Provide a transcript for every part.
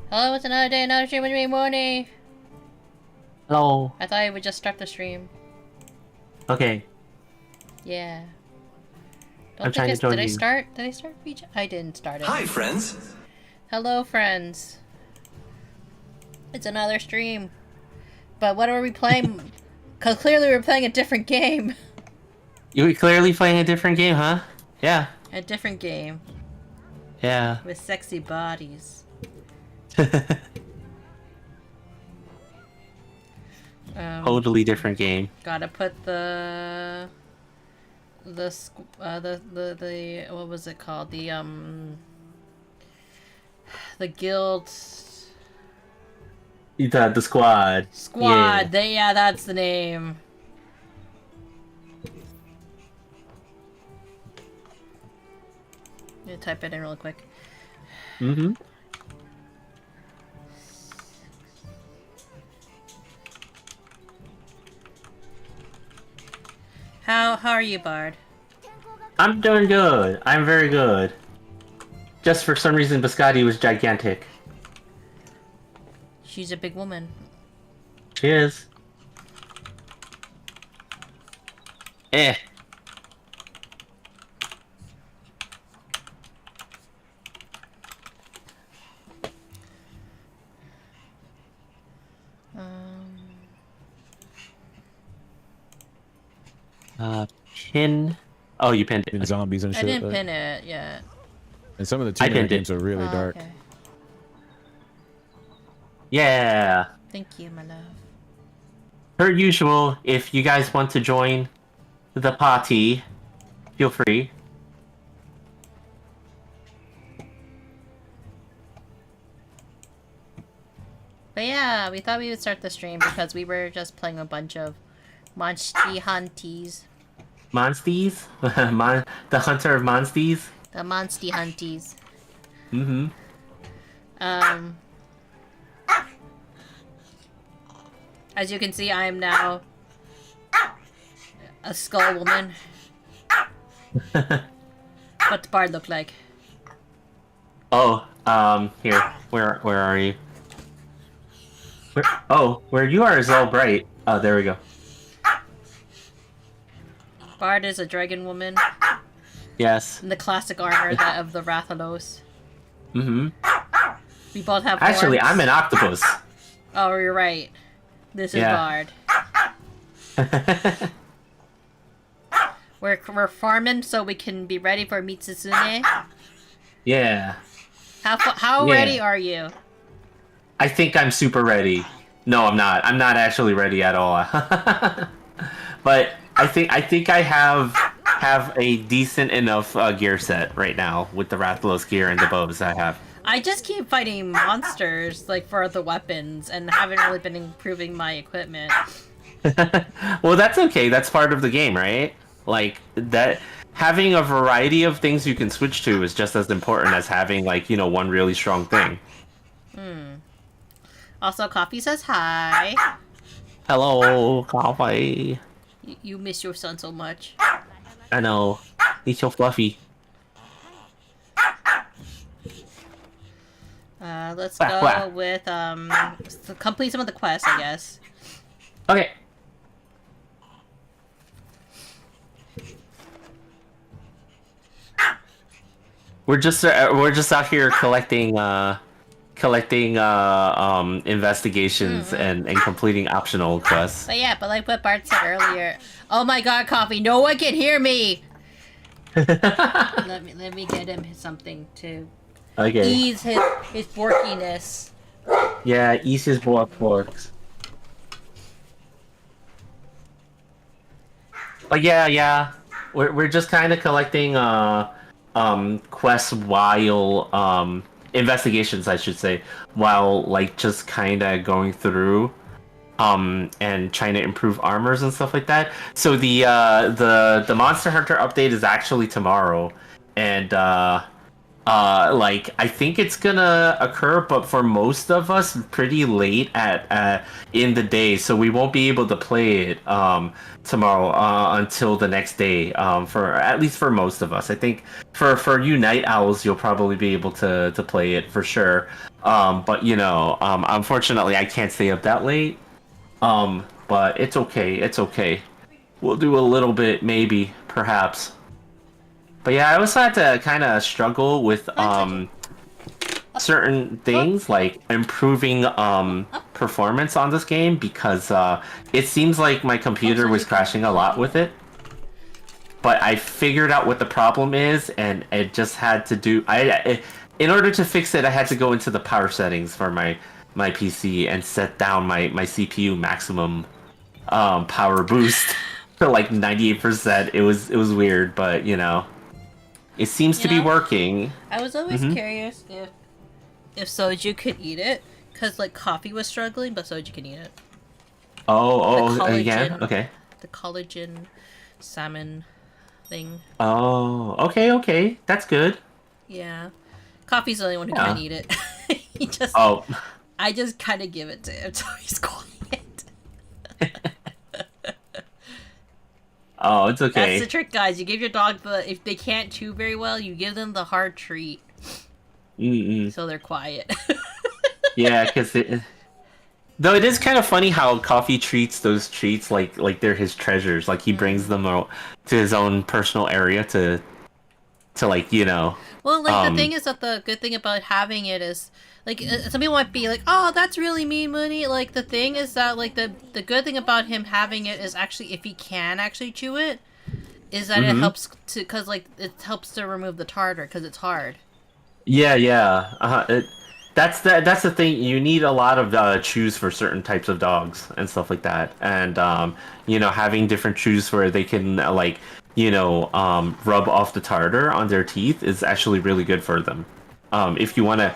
Hello, it's another day, another stream with me, Munii. Hello. I thought I would just start the stream. Okay. Yeah. I'm trying to join you. Did I start? Did I start? I didn't start it. Hi, friends. Hello, friends. It's another stream. But what are we playing? Because clearly we're playing a different game. You were clearly playing a different game, huh? Yeah. A different game. Yeah. With sexy bodies. Totally different game. Gotta put the what was it called? The guild. The squad. Squad. Yeah. Yeah, that's the name. I'm gonna type it in real quick. Mm-hmm. How are you, Bard? I'm doing good. I'm very good. Just for some reason, Biscotti was gigantic. She's a big woman. She is. Eh. Pin. Oh, you pinned it. Zombies and shit. I didn't pin it yet. And some of the Tomb Raider games are really dark. Okay. Yeah. Thank you, my love. Per usual, if you guys want to join the party, feel free. But yeah, we thought we would start the stream because we were just playing a bunch of Monsty Hunties. Monsties? The Hunter of Monsties? The Monsty Hunties. Mm-hmm. As you can see, I am now a skull woman. What the Bard look like? Oh, here. Where are you? Where you are is all bright. Oh, there we go. Bard is a dragon woman. Yes. In the classic armor that of the Rathalos. Mm-hmm. We both have Actually, horns. I'm an octopus. Oh, you're right. This is Bard. We're farming so we can be ready for Mitsuzune. Yeah. How ready are you? I think I'm super ready. No, I'm not. I'm not actually ready at all. But I think I have a decent enough gear set right now with the Rathalos gear and the bows I have. I just keep fighting monsters like for the weapons and haven't really been improving my equipment. Well, that's okay. That's part of the game, right? Like that. Having a variety of things you can switch to is just as important as having, like, you know, one really strong thing. Also, Coffee says hi. Hello, Coffee. You miss your son so much. I know. He's so fluffy. Let's go with, complete some of the quests, I guess. Okay. We're just out here collecting collecting investigations and completing optional quests. But yeah, but like what Bart said earlier. Oh my God, Coffee! No one can hear me. let me get him something to ease his borkiness. Yeah, ease his borks. But yeah. We're just kind of collecting quests while investigations, I should say, while like just kind of going through and trying to improve armors and stuff like that. So the Monster Hunter update is actually tomorrow, and like I think it's gonna occur, but for most of us, pretty late at in the day, so we won't be able to play it tomorrow until the next day. For at least for most of us, I think for you night owls, you'll probably be able to play it for sure. But you know, unfortunately, I can't stay up that late. But it's okay. It's okay. We'll do a little bit, maybe, perhaps. But yeah, I also had to kind of struggle with certain things like improving performance on this game because it seems like my computer was crashing a lot with it. But I figured out what the problem is, and it just had to do. In order to fix it, I had to go into the power settings for my PC and set down my CPU maximum power boost to like 98%. It was weird, but you know. It seems to be working. I was always curious if Soju could eat it, because like Coffee was struggling, but Soju can eat it. Yeah, okay. The collagen salmon thing. Oh, okay, that's good. Yeah, Coffee's the only one who can eat it. He just. I just kind of give it to him, so he's quiet. Oh, it's okay. That's the trick, guys. You give your dog if they can't chew very well, you give them the hard treat. So they're quiet. Yeah, because though it is kind of funny how Coffee treats those treats like they're his treasures. Like he brings them out to his own personal area to like, you know. Well, like the thing is that the good thing about having it is like some people might be like, oh, that's really mean, Munii. Like the thing is that like the good thing about him having it is actually if he can actually chew it, is that it helps to because like it helps to remove the tartar because it's hard. Yeah. That's the thing. You need a lot of chews for certain types of dogs and stuff like that, and you know, having different chews where they can like, you know, rub off the tartar on their teeth is actually really good for them. If you wanna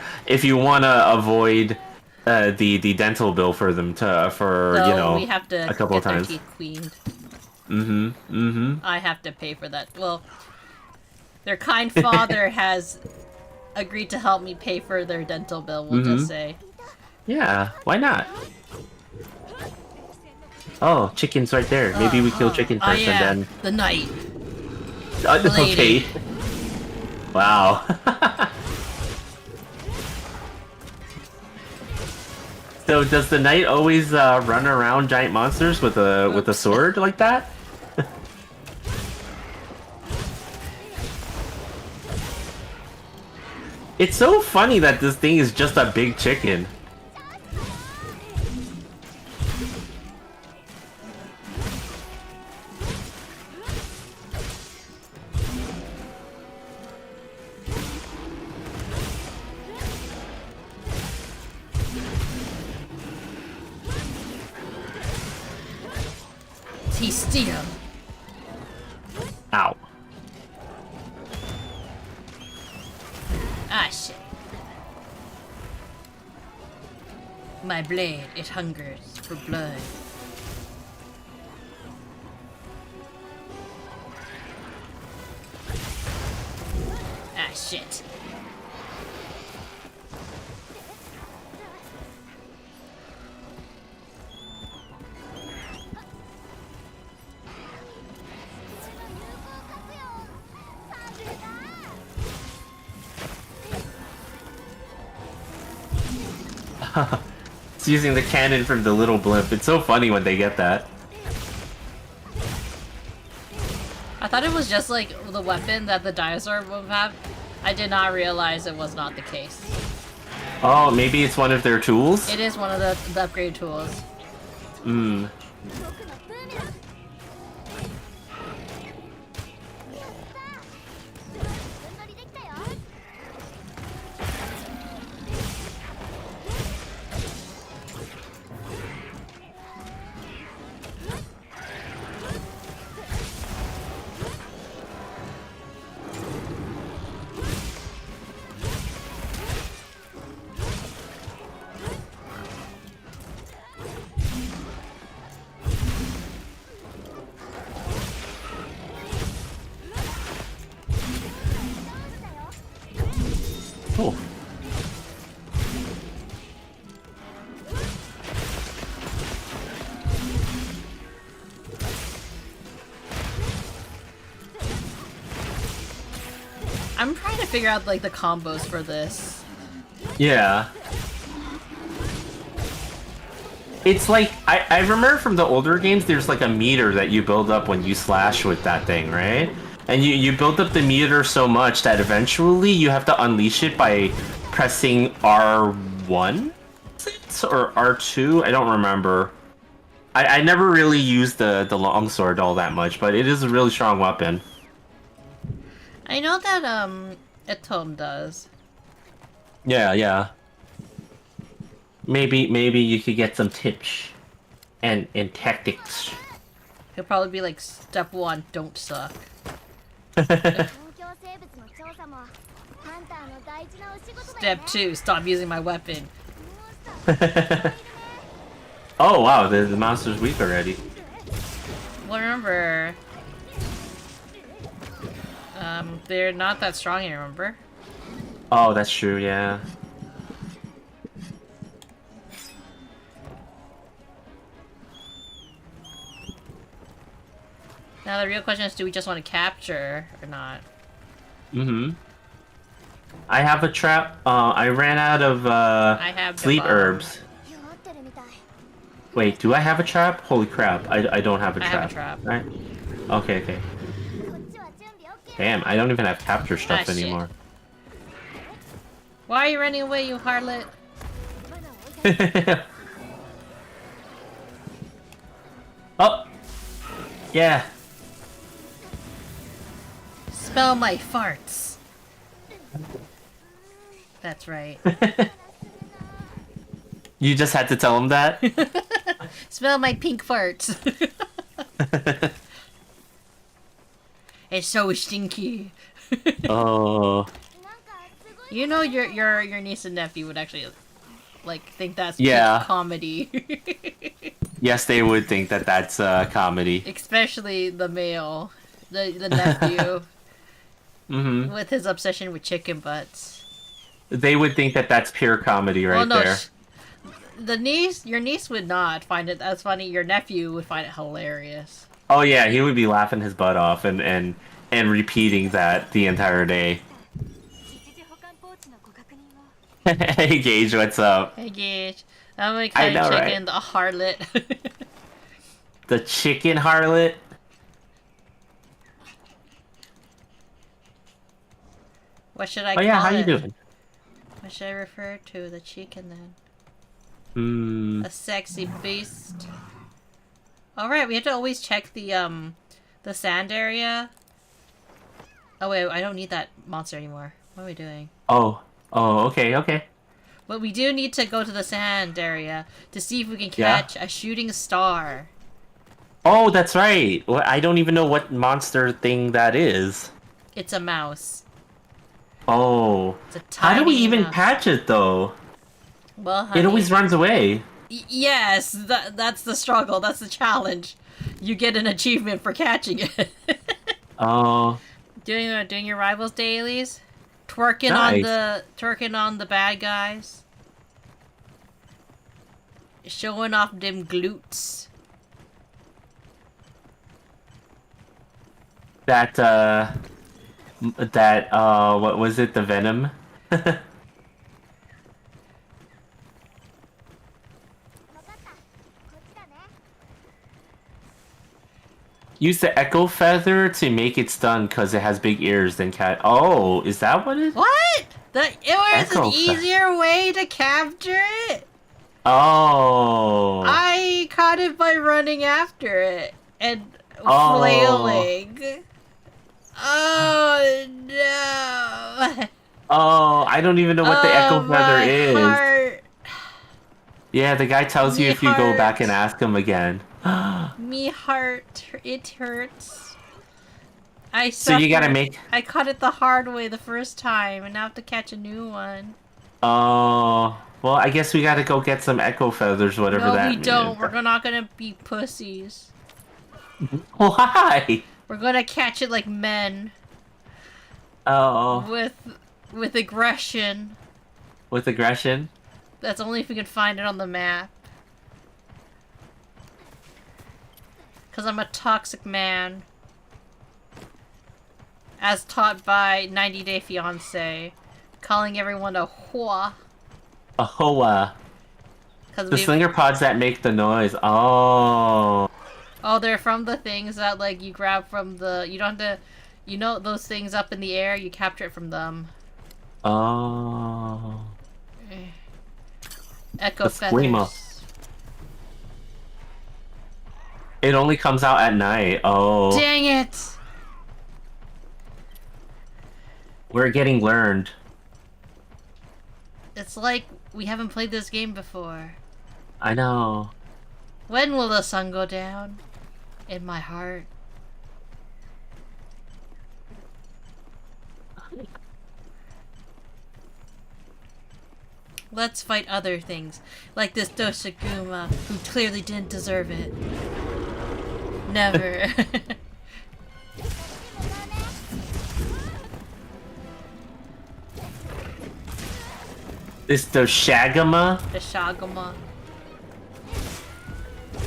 avoid the dental bill for them you know, we have to a couple of times. Their teeth cleaned. I have to pay for that. Well, their kind father has agreed to help me pay for their dental bill. We'll just say. Yeah, why not? Oh, chicken's right there. Maybe we kill chicken first and then the knight. Okay. Wow. So does the knight always run around giant monsters with a sword like that? It's so funny that this thing is just a big chicken. Steal. Ow. Ah, shit. My blade, it hungers for blood. Ah, shit. It's using the cannon from the little blimp. It's so funny when they get that. I thought it was just like the weapon that the dinosaur would have. I did not realize it was not the case. Oh, maybe it's one of their tools? It is one of the upgrade tools. Hmm. Oh. I'm trying to figure out like the combos for this. Yeah. It's like, I remember from the older games, there's like a meter that you build up when you slash with that thing, right? And you build up the meter so much that eventually you have to unleash it by pressing R1? Or R2? I don't remember. I never really used the longsword all that much, but it is a really strong weapon. I know that Atom does. Yeah. Maybe you could get some tips and tactics. He'll probably be like, step 1, don't suck. Step 2, stop using my weapon. Oh wow, the monster's weak already. Well, remember, they're not that strong, you remember? Oh, that's true, yeah. Now the real question is, do we just want to capture or not? Mm-hmm. I have a trap. I ran out of I have the sleep bomb. herbs. Wait, do I have a trap? Holy crap, I don't have a I trap. have a trap. Right? Okay. Damn, I don't even have capture stuff Ah, shit. anymore. Why are you running away, you harlot? Oh! Yeah. Smell my farts. That's right. You just had to tell him that? Smell my pink farts. It's so stinky. Oh. You know your niece and nephew would actually like think that's Yeah. peak comedy. Yes, they would think that that's comedy. Especially the male, the nephew, Mm-hmm. with his obsession with chicken butts. They would think that that's pure comedy right there. Your niece would not find it as funny. Your nephew would find it hilarious. Oh yeah, he would be laughing his butt off and repeating that the entire day. Hey Gage, what's up? Hey Gage, I'm gonna kind know, of right? chicken the harlot. The chicken harlot? What should I Oh call yeah, how it? you doing? What should I refer to the chicken then? Hmm. A sexy beast. Alright, we have to always check the sand area. Oh wait, I don't need that monster anymore. What are we doing? Oh, okay. But we do need to go to the sand area to see if we can catch a shooting star. Oh, that's right. Well, I don't even know what monster thing that is. It's a mouse. Oh. It's a How do we tiny even mouse. catch it though? Well, honey, It always runs away. yes, that's the struggle. That's the challenge. You get an achievement for catching it. Oh. doing your rivals dailies, twerking on the bad guys, showing off them glutes. What was it? The venom? Use the echo feather to make it stun because it has big ears. Then cat. Oh, is that what it? What? It was Echo an easier way to capture it. Oh. I caught it by running after it and Oh. flailing. Oh no! Oh, I don't even know what the echo feather my is. Heart. Yeah, the guy tells you Me if you go back heart. and ask him again. Me heart, it hurts. So you gotta make. I caught it the hard way the first time, and now I have to catch a new one. Oh, well, I guess we gotta go get some echo feathers, whatever No, that we means. don't. We're not gonna be pussies. Why? We're gonna catch it like men. Oh. With aggression. With aggression? That's only if we can find it on the map. Cause I'm a toxic man. As taught by 90 Day Fiancé. Calling everyone a hoa. A hoa. The slinger pods that make the noise. Oh. Oh, they're from the things that, like, you grab from the... You don't have to... You know those things up in the air? You capture it from them. Oh. Echo The screamer. feathers. It only comes out at night. Oh. Dang it! We're getting learned. It's like we haven't played this game before. I know. When will the sun go down? In my heart. Let's fight other things, like this Doshiguma, who clearly didn't deserve it. Never. This Doshagama? Doshiguma.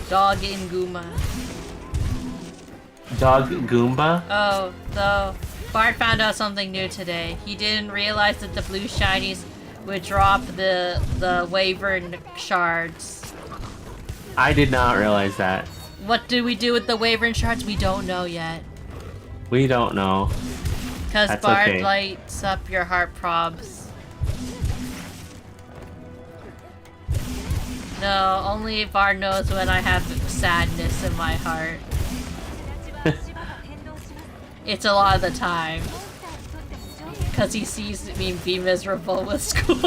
Dog in Guma. Dog Goomba? Oh, though, Bart found out something new today. He didn't realize that the blue shinies would drop the Wyvern shards. I did not realize that. What do we do with the Wyvern shards? We don't know yet. We don't know. Because That's Bard okay. lights up your heart probs. No, only Bard knows when I have sadness in my heart. It's a lot of the time. Because he sees me be miserable with school.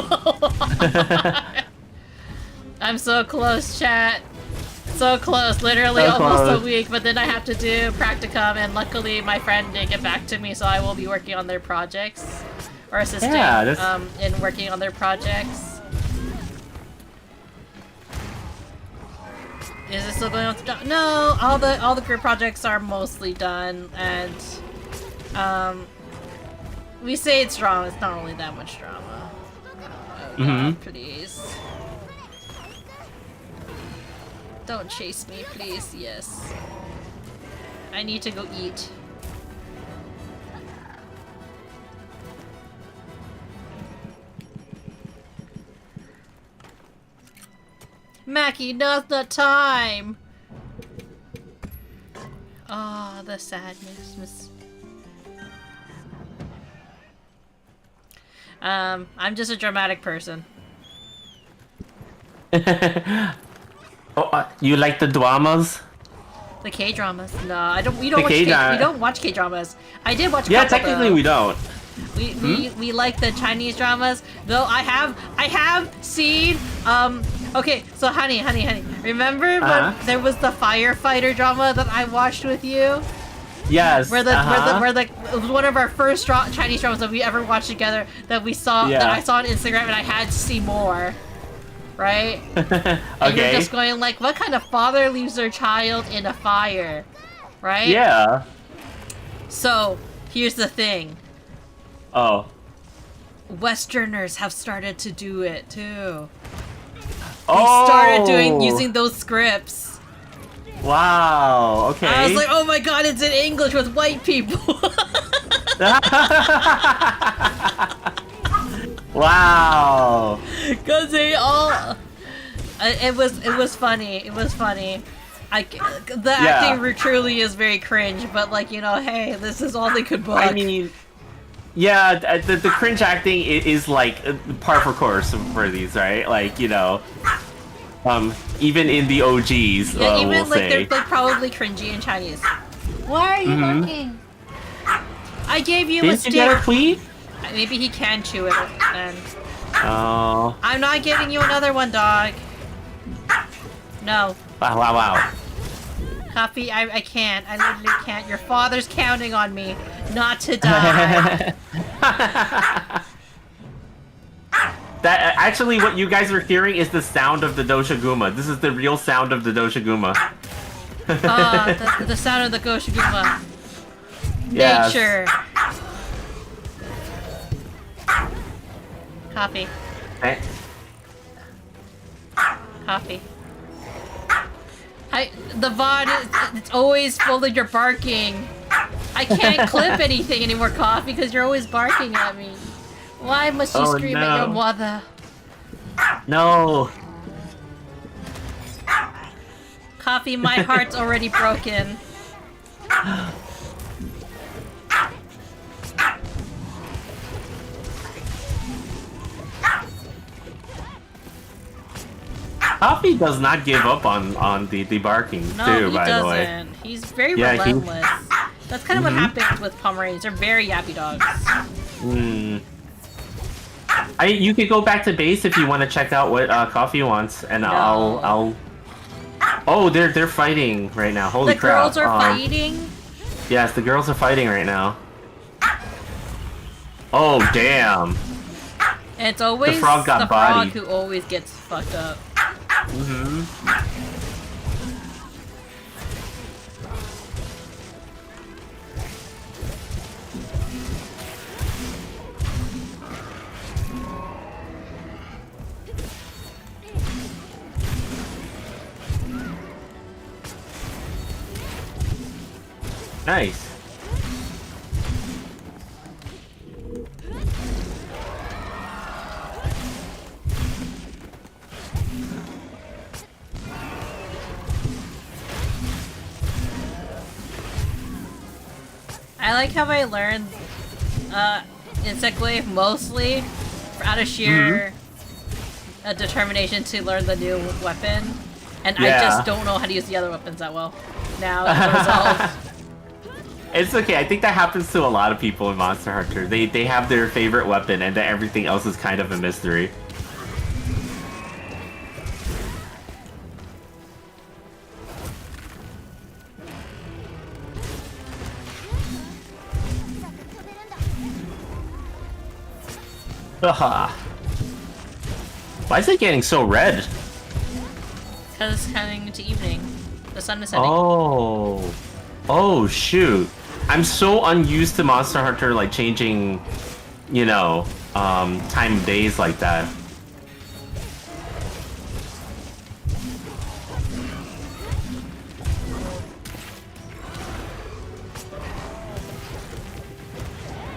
I'm so close, chat. So close, literally So almost close. a week, but then I have to do practicum, and luckily my friend did get back to me, so I will be working on their projects. Or assisting Yeah, in working on their projects. Is it still going on? No, all the group projects are mostly done, and we say it's drama. It's not really that much drama. Oh, God, please. Don't chase me, please. Yes. I need to go eat. Mackie, now's the time! Ah, the sadness. I'm just a dramatic person. You like the dramas? The K-dramas? No, I don't. We don't watch K-drama. we don't watch K-dramas. I did watch. Yeah, couple, technically though. we don't. We like the Chinese dramas, though. I have seen. Okay, so honey. Remember when there was the firefighter drama that I watched with you? Yes. Where it was one of our first Chinese dramas that we ever watched together that we saw that I saw on Instagram, and I had to see more. Right? Okay. And you're just going like, what kind of father leaves their child in a fire? Right? Yeah. So, here's the thing. Oh. Westerners have started to do it too. Oh. They started using those scripts. Wow. Okay. I was like, oh my god, it's in English with white people. Wow. Cause they all. It was funny. It was funny. The acting truly is very cringe, but like, you know, hey, this is all they could book. I mean, Yeah, the cringe acting is like par for course for these, right? Like, you know, even in the OGs, Yeah, even we'll like say. they're like probably cringy in Chinese. Why are you barking? I gave you a Didn't stick. you get a tweet? Maybe he can chew it then. Oh. I'm not giving you another one, dog. No. Wow. Coffee, I can't. I literally can't. Your father's counting on me not to die. That actually, what you guys are hearing is the sound of the Doshiguma. This is the real sound of the Doshiguma. The sound of the Goshiguma. Yes. Nature. Coffee. Eh? Coffee. The VOD, it's always full of your barking. I can't clip anything anymore, Coffee, because you're always barking at me. Why must you scream at your mother? No. Coffee, my heart's already broken. Coffee does not give up on the barking too, by the way. No, he doesn't. He's very relentless. That's kind of what happens with Pomeranians. They're very yappy dogs. You could go back to base if you want to check out what Coffee wants, and I'll. Oh, they're fighting right now. Holy crap! The girls are fighting. Yes, the girls are fighting right now. Oh damn! And it's always the frog got frog bodied. who always gets fucked up. Nice. I like how I learned Insect Wave mostly out of sheer determination to learn the new weapon, and I just don't know how to use the other weapons that well. Now that It's okay. I think that happens to a lot of people in Monster Hunter. They have their favorite weapon, and then everything else is kind of a mystery. Why is it getting so red? because it's coming into evening. The sun is setting. Oh shoot. I'm so unused to Monster Hunter like changing, you know, time of days like that.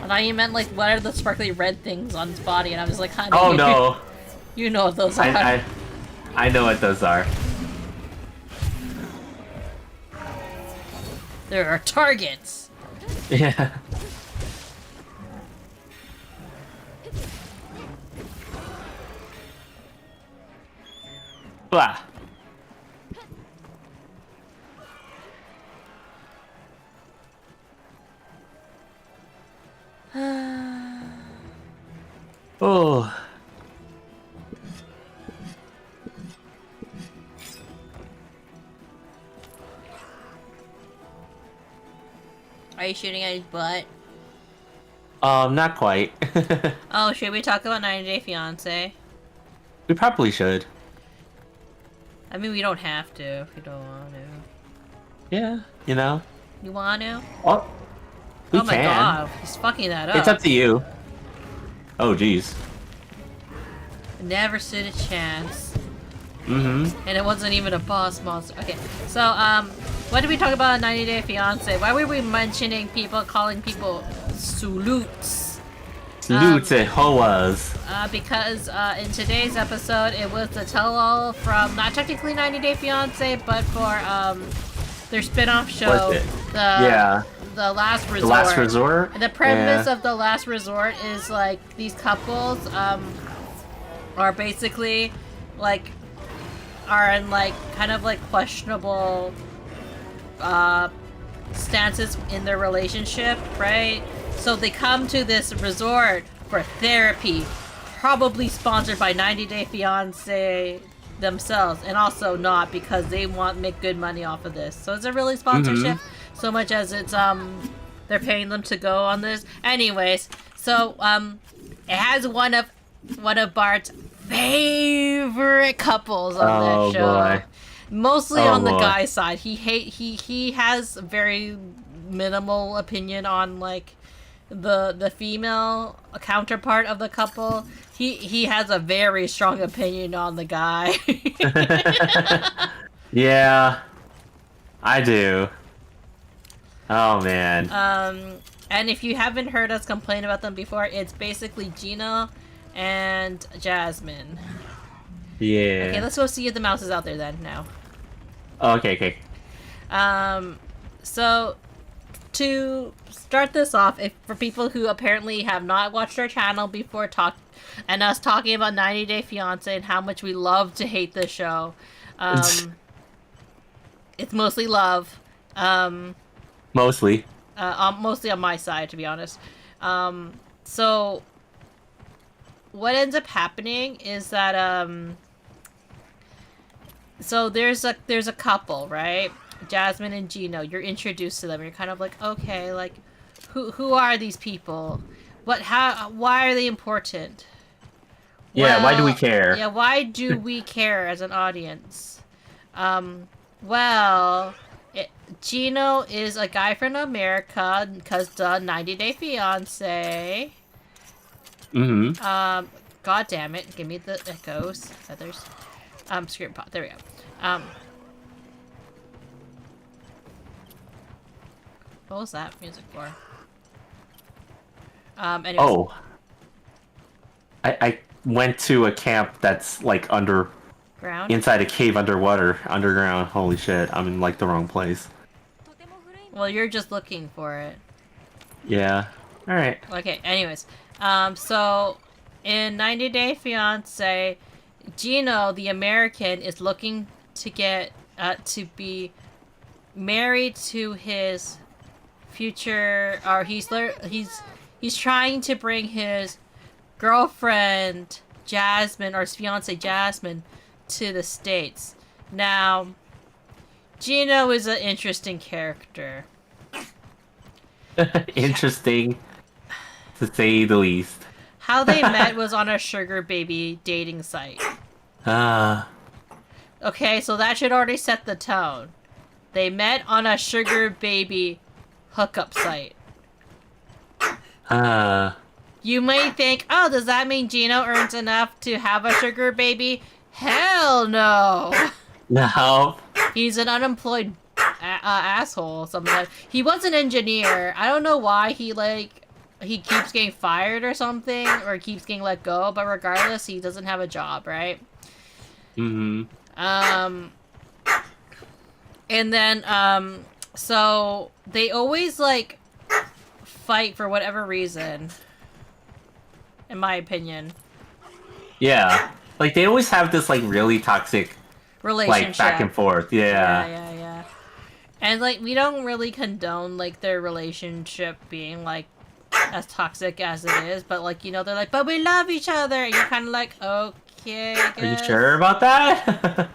I thought you meant like what are the sparkly red things on his body, and I was like, honey, Oh no. You know what those are. I know what those are. There are targets. Yeah. Blah. Oh. Are you shooting at his butt? Not quite. Oh, should we talk about 90 Day Fiancé? We probably should. I mean, we don't have to if you don't want to. Yeah, you know. You want to? Oh, we oh my can. god, he's fucking that up. It's up to you. Oh, jeez. Never stood a chance. Mm-hmm. And it wasn't even a boss monster. Okay, so, what did we talk about in 90 Day Fiancé? Why were we mentioning people, calling people Sulutes? Salutes and Hoas. Because, in today's episode, it was the tell-all from, not technically 90 Day Fiancé, but for, their spin-off show. Was it? The the last resort. The last resort. And the premise of the last resort is like these couples are basically like are in like kind of like questionable stances in their relationship, right? So they come to this resort for therapy, probably sponsored by 90 Day Fiancé themselves, and also not because they want to make good money off of this. So is it really sponsorship so much as it's they're paying them to go on this? Anyways, so it has one of Bart's favorite couples on this show. Boy. Mostly on the guy side. He has very minimal opinion on like the female counterpart of the couple. He has a very strong opinion on the guy. Yeah, I do. Oh man. And if you haven't heard us complain about them before, it's basically Gino and Jasmine. Yeah. Okay, let's go see if the mouse is out there then now. Oh, okay. So to start this off, for people who apparently have not watched our channel before us talking about 90 Day Fiancé and how much we love to hate this show, it's mostly love. Mostly. Mostly on my side, to be honest. So what ends up happening is that so there's a couple, right? Jasmine and Gino. You're introduced to them. You're kind of like, okay, like who are these people? Why are they important? Yeah, why do we care? Yeah, why do we care as an audience? Well, Gino is a guy from America because the 90 Day Fiancé. God damn it! Give me the echoes, feathers. Screw pot. There we go. What was that music for? Anyways. Oh. I went to a camp that's like inside a cave underground. Holy shit! I'm in like the wrong place. Well, you're just looking for it. Yeah. All right. Okay. Anyways, so in 90 Day Fiancé, Gino, the American, is looking to get to be married to his future, or he's trying to bring his girlfriend Jasmine, or his fiancée Jasmine, to the States. Now, Gino is an interesting character. Interesting, to say the least. How they met was on a sugar baby dating site. Okay, so that should already set the tone. They met on a sugar baby hookup site. You may think, oh, does that mean Gino earns enough to have a sugar baby? Hell no! No. He's an unemployed asshole. Something like he was an engineer. I don't know why he keeps getting fired or something, or keeps getting let go. But regardless, he doesn't have a job, right? Mm-hmm. And then so they always like fight for whatever reason. In my opinion. Yeah. Like they always have this like really toxic relationship, like back and forth. Yeah. And like we don't really condone like their relationship being like as toxic as it is, but like, you know, they're like, but we love each other, and you're kind of like, okay, I guess. Are you sure about that?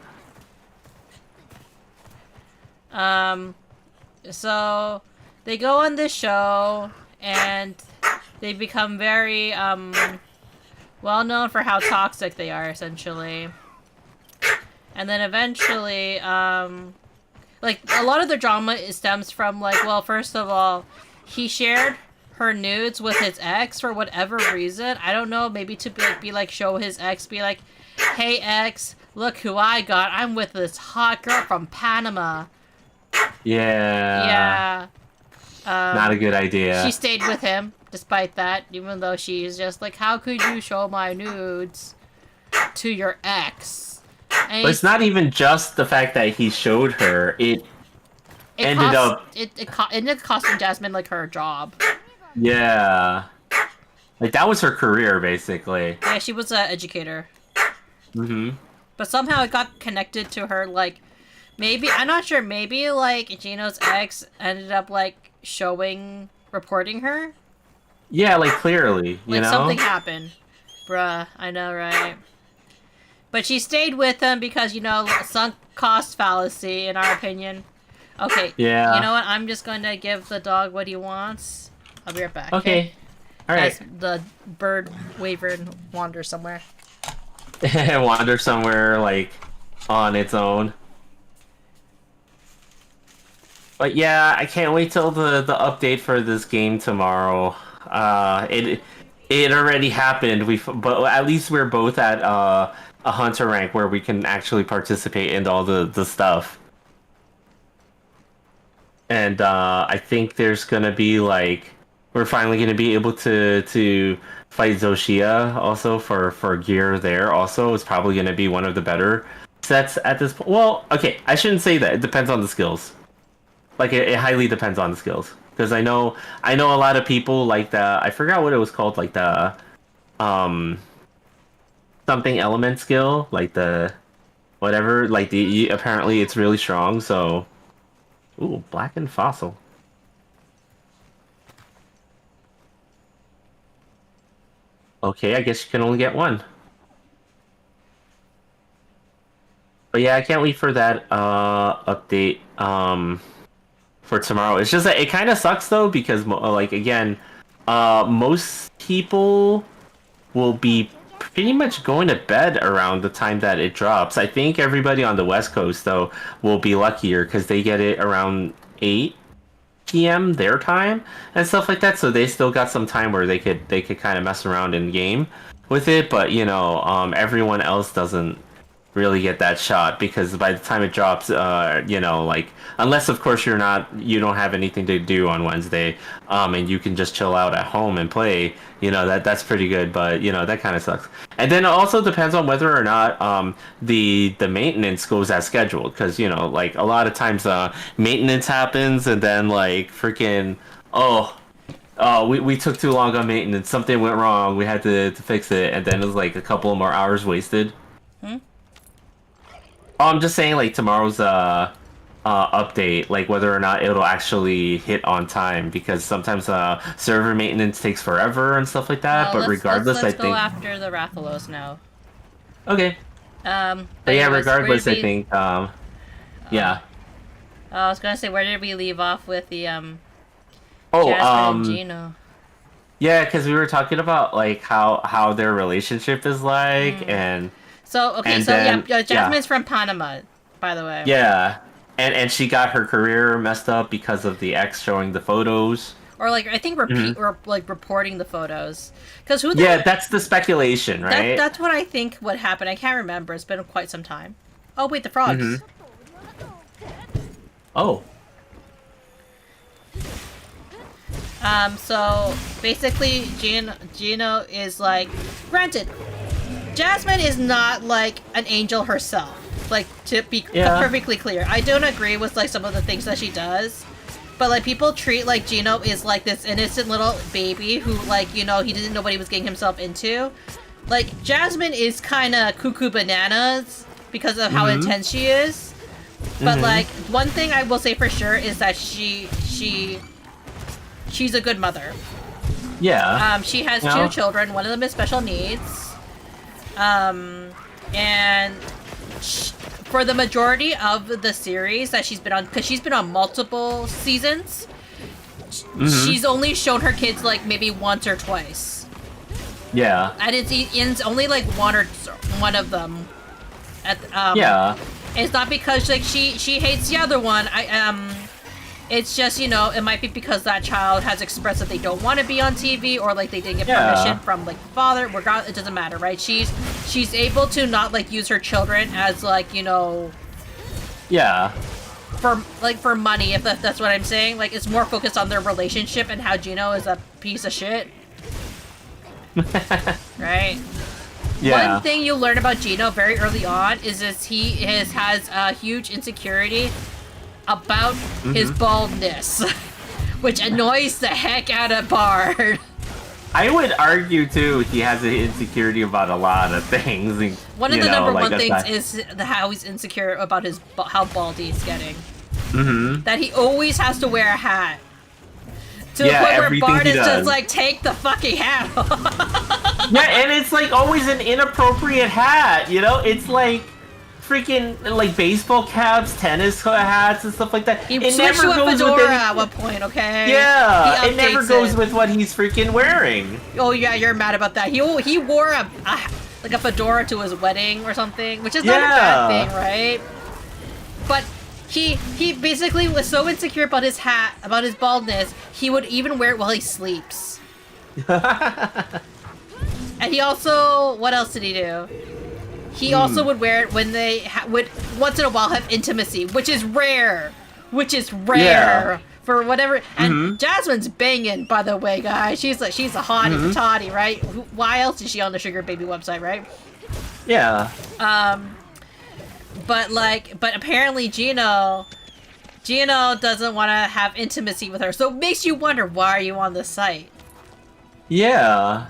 So they go on this show and they become very well known for how toxic they are, essentially. And then eventually like a lot of the drama stems from like, well, first of all, he shared her nudes with his ex for whatever reason. I don't know, maybe to be like show his ex, be like, hey ex, look who I got. I'm with this hot girl from Panama. Yeah. Not a good idea. She stayed with him despite that, even though she's just like, how could you show my nudes to your ex? And but it's not even just the fact that he showed her. it ended up costing Jasmine like her job. Yeah. Like that was her career basically. Yeah, she was an educator. Mm-hmm. But somehow it got connected to her, like, maybe, I'm not sure, maybe, like, Gino's ex ended up, like, reporting her? Yeah, like, clearly, you know? Something happened. Bruh, I know, right? But she stayed with him because, you know, sunk cost fallacy, in our opinion. Okay, yeah. You know what, I'm just going to give the dog what he wants. I'll be right back. Okay. Alright. As the bird wavered and wanders somewhere. Wander somewhere, like, on its own. But yeah, I can't wait till the update for this game tomorrow. It already happened. But at least we're both at a hunter rank where we can actually participate in all the stuff. And I think there's gonna be like we're finally gonna be able to fight Zoshia also for gear there. Also, it's probably gonna be one of the better sets at this point. Well, okay, I shouldn't say that. It depends on the skills. Like it highly depends on the skills because I know a lot of people like I forgot what it was called, like the something element skill, like the whatever, like apparently it's really strong. So, ooh, blackened fossil. Okay, I guess you can only get one. But yeah, I can't wait for that update for tomorrow. It's just that it kind of sucks though because like again, most people will be pretty much going to bed around the time that it drops. I think everybody on the West Coast though will be luckier because they get it around 8 p.m. their time and stuff like that. So they still got some time where they could kind of mess around in game with it. But you know, everyone else doesn't really get that shot because by the time it drops, you know, like unless of course you don't have anything to do on Wednesday, and you can just chill out at home and play, you know, that's pretty good. But you know, that kind of sucks. And then it also depends on whether or not the maintenance goes as scheduled because you know, like a lot of times maintenance happens and then like freaking we took too long on maintenance, something went wrong, we had to fix it, and then it was like a couple more hours wasted. Oh, I'm just saying, like, tomorrow's update, like, whether or not it'll actually hit on time, because sometimes server maintenance takes forever and stuff like that, but regardless, let's I think... go after the Rathalos now. Okay. But yeah, regardless, I think, yeah. I was gonna say, where did we leave off with the, Jasmine and Gino? Yeah, because we were talking about, like, how their relationship is like, and... So, okay, and so then, yeah, Jasmine's from Panama, by the way. Yeah, and she got her career messed up because of the ex showing the photos. Or, like, I think or, like, reporting the photos. Because that's the speculation, right? That's what I think would happen. I can't remember. It's been quite some time. Oh, wait, the frogs. Oh. So, basically, Gino is, like, granted, Jasmine is not, like, an angel herself. Like, to be perfectly clear. I don't agree with, like, some of the things that she does. But, like, people treat, like, Gino is, like, this innocent little baby who, like, you know, he didn't know what he was getting himself into. Like, Jasmine is kind of cuckoo bananas because of how intense she is. But, like, one thing I will say for sure is that she's a good mother. Yeah. She has 2 children. One of them is special needs. And for the majority of the series that she's been on, because she's been on multiple seasons, she's only shown her kids like maybe once or twice. Yeah. And it's only like one of them. Yeah. It's not because like she hates the other one. It's just, you know, it might be because that child has expressed that they don't want to be on TV or, like, they didn't get permission from, like, father. It doesn't matter, right? She's able to not, like, use her children as, like, you know... Yeah. For money, if that's what I'm saying. Like, it's more focused on their relationship and how Gino is a piece of shit. Right? Yeah. One thing you learn about Gino very early on is he has a huge insecurity about his baldness, which annoys the heck out of Bard. I would argue too he has an insecurity about a lot of things. One of the number one things is how he's insecure about how bald he's getting. That he always has to wear a hat. To the point where Bard is just like, take the fucking hat off. Yeah, and it's like always an inappropriate hat, you know? It's like freaking like baseball caps, tennis hats, and stuff like that. He switched to a fedora at one point, okay? Yeah, it never goes with what he's freaking wearing. Oh yeah, you're mad about that. He wore a fedora to his wedding or something, which is not a bad thing, right? But he basically was so insecure about his hat, about his baldness, he would even wear it while he sleeps. And he also, what else did he do? He also would wear it when they would once in a while have intimacy, which is rare. For whatever. And Jasmine's banging, by the way, guys. She's a hottie toddy, right? Why else is she on the Sugar Baby website, right? Yeah. But apparently Gino doesn't want to have intimacy with her, so it makes you wonder, why are you on this site? Yeah.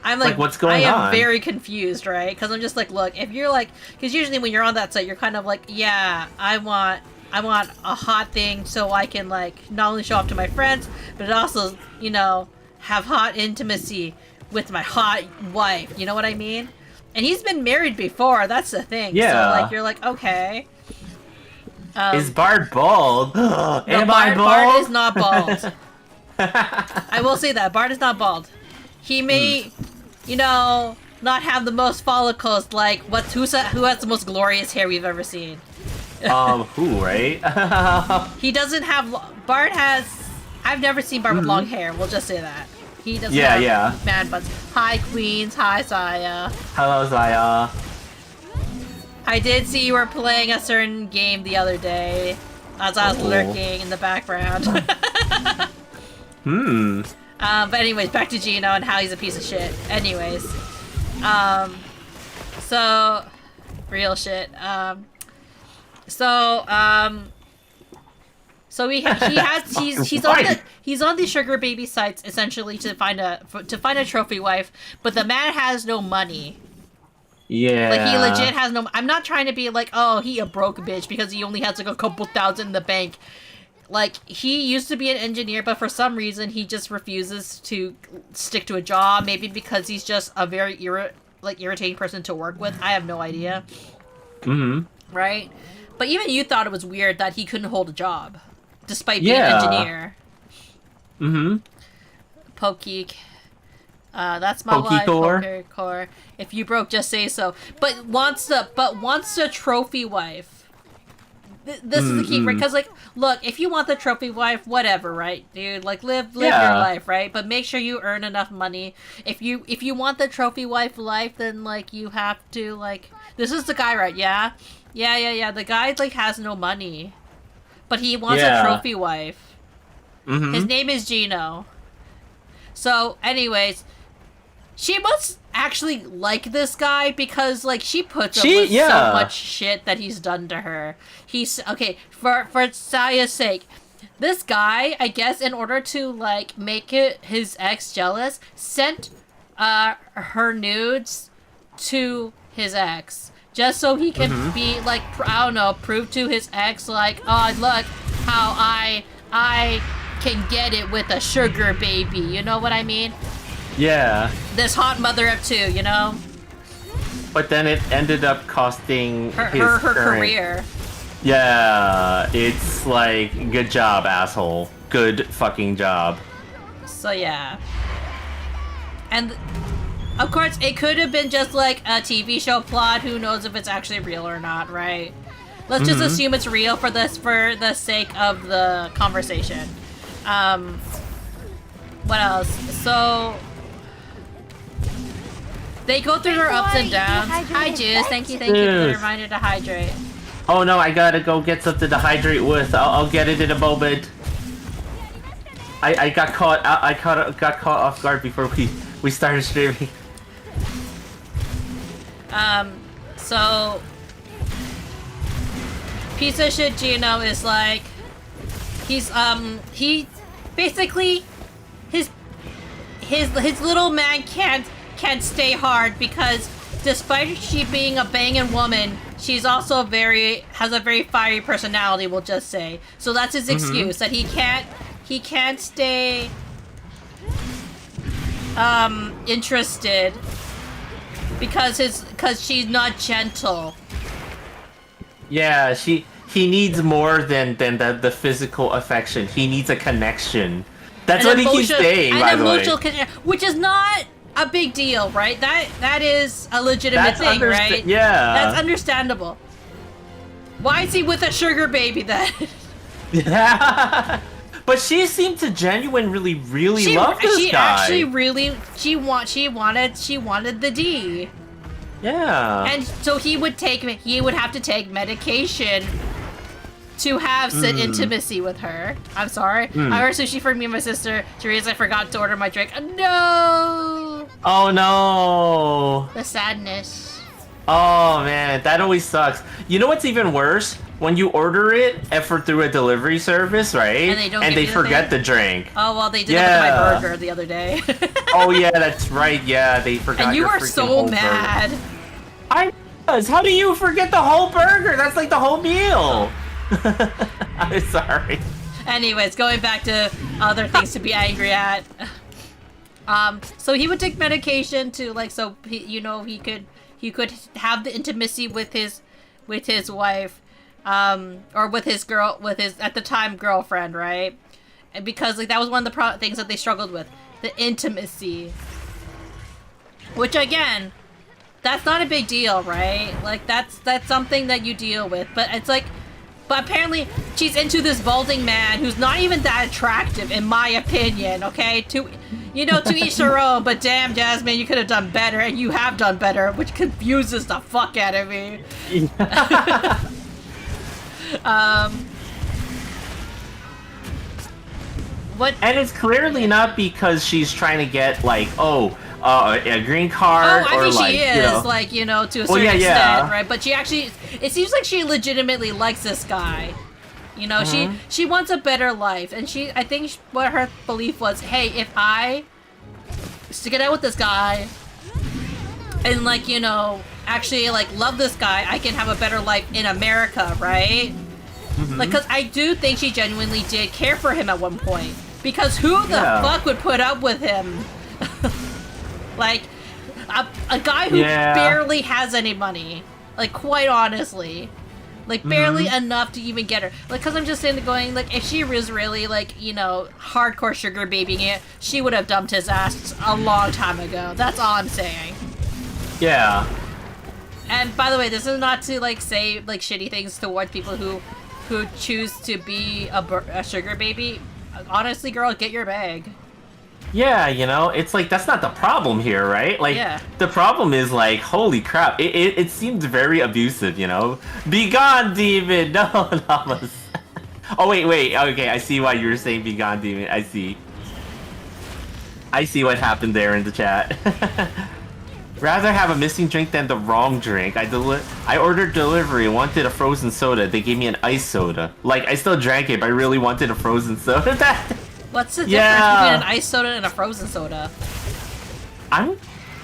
I'm like, what's going on? I am very confused, right? Because I'm just like, look, if you're like, because usually when you're on that site, you're kind of like, yeah, I want a hot thing so I can like not only show off to my friends, but also, you know, have hot intimacy with my hot wife. You know what I mean? And he's been married before. That's the thing. Yeah. So like, you're like, okay. Is Bard bald? No, Am I bald? Bard is not bald. I will say that Bard is not bald. He may, you know, not have the most follicles like who has the most glorious hair we've ever seen. Who, right? He doesn't have. Bard has. I've never seen Bard with long hair. We'll just say that. He doesn't have man buns. Hi, Queens. Hi, Saya. Hello, Saya. I did see you were playing a certain game the other day as I was lurking in the background. But anyways, back to Gino and how he's a piece of shit. Anyways. So real shit. So he's on the Sugar Baby sites essentially to find a trophy wife, but the man has no money. Yeah. Like, he legit has no... I'm not trying to be like, oh, he a broke bitch because he only has like a couple thousand in the bank. Like, he used to be an engineer, but for some reason he just refuses to stick to a job. Maybe because he's just a very irritating person to work with. I have no idea. Right? But even you thought it was weird that he couldn't hold a job, despite being an engineer. Pokeek. That's my wife. Pokecore. If you broke, just say so. But wants the trophy wife. This is the key, right? Because, like, look, if you want the trophy wife, whatever, right, dude? Like, live your life, right? But make sure you earn enough money. If you want the trophy wife life, then, like, you have to, like... This is the guy, right? Yeah? Yeah. The guy, like, has no money. But he wants a trophy wife. His name is Gino. So, anyways... She must actually like this guy because, like, she puts up with so much shit that he's done to her. He's, okay, for Saya's sake, this guy, I guess, in order to, like, make his ex jealous, sent her nudes to his ex. Just so he can be, like, I don't know, prove to his ex, like, oh, look how I can get it with a sugar baby. You know what I mean? Yeah. This hot mother of two, you know? But then it ended up costing her career. Yeah, it's like, good job, asshole. Good fucking job. So yeah. And, of course, it could have been just like a TV show plot. Who knows if it's actually real or not, right? Let's just assume it's real for the sake of the conversation. What else? So... They go through their ups and downs. Hi, Juice. Thank you for the reminder to hydrate. Oh no, I gotta go get something to hydrate with. I'll get it in a moment. I got caught. I got caught off guard before we started streaming. So piece of shit Gino is like, He's he basically his little man can't stay hard because despite she being a banging woman, she's also has a very fiery personality, we'll just say. So that's his excuse, that he can't stay interested because she's not gentle. Yeah, he needs more than the physical affection. He needs a connection. That's what he keeps saying, by the way. Which is not a big deal, right? That is a legitimate thing, right? Yeah. That's understandable. Why is he with a sugar baby then? Yeah. But she seemed to genuinely really love this guy. She actually really wanted the D. Yeah. And so he would have to take medication to have intimacy with her. I'm sorry. I ordered sushi for me and my sister. Teresa forgot to order my drink. No! Oh no! The sadness. Oh man, that always sucks. You know what's even worse? When you order it through a delivery service, right? And they forget the drink. Oh well, they did that with my burger the other day. Oh yeah, that's right. Yeah, they forgot. And you your were freaking so whole mad. Burger. I was. How do you forget the whole burger? That's like the whole meal. I'm sorry. Anyways, going back to other things to be angry at. So he would take medication to he could have the intimacy with his wife, or with his at the time girlfriend, right? And because that was one of the things that they struggled with, the intimacy. Which again, that's not a big deal, right? Like that's something that you deal with, but it's like. But apparently, she's into this balding man who's not even that attractive, in my opinion, okay? To each their own, but damn, Jasmine, you could have done better, and you have done better, which confuses the fuck out of me. What? And it's clearly not because she's trying to get, a green card, she is, to a certain extent, right? But it seems like she legitimately likes this guy. She wants a better life, and I think what her belief was, hey, if I stick it out with this guy, and actually love this guy, I can have a better life in America, right? Because I do think she genuinely did care for him at one point. Because who the fuck would put up with him? A guy who barely has any money. Quite honestly. Barely enough to even get her. Because I'm just saying, if she was really, hardcore sugar babying it, she would have dumped his ass a long time ago. That's all I'm saying. Yeah. And by the way, this is not to, say, shitty things towards people who choose to be a sugar baby. Honestly, girl, get your bag. Yeah, it's that's not the problem here, right? The problem is holy crap, it seems very abusive, Be gone, demon! No, Llamas. Oh, wait, okay, I see why you were saying be gone, demon. I see what happened there in the chat. Rather have a missing drink than the wrong drink. I ordered delivery, wanted a frozen soda. They gave me an ice soda. I still drank it, but I really wanted a frozen soda. What's the difference between an ice soda and a frozen soda? I'm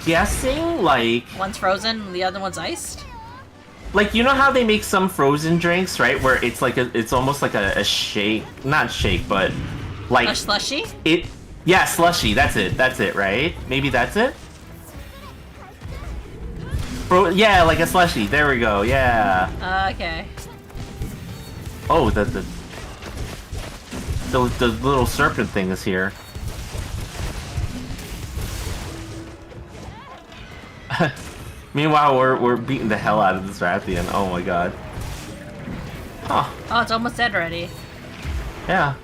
guessing, one's frozen and the other one's iced? You know how they make some frozen drinks, right? Where it's it's almost like a shake. Not shake, but a slushie? Yeah, slushie. That's it, right? Maybe that's it? Yeah, like a slushie. There we go, yeah. Okay. Oh, the little serpent thing is here. Meanwhile, we're beating the hell out of this Rathian. Oh my god. Huh. Oh, it's almost dead already. Yeah.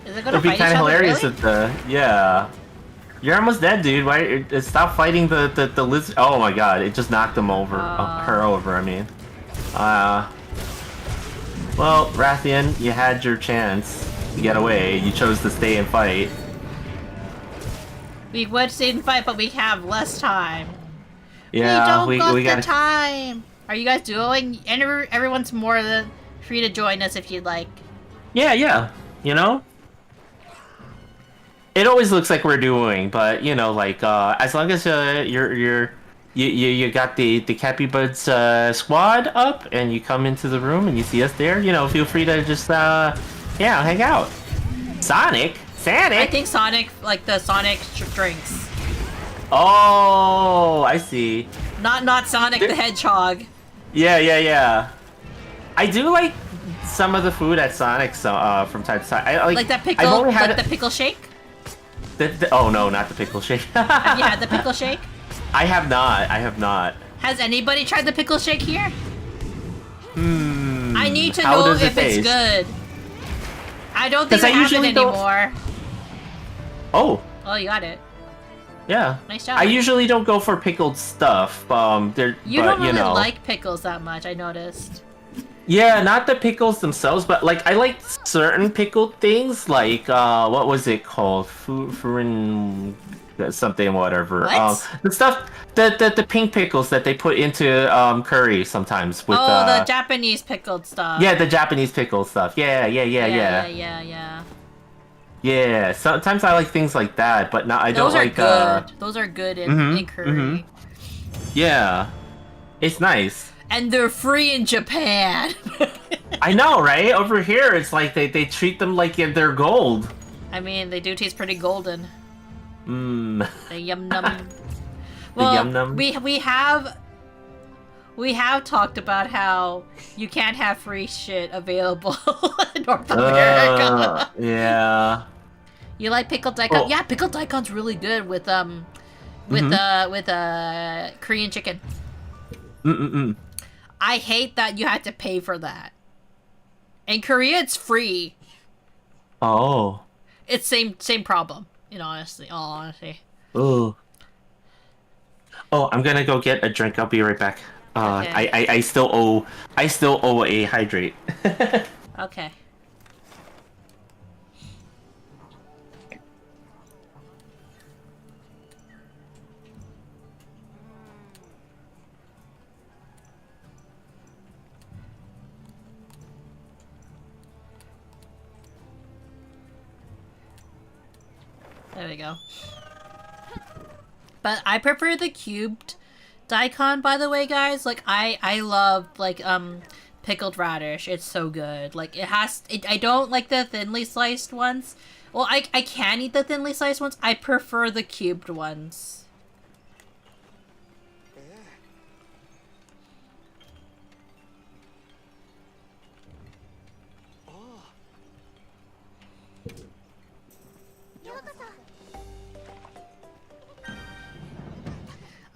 Is it gonna It'd be fight kind of hilarious really? if yeah. You're almost dead, dude. Why? Stop fighting the lizard. Oh my god! It just knocked him over. Her over. I mean. Well, Rathian, you had your chance to get away. You chose to stay and fight. We would stay and fight, but we have less time. Yeah, we don't got the time. Are you guys dueling? Everyone's more than free to join us if you'd like. Yeah. You know? It always looks like we're doing, but you know, like as long as you got the Cappy Buds squad up and you come into the room and you see us there, you know, feel free to just yeah, hang out. Sonic. I think Sonic, like the Sonic drinks. Oh, I see. Not Sonic the Hedgehog. Yeah. I do like some of the food at Sonic's from time to time. I like that pickle, the pickle shake. Oh no, not the pickle shake. Have you had the pickle shake? I have not. Has anybody tried the pickle shake here? Hmm. I need to know if it's good. I don't think I have it anymore. Oh. Oh, you got it. Yeah. Nice job. I usually don't go for pickled stuff. You don't really like pickles that much, I noticed. Yeah, not the pickles themselves, but like I like certain pickled things, like what was it called? Furin something whatever. What? The stuff the pink pickles that they put into curry sometimes with the Japanese pickled stuff. Yeah, the Japanese pickled stuff. Yeah. Yeah, sometimes I like things like that, but not I don't like Those are good in curry. Yeah. It's nice. And they're free in Japan. I know, right? Over here, it's like they treat them like they're gold. I mean, they do taste pretty golden. Mmm. The yum num. Well, yum num. We have talked about how you can't have free shit available in North America. Yeah. You like pickled daikon? Oh. Yeah, pickled daikon's really good with Korean chicken. I hate that you had to pay for that. In Korea, it's free. Oh. It's same problem. In honesty, all honesty. Ooh. Oh, I'm gonna go get a drink. I'll be right back. Okay. I still owe a hydrate. Okay. There we go. But I prefer the cubed daikon, by the way, guys. Like, I love, like, pickled radish. It's so good. Like, I don't like the thinly sliced ones. Well, I can eat the thinly sliced ones. I prefer the cubed ones.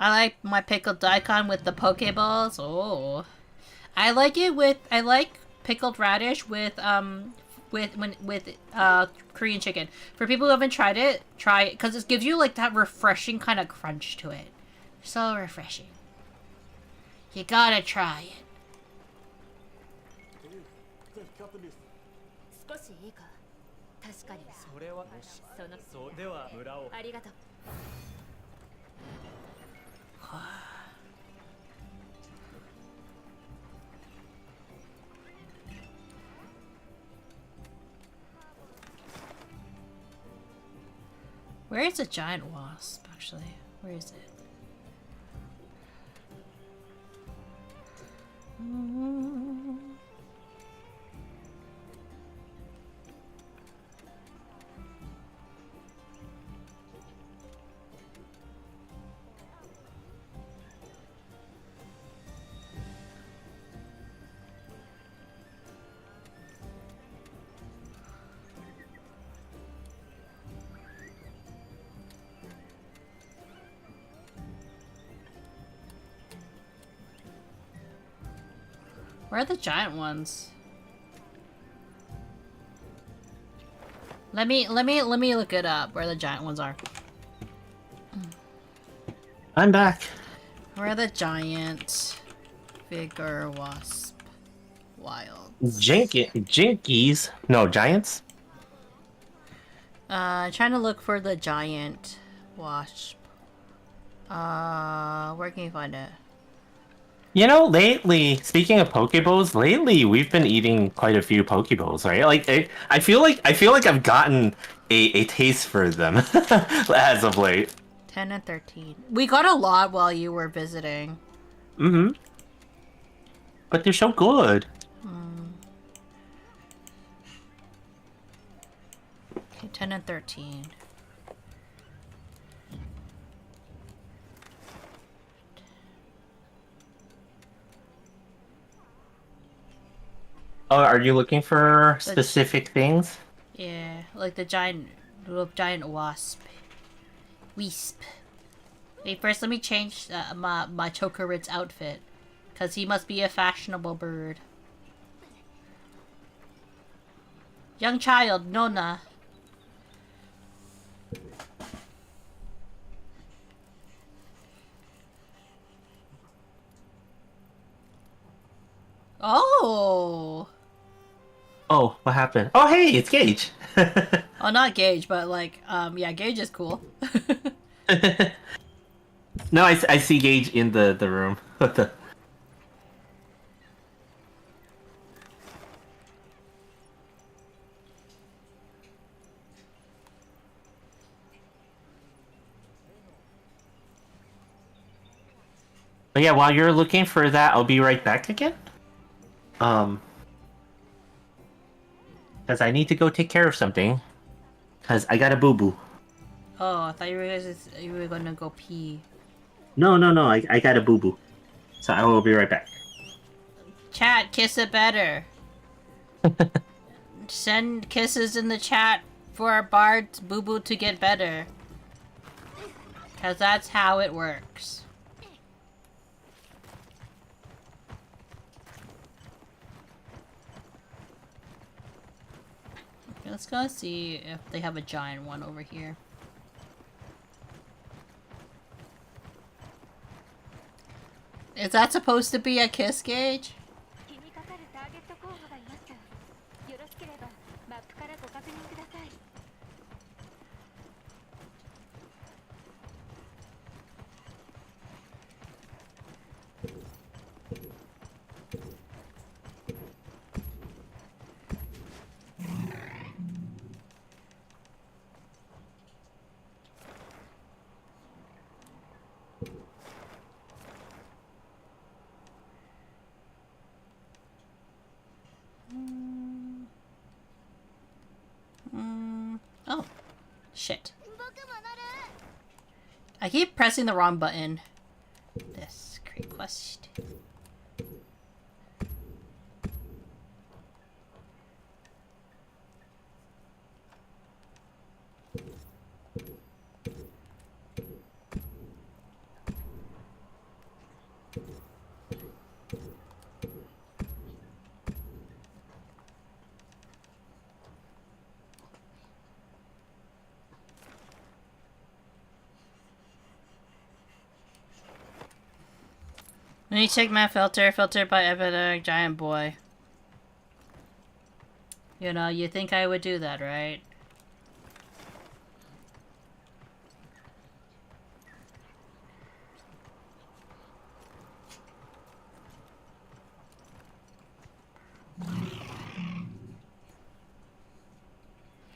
I like my pickled daikon with the pokeballs. Oh, I like pickled radish with Korean chicken. For people who haven't tried it, try it because it gives you like that refreshing kind of crunch to it. So refreshing. You gotta try it. Where is the giant wasp, actually? Where is it? Where are the giant ones? Let me look it up where the giant ones are. I'm back. Where are the giant vigor wasp wild? Jinkies? No, giants? Trying to look for the giant wasp. Where can you find it? You know, lately, speaking of Pokeballs, lately we've been eating quite a few Pokeballs, right? Like, I feel like I've gotten a taste for them as of late. 10 and 13. We got a lot while you were visiting. Mm-hmm. But they're so good. Okay, 10 and 13. Oh, are you looking for specific things? Yeah, like the little giant wasp. Wisp. Wait, first let me change my Chocorit's outfit. Because he must be a fashionable bird. Young child, Nona. Oh! Oh, what happened? Oh, hey, it's Gage. Oh, not Gage, but like, yeah, Gage is cool. No, I see Gage in the room. What the? But yeah, while you're looking for that, I'll be right back again. Because I need to go take care of something. Because I got a boo-boo. Oh, I thought you were gonna go pee. No, I got a boo-boo. So I will be right back. Chat, kiss it better. Send kisses in the chat for our Bard's boo-boo to get better. Because that's how it works. Okay, let's go see if they have a giant one over here. Is that supposed to be a kiss gauge? Oh. Shit. I keep pressing the wrong button. This create quest. Let me check my filter. Filter by epidemic giant boy. You know, you think I would do that, right?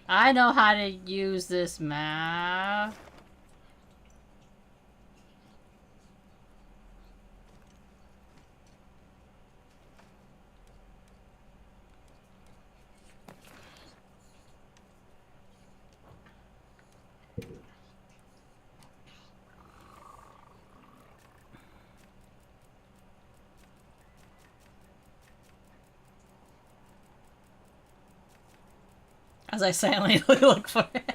I know how to use this map. As I silently look for it.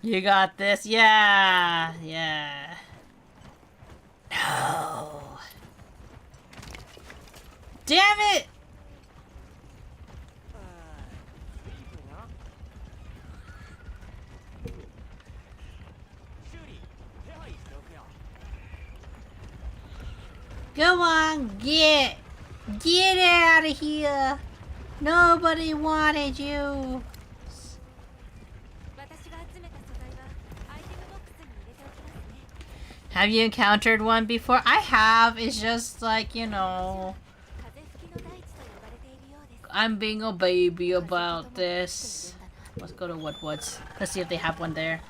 You got this? Yeah! Yeah. No! Damn it! Go on, get out of here! Nobody wanted you! Have you encountered one before? I have. It's just like, you know, I'm being a baby about this. Let's go to Woodwoods. Let's see if they have one there.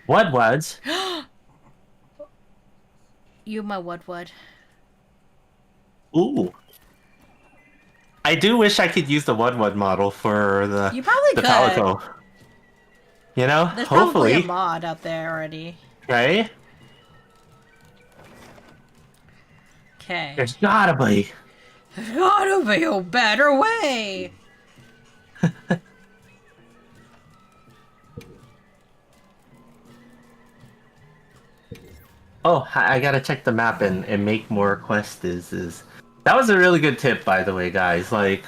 Woodwoods? You my Woodwood. Ooh. I do wish I could use the Woodwood model for the You probably the could. Palico. You know, There's hopefully, probably a mod out there already. right? Okay. There's gotta be. There's gotta be a better way. Oh, I gotta check the map and make more quests. That was a really good tip, by the way, guys. Like,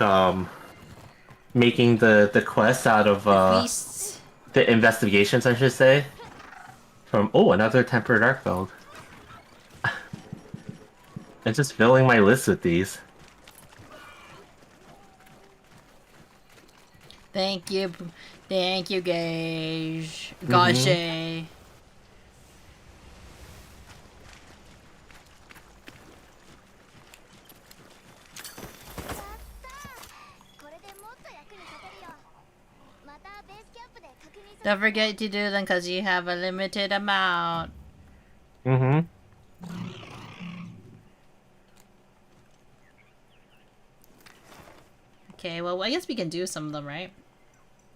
making the quests out of Feasts. the investigations, I should say. From another tempered arc build. I'm just filling my list with these. Thank you, Gage. Gage. Don't forget to do them because you have a limited amount. Mm-hmm. Okay, well, I guess we can do some of them, right?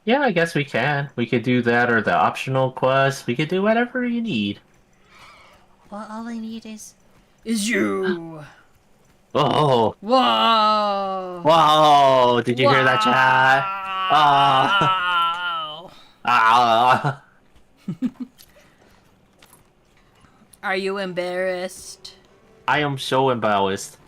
Yeah, I guess we can. We could do that or the optional quest. We could do whatever you need. Well, all I need is you. Oh! Whoa! Whoa! Did you hear that, chat? Wow! Ah! Are you embarrassed? I am so embarrassed.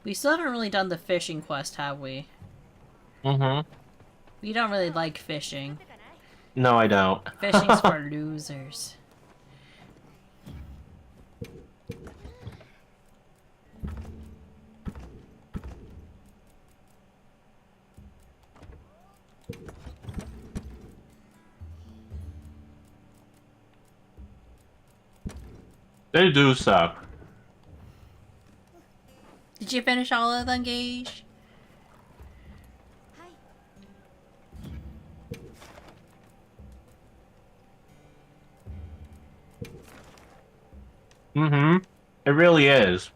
We still haven't really done the fishing quest, have we? Mm-hmm. We don't really like fishing. No, I don't. Fishing's for losers. They do suck. Did you finish all of them, Gage? Mm-hmm. It really is.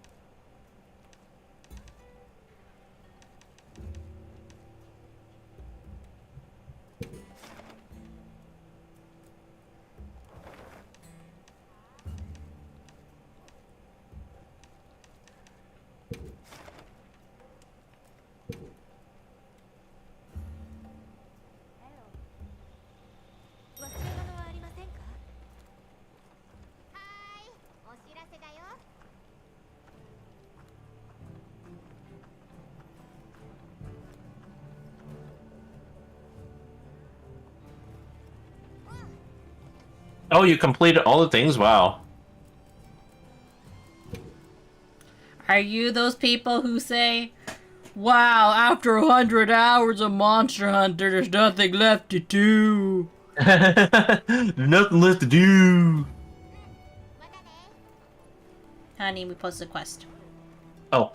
Oh, you completed all the things? Wow. Are you those people who say, wow, after 100 hours of Monster Hunter, there's nothing left to do? There's nothing left to do. Honey, we posted a quest. Oh.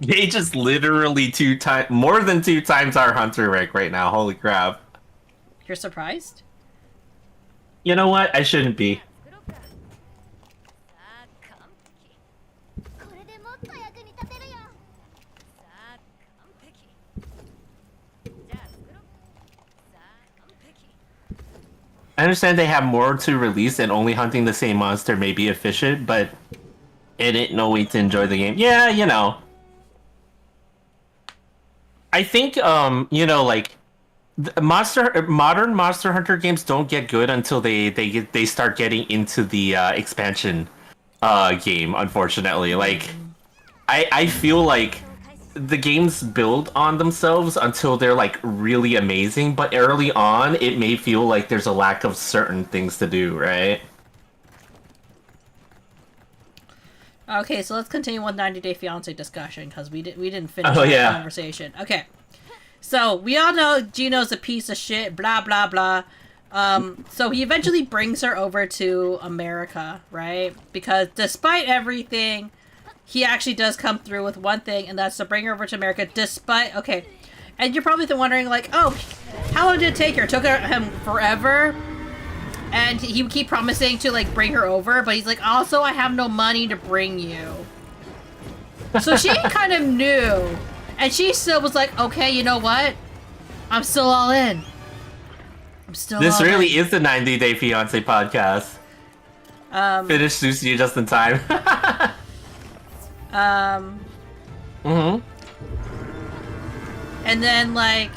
Gage is literally more than 2 times our hunter rank right now. Holy crap. You're surprised? You know what? I shouldn't be. understand they have more to release, and only hunting the same monster may be efficient, but it ain't no way to enjoy the game. Yeah, you know. I think, you know, like modern Monster Hunter games don't get good until they start getting into the expansion game. Unfortunately, like I feel like the games build on themselves until they're like really amazing, but early on it may feel like there's a lack of certain things to do, right? Okay, so let's continue with 90 Day Fiancé discussion, because we didn't finish that conversation. Okay, so we all know Gino's a piece of shit, blah, blah, blah. So he eventually brings her over to America, right? Because despite everything, he actually does come through with one thing, and that's to bring her over to America despite... Okay, and you're probably wondering, like, oh, how long did it take her? It took him forever? And he would keep promising to, like, bring her over, but he's like, also, I have no money to bring you. So she kind of knew. And she still was like, okay, you know what? I'm still all in. This really is the 90 Day Fiancé podcast. Finish Sushi just in time. And then, like...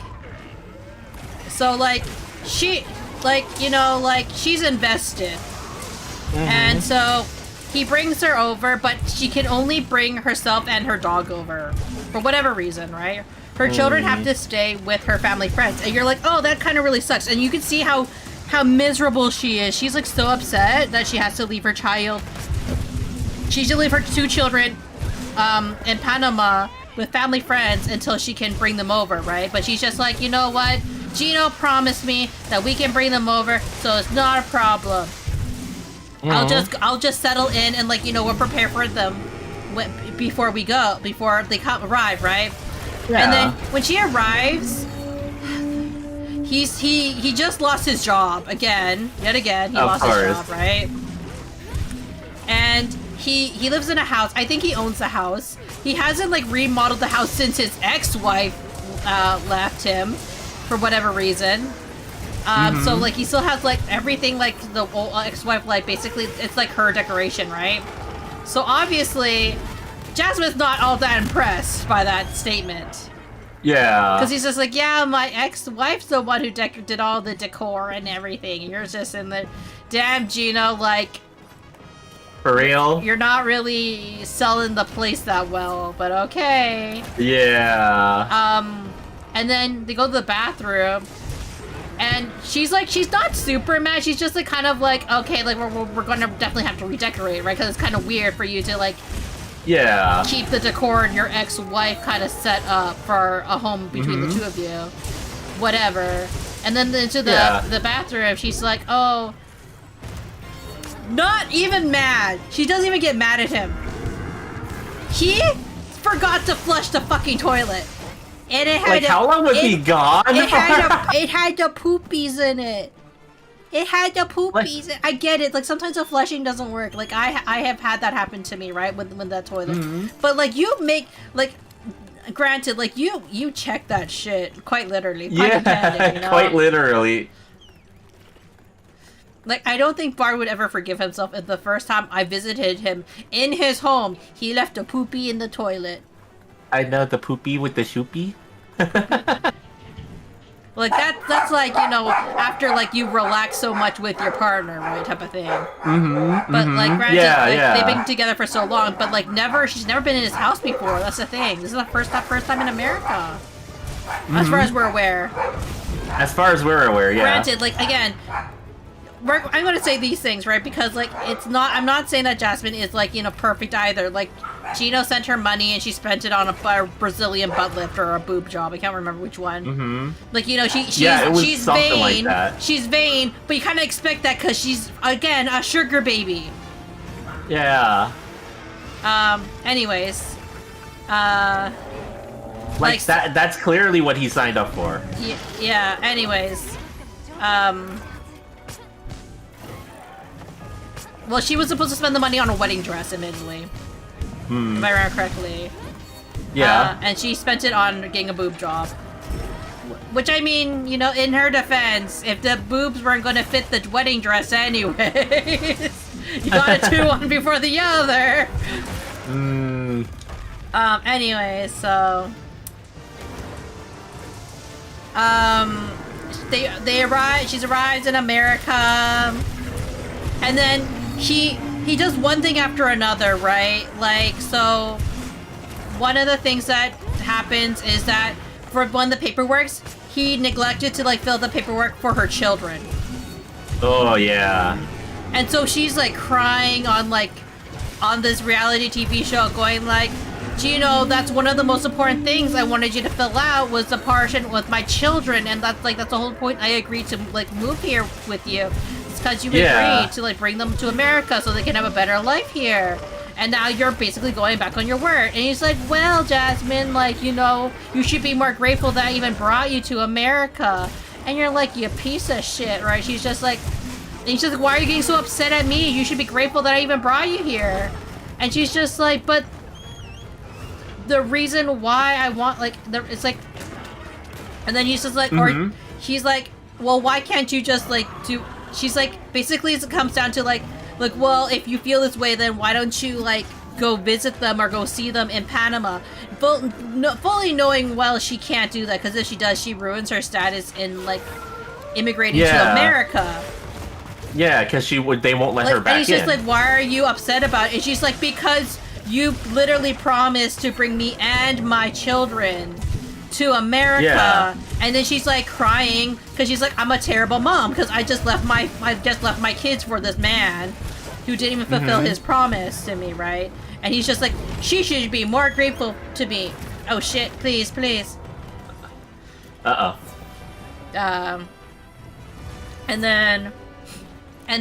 So, like, she... Like, you know, like, she's invested. And so, he brings her over, but she can only bring herself and her dog over. For whatever reason, right? Her children have to stay with her family friends. And you're like, oh, that kind of really sucks. And you can see how miserable she is. She's, like, so upset that she has to leave her child. She should leave her 2 children in Panama with family friends until she can bring them over, right? But she's just like, you know what? Gino promised me that we can bring them over, so it's not a problem. I'll just settle in and, like, you know, we'll prepare for them before they arrive, right? Yeah. And then when she arrives, he just lost his job yet again. He lost his job, right? And he lives in a house. I think he owns the house. He hasn't, like, remodeled the house since his ex-wife left him. For whatever reason. So, like, he still has, like, everything, like, the old ex-wife, like, basically, it's, like, her decoration, right? So, obviously, Jasmine's not all that impressed by that statement. Yeah. Because he's just like, yeah, my ex-wife's the one who did all the decor and everything. And you're just in the... Damn, Gino, like... For real? You're not really selling the place that well, but okay. Yeah. And then they go to the bathroom, and she's not super mad. She's just like kind of like, okay, like we're gonna definitely have to redecorate, right? Because it's kind of weird for you to like, keep the decor and your ex-wife kind of set up for a home between the two of you, whatever. And then into the bathroom, she's like, oh, not even mad. She doesn't even get mad at him. He forgot to flush the fucking toilet. And it had how long was he gone? It had the poopies in it. It had the poopies. I get it. Like, sometimes the flushing doesn't work. Like, I have had that happen to me, right? With that toilet. But, like, you make, like, granted, like, you check that shit quite literally. Yeah, you know? Quite literally. Like, I don't think Bart would ever forgive himself if the first time I visited him in his home, he left a poopy in the toilet. I know, the poopy with the shoopy. Like, that's like, you know, after, like, you relax so much with your partner, right, type of thing. But, like, granted, they've been together for so long, but, like, she's never been in his house before. That's the thing. This is the first time in America. As far as we're aware. As far as we're aware, yeah. Granted, like, again... I'm gonna say these things, right? Because, like, I'm not saying that Jasmine is, like, you know, perfect either. Like, Gino sent her money and she spent it on a Brazilian butt lift or a boob job. I can't remember which one. Like, you know, she's vain. Like that. She's vain, but you kind of expect that because she's, again, a sugar baby. Yeah. Anyways. Like, that's clearly what he signed up for. Yeah, anyways. Well, she was supposed to spend the money on a wedding dress, admittedly. If I remember correctly. Yeah. And she spent it on getting a boob job. Which, I mean, you know, in her defense, if the boobs weren't going to fit the wedding dress anyways, you gotta do one before the other. Anyway, so... They arrive, she's arrives in America, and then he does one thing after another, right? Like, so, one of the things that happens is that for one of the paperworks, he neglected to, like, fill the paperwork for her children. Oh, yeah. And so she's, like, crying on this reality TV show, going, like, Gino, that's one of the most important things I wanted you to fill out was the portion with my children, and that's the whole point I agreed to, like, move here with you. It's because you agreed to, like, bring them to America so they can have a better life here. And now you're basically going back on your word. And he's like, well, Jasmine, like, you know, you should be more grateful that I even brought you to America. And you're like, you piece of shit, right? She's just like, why are you getting so upset at me? You should be grateful that I even brought you here. And she's just like, but the reason why I want, like, it's like, and then he's just like, or he's like, well, why can't you just, like, she's like, basically it comes down to, like, well, if you feel this way, then why don't you, like, go visit them or go see them in Panama? Fully knowing, well, she can't do that, because if she does, she ruins her status in, like, immigrating to America. Yeah, because they won't let her back in. And he's just like, why are you upset about it? And she's like, because you literally promised to bring me and my children to America. Yeah. And then she's like crying because she's like, I'm a terrible mom because I just left my kids for this man who didn't even fulfill his promise to me, right? And he's just like, she should be more grateful to me. Oh shit, please. And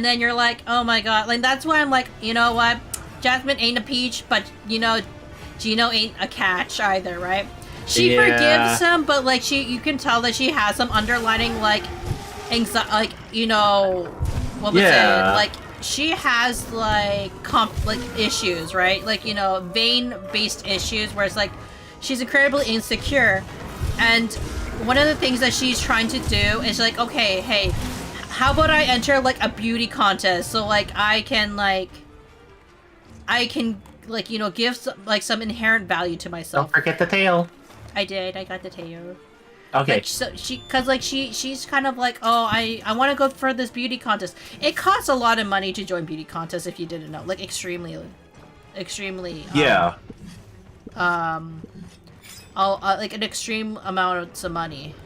then you're like, oh my god, like that's why I'm like, you know what? Jasmine ain't a peach, but you know, Gino ain't a catch either, right? She forgives him, but like you can tell that she has some underlining like anxiety, like, you know, what was it? Like she has like issues, right? Like, you know, vein-based issues where it's like she's incredibly insecure, and one of the things that she's trying to do is like, okay, hey, how about I enter like a beauty contest so like I can you know, give some inherent value to myself. Don't forget the tail. I got the tail. Okay. Like, so she's kind of like, oh, I want to go for this beauty contest. It costs a lot of money to join beauty contests if you didn't know, like extremely. Yeah. Like an extreme amount of money.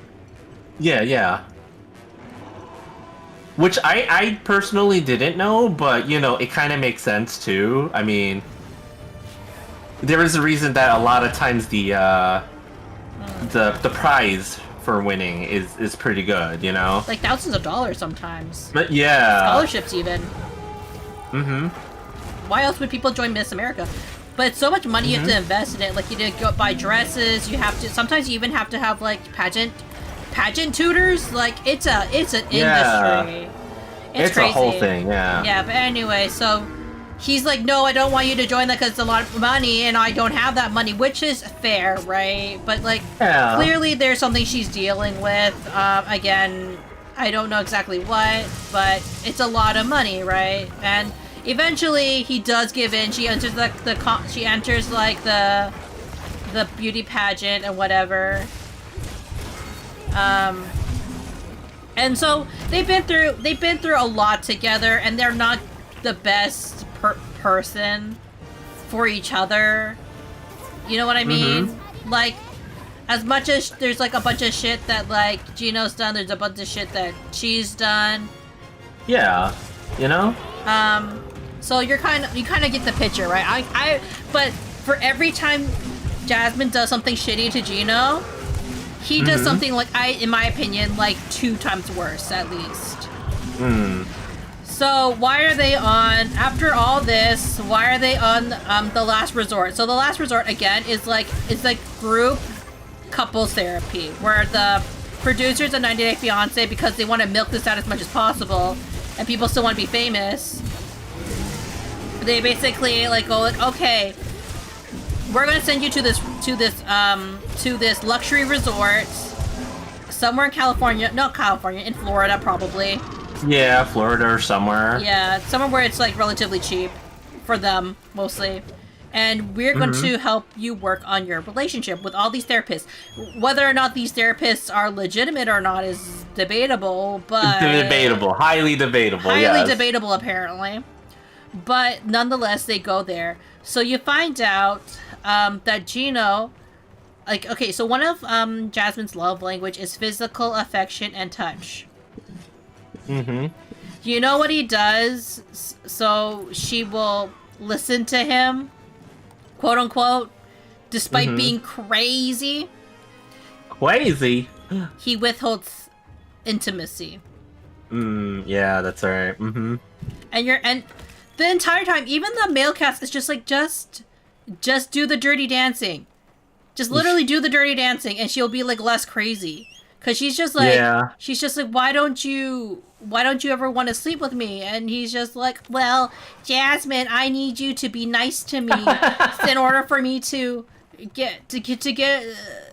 Yeah. Which I personally didn't know, but, you know, it kind of makes sense, too. I mean, there is a reason that a lot of times the prize for winning is pretty good, you know? Like thousands of dollars sometimes. But yeah. Scholarships even. Why else would people join Miss America? But it's so much money you have to invest in it. Like, you need to go buy dresses, you have to, sometimes you even have to have, like, pageant tutors. Like, it's an industry. It's crazy. A whole thing, yeah. Yeah, but anyway, so he's like, no, I don't want you to join that because it's a lot of money and I don't have that money, which is fair, right? But, like, clearly there's something she's dealing with. Again, I don't know exactly what, but it's a lot of money, right? And eventually he does give in. She enters the beauty pageant and whatever. And so they've been through a lot together, and they're not the best person for each other. You know what I mean? Like, as much as there's like a bunch of shit that like Gino's done, there's a bunch of shit that she's done. Yeah, you know. So you kind of get the picture, right? But for every time Jasmine does something shitty to Gino, he does something like, in my opinion, like 2 times worse at least. So why are they on, after all this, why are they on The Last Resort? So The Last Resort, again, is like, it's like group couples therapy, where the producers of 90 Day Fiancé, because they want to milk this out as much as possible, and people still want to be famous, they basically like go like, okay, we're gonna send you to this luxury resort. somewhere in California. No, California, in Florida probably. Yeah, Florida or somewhere. Yeah, somewhere where it's like relatively cheap for them mostly. And we're going to help you work on your relationship with all these therapists. Whether or not these therapists are legitimate or not is debatable, but... Debatable. Highly debatable, Highly debatable, apparently. But nonetheless, they go there. So you find out that Gino... Like, okay, so one of Jasmine's love language is physical affection and touch. You know what he does? So she will listen to him, quote unquote, despite being crazy. Crazy? He withholds intimacy. Yeah, that's alright. And the entire time, even the male cast is just like, just do the dirty dancing. Just literally do the dirty dancing, and she'll be like less crazy. Cause she's just like, why don't you ever want to sleep with me? And he's just like, well, Jasmine, I need you to be nice to me in order for me to get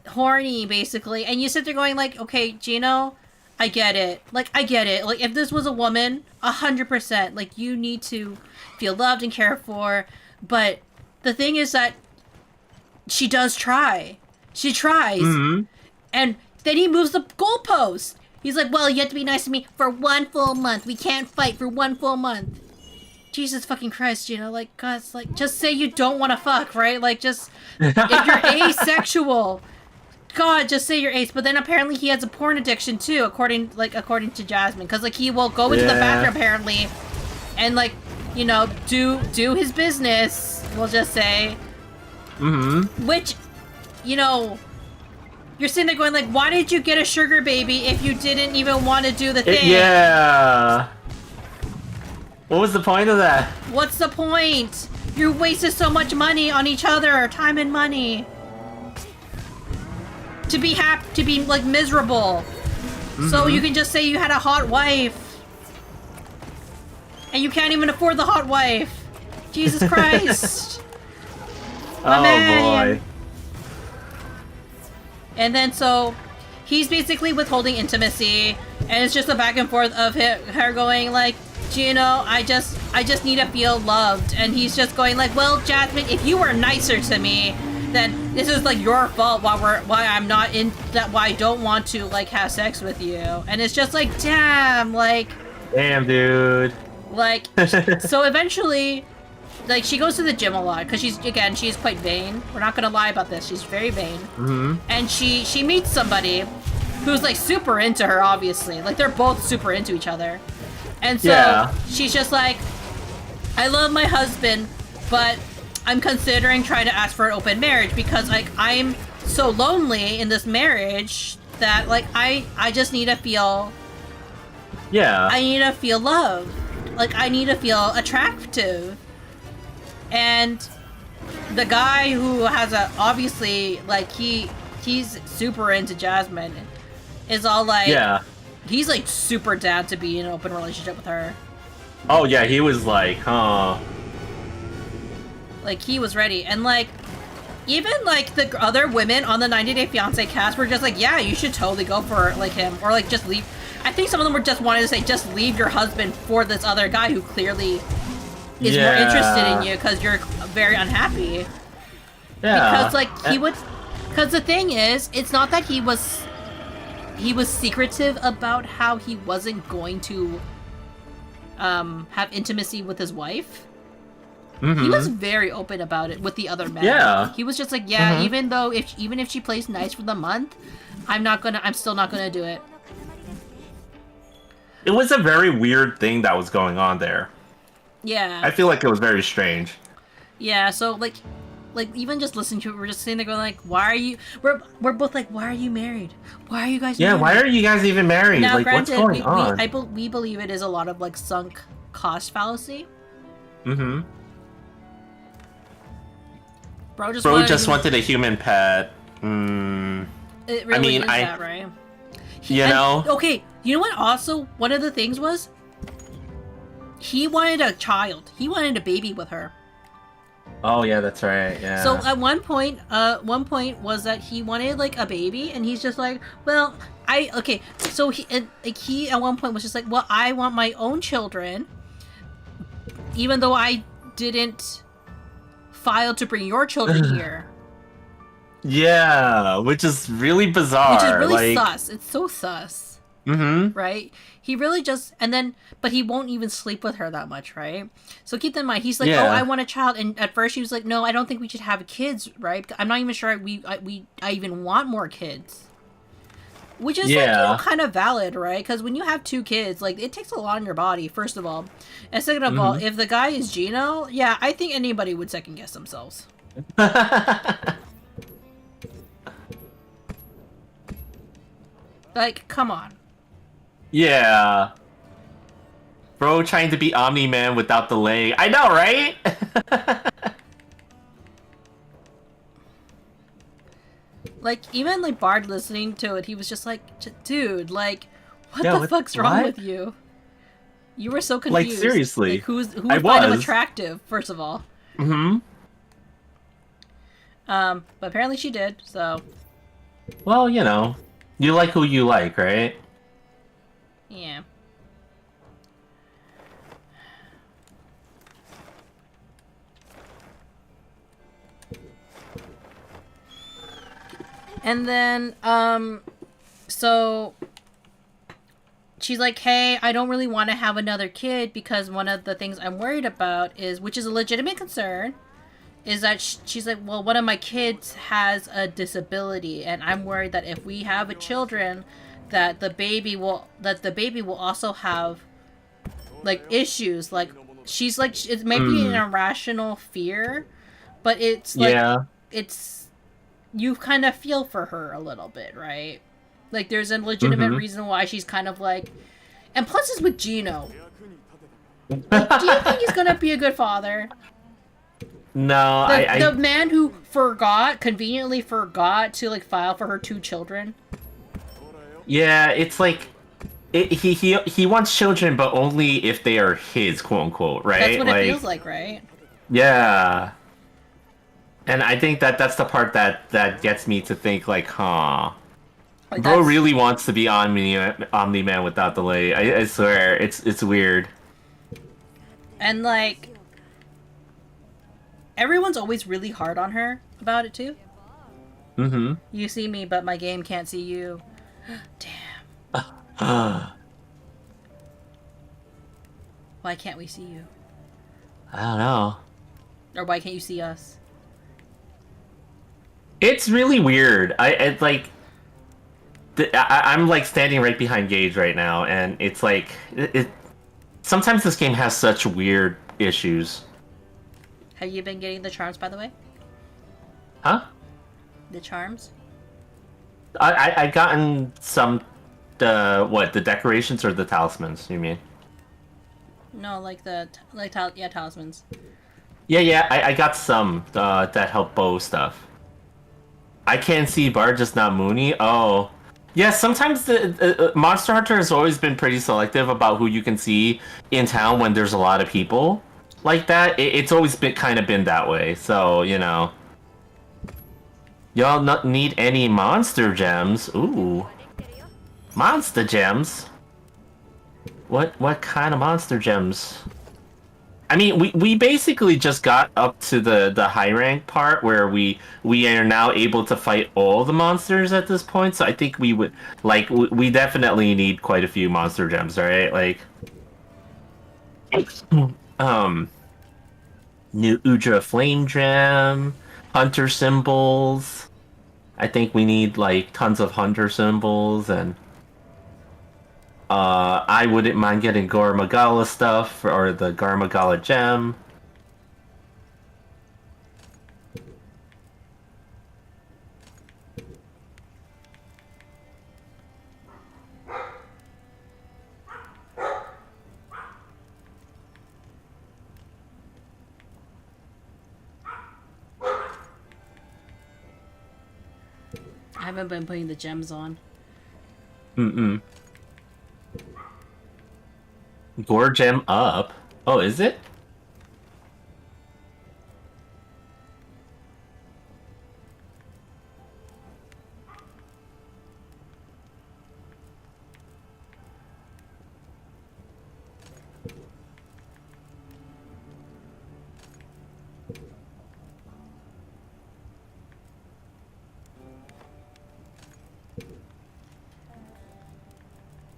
horny, basically. And you sit there going like, okay, Gino, I get it. Like, I get it. Like, if this was a woman, 100%, like, you need to feel loved and cared for. But the thing is that she does try. She tries. And then he moves the goalpost. He's like, well, you have to be nice to me for 1 full month. We can't fight for 1 full month. Jesus fucking Christ, you know, like, God, it's like, just say you don't want to fuck, right? Like, just, if you're asexual, God, just say you're ace. But then apparently he has a porn addiction too, according to Jasmine. Because, like, he will go into the bathroom, apparently, and, like, you know, do his business, we'll just say. Which, you know... You're sitting there going like, why did you get a sugar baby if you didn't even want to do the thing? Yeah. What was the point of that? What's the point? You wasted so much money on each other, time and money. To be like miserable. So you can just say you had a hot wife. And you can't even afford the hot wife. Jesus Christ. My man. Boy. And then so he's basically withholding intimacy, and it's just a back and forth of her going like, Gino, I just need to feel loved. And he's just going like, well, Jasmine, if you were nicer to me, then this is like your fault why I'm not in that, why I don't want to like have sex with you. And it's just like, damn, dude. Like, so eventually, like, she goes to the gym a lot because she's quite vain. We're not gonna lie about this. She's very vain. And she meets somebody who's like super into her, obviously. Like, they're both super into each other. And so she's just like, I love my husband, but I'm considering trying to ask for an open marriage because like I'm so lonely in this marriage that like I just need to feel I need to feel loved. Like, I need to feel attractive. And the guy who has obviously, like, he's super into Jasmine is all like, he's like super down to be in an open relationship with her. Oh yeah, he was like, huh. Like, he was ready. And like, even like the other women on the 90 Day Fiancé cast were just like, yeah, you should totally go for like him, or like just leave. I think some of them were just wanting to say, just leave your husband for this other guy who clearly is more interested in you because you're very unhappy. Yeah. Because like because the thing is, it's not that he was secretive about how he wasn't going to have intimacy with his wife. He was very open about it with the other men. Yeah. He was just like, yeah, even if she plays nice for the month, I'm still not gonna do it. It was a very weird thing that was going on there. Yeah. I feel like it was very strange. Yeah, so like even just listening to it, we're just sitting there going like, why are you? We're both like, why are you married? Why are you guys? Yeah, married? why are you guys even married? Now, like, granted, what's going on? We believe it is a lot of like sunk cost fallacy. Bro just wanted a human pet. It really is that, right? Okay, you know what? Also, one of the things was he wanted a child. He wanted a baby with her. Oh yeah, that's right. Yeah. So at one point was that he wanted like a baby, and he's just like, well, okay. So he at one point was just like, well, I want my own children, even though I didn't file to bring your children here. Yeah, which is really bizarre. Which is really like... sus. It's so sus. Mm-hmm. Right? He really just but he won't even sleep with her that much, right? So keep in mind, he's like, Yeah. oh, I want a child, and at first she was like, no, I don't think we should have kids, right? I'm not even sure I even want more kids. Which is like, kind of valid, right? Because when you have 2 kids, like, it takes a lot on your body, first of all. And second of all, if the guy is Gino, yeah, I think anybody would second guess themselves. Like, come on. Yeah. Bro trying to be Omni-Man without the leg. I know, right? Like, even, like, Bard listening to it, he was just like, dude, like, what Yeah, the fuck's wrong what? with you? You were so confused. Like, seriously. Like, who would I find him was. attractive, first of all. Mm-hmm. But apparently she did, so... Well, you know. You like who you like, right? Yeah. And then, so she's like, hey, I don't really want to have another kid because one of the things I'm worried about is, which is a legitimate concern, is that she's like, well, one of my kids has a disability, and I'm worried that if we have a children, that the baby will also have, like, issues. Like, she's like, it may be an irrational fear, but it's like, it's, you kind of feel for her a little bit, right? Like, there's a legitimate reason why she's kind of like... And plus it's with Gino. Like, do you think he's gonna be a good father? No, The man who conveniently forgot to, like, file for her 2 children? Yeah, it's like... He wants children, but only if they are his, quote-unquote, right? That's what it feels like, right? Yeah. And I think that's the part that gets me to think, like, huh. Like, Bro really wants to be Omni-Man without the leg. I swear, it's weird. And, like, everyone's always really hard on her about it, too. Mm-hmm. You see me, but my game can't see you. Damn. Why can't we see you? I don't know. Or why can't you see us? It's really weird. I'm like standing right behind Gage right now, and it's like sometimes this game has such weird issues. Have you been getting the charms, by the way? Huh? The charms? I gotten some. The decorations or the talismans? You mean? No, like talismans. Yeah. I got some that help bow stuff. I can't see Bard, just not Munii. Oh. Yeah, sometimes the Monster Hunter has always been pretty selective about who you can see in town when there's a lot of people like that. It's always been that way. So, you know. Y'all not need any monster gems. Ooh. Monster gems? What kind of monster gems? I mean, we basically just got up to the high rank part where we are now able to fight all the monsters at this point. So I think we would we definitely need quite a few monster gems, right? Like, new Udra flame gem, hunter symbols. I think we need like tons of hunter symbols, and I wouldn't mind getting Gore Magala stuff, or the Gar Magala gem. I haven't been putting the gems on. Gore gem up. Oh, is it?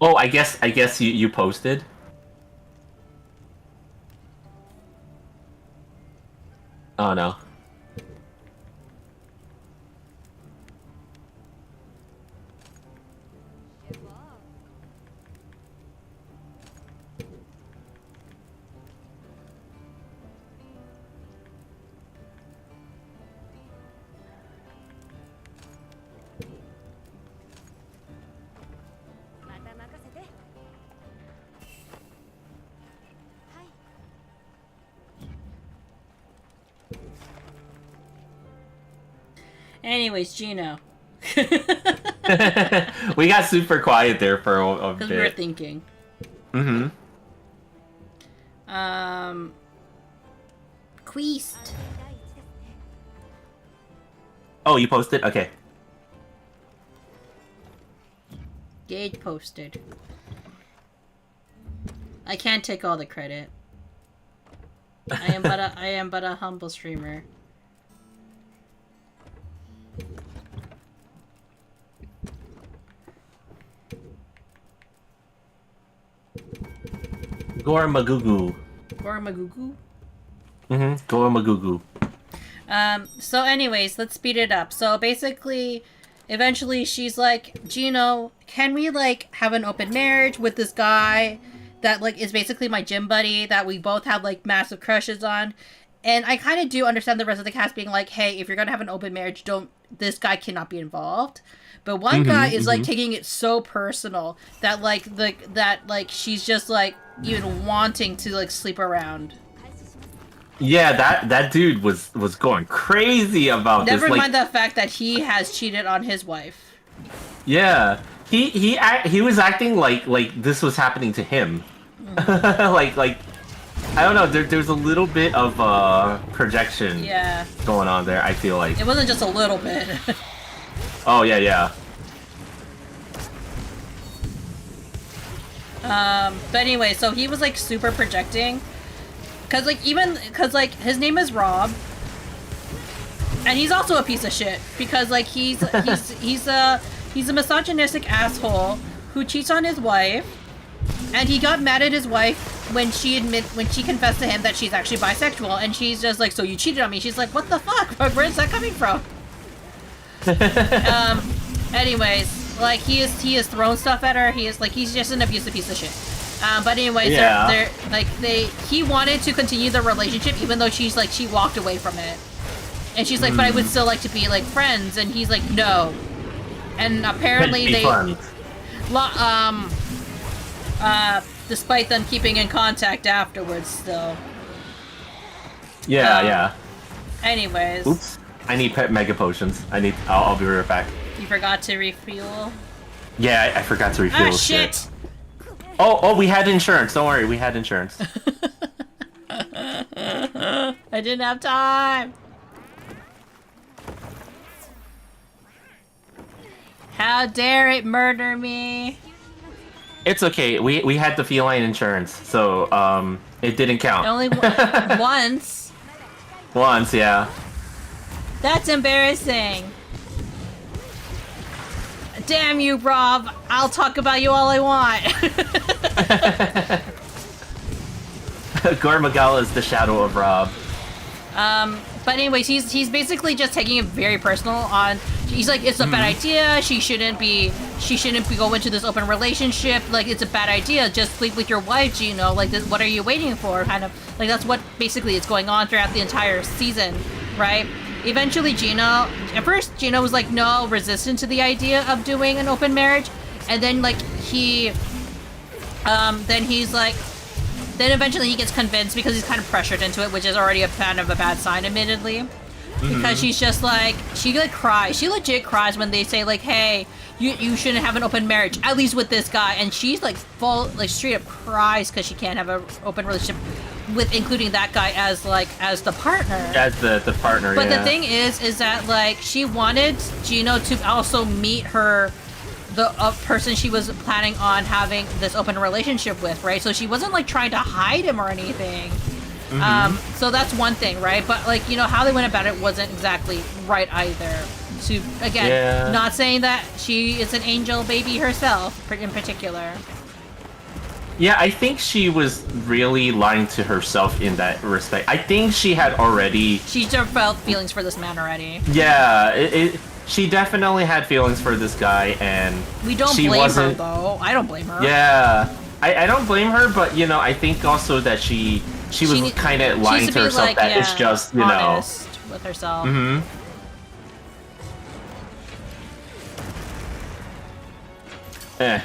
Oh, I guess you posted. Oh no. Anyways, Gino. We got super quiet there for a Because bit. we were thinking. Mm-hmm. Queest. Oh, you posted? Okay. Gage posted. I can't take all the credit. I am but a humble streamer. Gormagugu. Gormagugu? Mm-hmm. Gormagugu. So anyways, let's speed it up. So basically, eventually she's like, Gino, can we, like, have an open marriage with this guy that, like, is basically my gym buddy that we both have, like, massive crushes on? And I kind of do understand the rest of the cast being like, hey, if you're gonna have an open marriage, this guy cannot be involved. But one guy is, like, taking it so personal that, like, she's just, like, even wanting to, like, sleep around. Yeah, that dude was going crazy about Never this. Never mind the fact that he has cheated on his wife. Yeah, he was acting like this was happening to him. like I don't know. There's a little bit of projection. Going on there. I feel like it wasn't just a little bit. Oh yeah. But anyway, so he was like super projecting. Cause like his name is Rob, and he's also a piece of shit because like he's a misogynistic asshole who cheats on his wife, and he got mad at his wife when she confessed to him that she's actually bisexual, and she's just like, so you cheated on me. She's like, what the fuck? Where's that coming from? Anyways, like he has thrown stuff at her. He's just an abusive piece of shit. But anyways, yeah. he wanted to continue the relationship even though she walked away from it. And she's like, but I would still like to be like friends, and he's like, no. And apparently despite them keeping in contact afterwards still. Yeah. Anyways. Oops. I need pet mega potions. I'll be right back. You forgot to refuel? Yeah, I forgot to refuel. Ah, shit! Oh, we had insurance. Don't worry, we had insurance. I didn't have time. How dare it murder me? It's okay. We had the feline insurance, so it didn't count. Only once. Once, yeah. That's embarrassing. Damn you, Rob. I'll talk about you all I want. Gormagala is the shadow of Rob. But anyways, he's basically just taking it very personal on. He's like, it's a bad idea. She shouldn't be going into this open relationship. Like, it's a bad idea. Just sleep with your wife, Gino. Like, what are you waiting for? Kind of like that's what basically is going on throughout the entire season, right? Eventually, at first, Gino was like, no, resistant to the idea of doing an open marriage. And then, like, then eventually he gets convinced because he's kind of pressured into it, which is already a kind of a bad sign, admittedly. Because she's just like, she like cries. She legit cries when they say like, hey, you shouldn't have an open marriage, at least with this guy. And she's like straight up cries because she can't have an open relationship with including that guy as the partner. As the partner, But the thing is that like she wanted Gino to also meet the person she was planning on having this open relationship with, right? So she wasn't like trying to hide him or anything. So that's one thing, right? But like, how they went about it wasn't exactly right either. To again, not saying that she is an angel baby herself in particular. Yeah, I think she was really lying to herself in that respect. I think she had already... She felt feelings for this man already. Yeah, she definitely had feelings for this guy, and we don't blame her, though. I don't blame her. Yeah, I don't blame her, but, you know, I think also that she was kind of lying to herself like, that it's just, you honest with herself. Mm-hmm. Eh.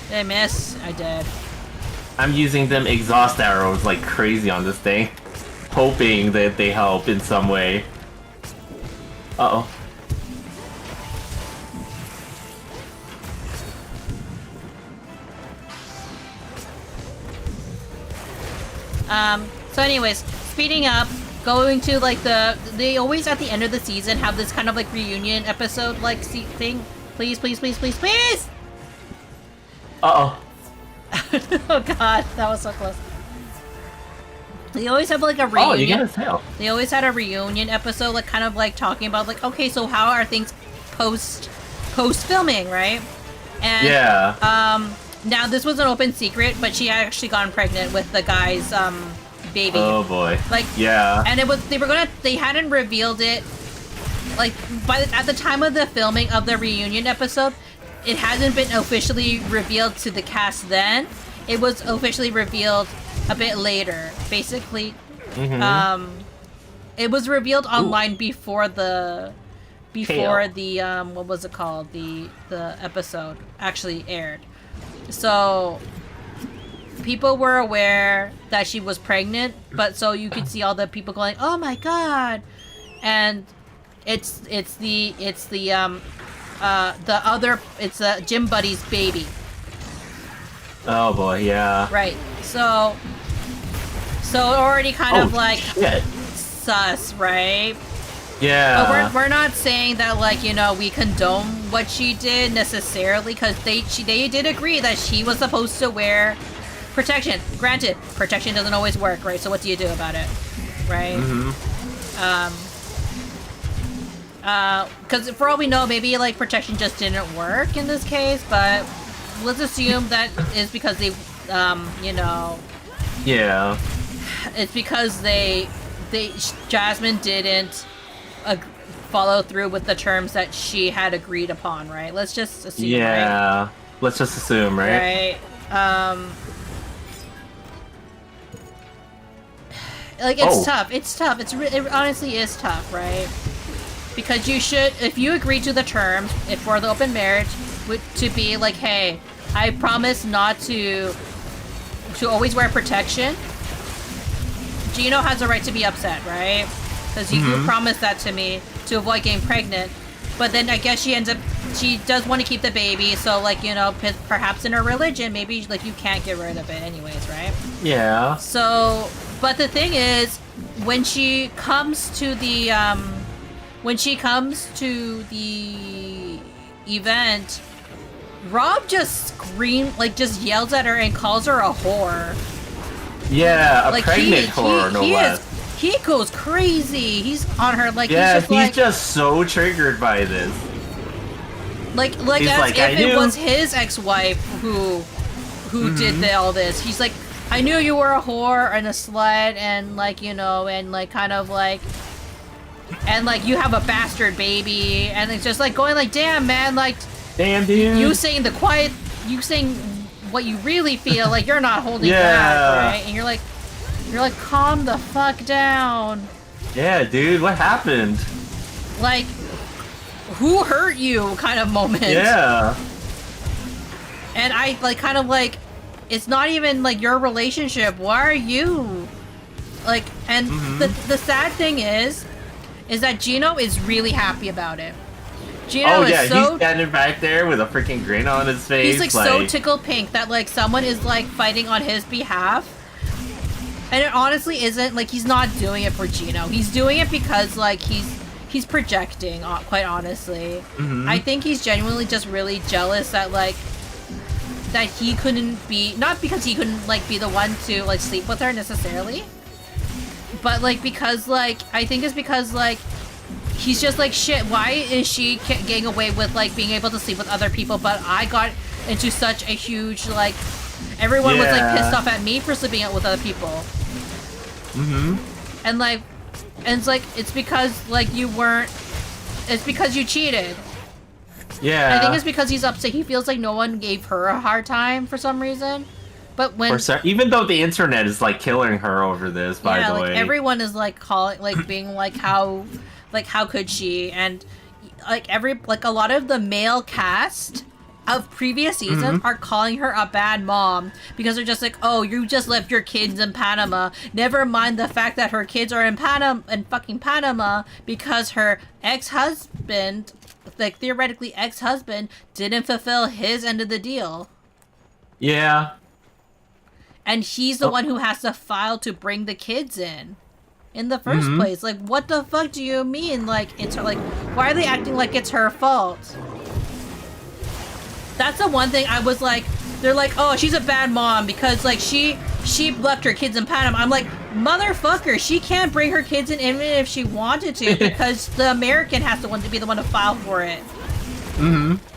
Did I miss? I did. I'm using them exhaust arrows like crazy on this thing, hoping that they help in some way. Uh-oh. So anyways, speeding up, going to like they always at the end of the season have this kind of like reunion episode like thing. Please, please, please, please, please! Uh-oh. Oh god, that was so close. They always have like a reunion. Oh, you got his tail. They always had a reunion episode, like kind of like talking about like, okay, so how are things post filming, right? And yeah. Now this was an open secret, but she had actually gotten pregnant with the guy's baby. Oh boy. Like yeah. And they hadn't revealed it. Like at the time of the filming of the reunion episode, it hasn't been officially revealed to the cast then. It was officially revealed a bit later. Basically, it was revealed online before the what was it called? The episode actually aired. So people were aware that she was pregnant, but so you could see all the people going, "Oh my god!" And it's the gym buddy's baby. Oh boy, yeah. Right. So already kind of like shit. Sus, right? Yeah. But we're not saying that like, you know, we condone what she did necessarily, because they did agree that she was supposed to wear protection. Granted, protection doesn't always work, right? So what do you do about it, right? Because for all we know, maybe like protection just didn't work in this case, but let's assume that is because they, you know. Yeah. It's because Jasmine didn't follow through with the terms that she had agreed upon, right? Let's just assume, yeah. right? Let's just assume, right? Right. Like, it's tough. It's tough. It honestly is tough, right? Because you should, if you agree to the terms, if for the open marriage, to be like, hey, I promise not to always wear protection. Gino has a right to be upset, right? Because you promised that to me to avoid getting pregnant. But then I guess she does want to keep the baby, so like, you know, perhaps in her religion, maybe like you can't get rid of it anyways, right? Yeah. So, but the thing is, when she comes to the event, Rob just just yells at her and calls her a whore. Yeah, a pregnant whore, no less. He goes crazy. He's on her like, yeah, he's just so triggered by this. Like as if it was his ex-wife who did all this. He's like, I knew you were a whore and a slut, and like, you know, and like kind of like, and like you have a bastard baby, and it's just like going like, damn man, like, damn dude, you saying what you really feel, like you're not holding back, right? And you're like, calm the fuck down. Yeah, dude, what happened? Like, who hurt you kind of moment. Yeah. And I like kind of like, it's not even like your relationship. Why are you like? And the sad thing is that Gino is really happy about it. Gino is so, he's standing back there with a freaking grin on his face. He's like so tickled pink that like someone is like fighting on his behalf. And it honestly isn't like he's not doing it for Gino. He's doing it because like he's projecting, quite honestly. I think he's genuinely just really jealous that like that he couldn't be, not because he couldn't like be the one to like sleep with her necessarily, But like because like I think it's because like he's just like shit. Why is she getting away with like being able to sleep with other people, but I got into such a huge like everyone was like pissed off at me for sleeping out with other people. And like, and it's like it's because like you weren't. It's because you cheated. Yeah. I think it's because he's upset. He feels like no one gave her a hard time for some reason. But when even though the internet is like killing her over this, by the way, everyone is like calling, like being like how could she? And like a lot of the male cast of previous seasons are calling her a bad mom because they're just like, oh, you just left your kids in Panama. Never mind the fact that her kids are in fucking Panama because her ex-husband, like theoretically ex-husband, didn't fulfill his end of the deal. Yeah. And he's the one who has to file to bring the kids in the first place. Like, what the fuck do you mean? Like, it's her, like, why are they acting like it's her fault? That's the one thing I was like, they're like, oh, she's a bad mom because, like, she left her kids in Panama. I'm like, motherfucker, she can't bring her kids in even if she wanted to because the American has to be the one to file for it.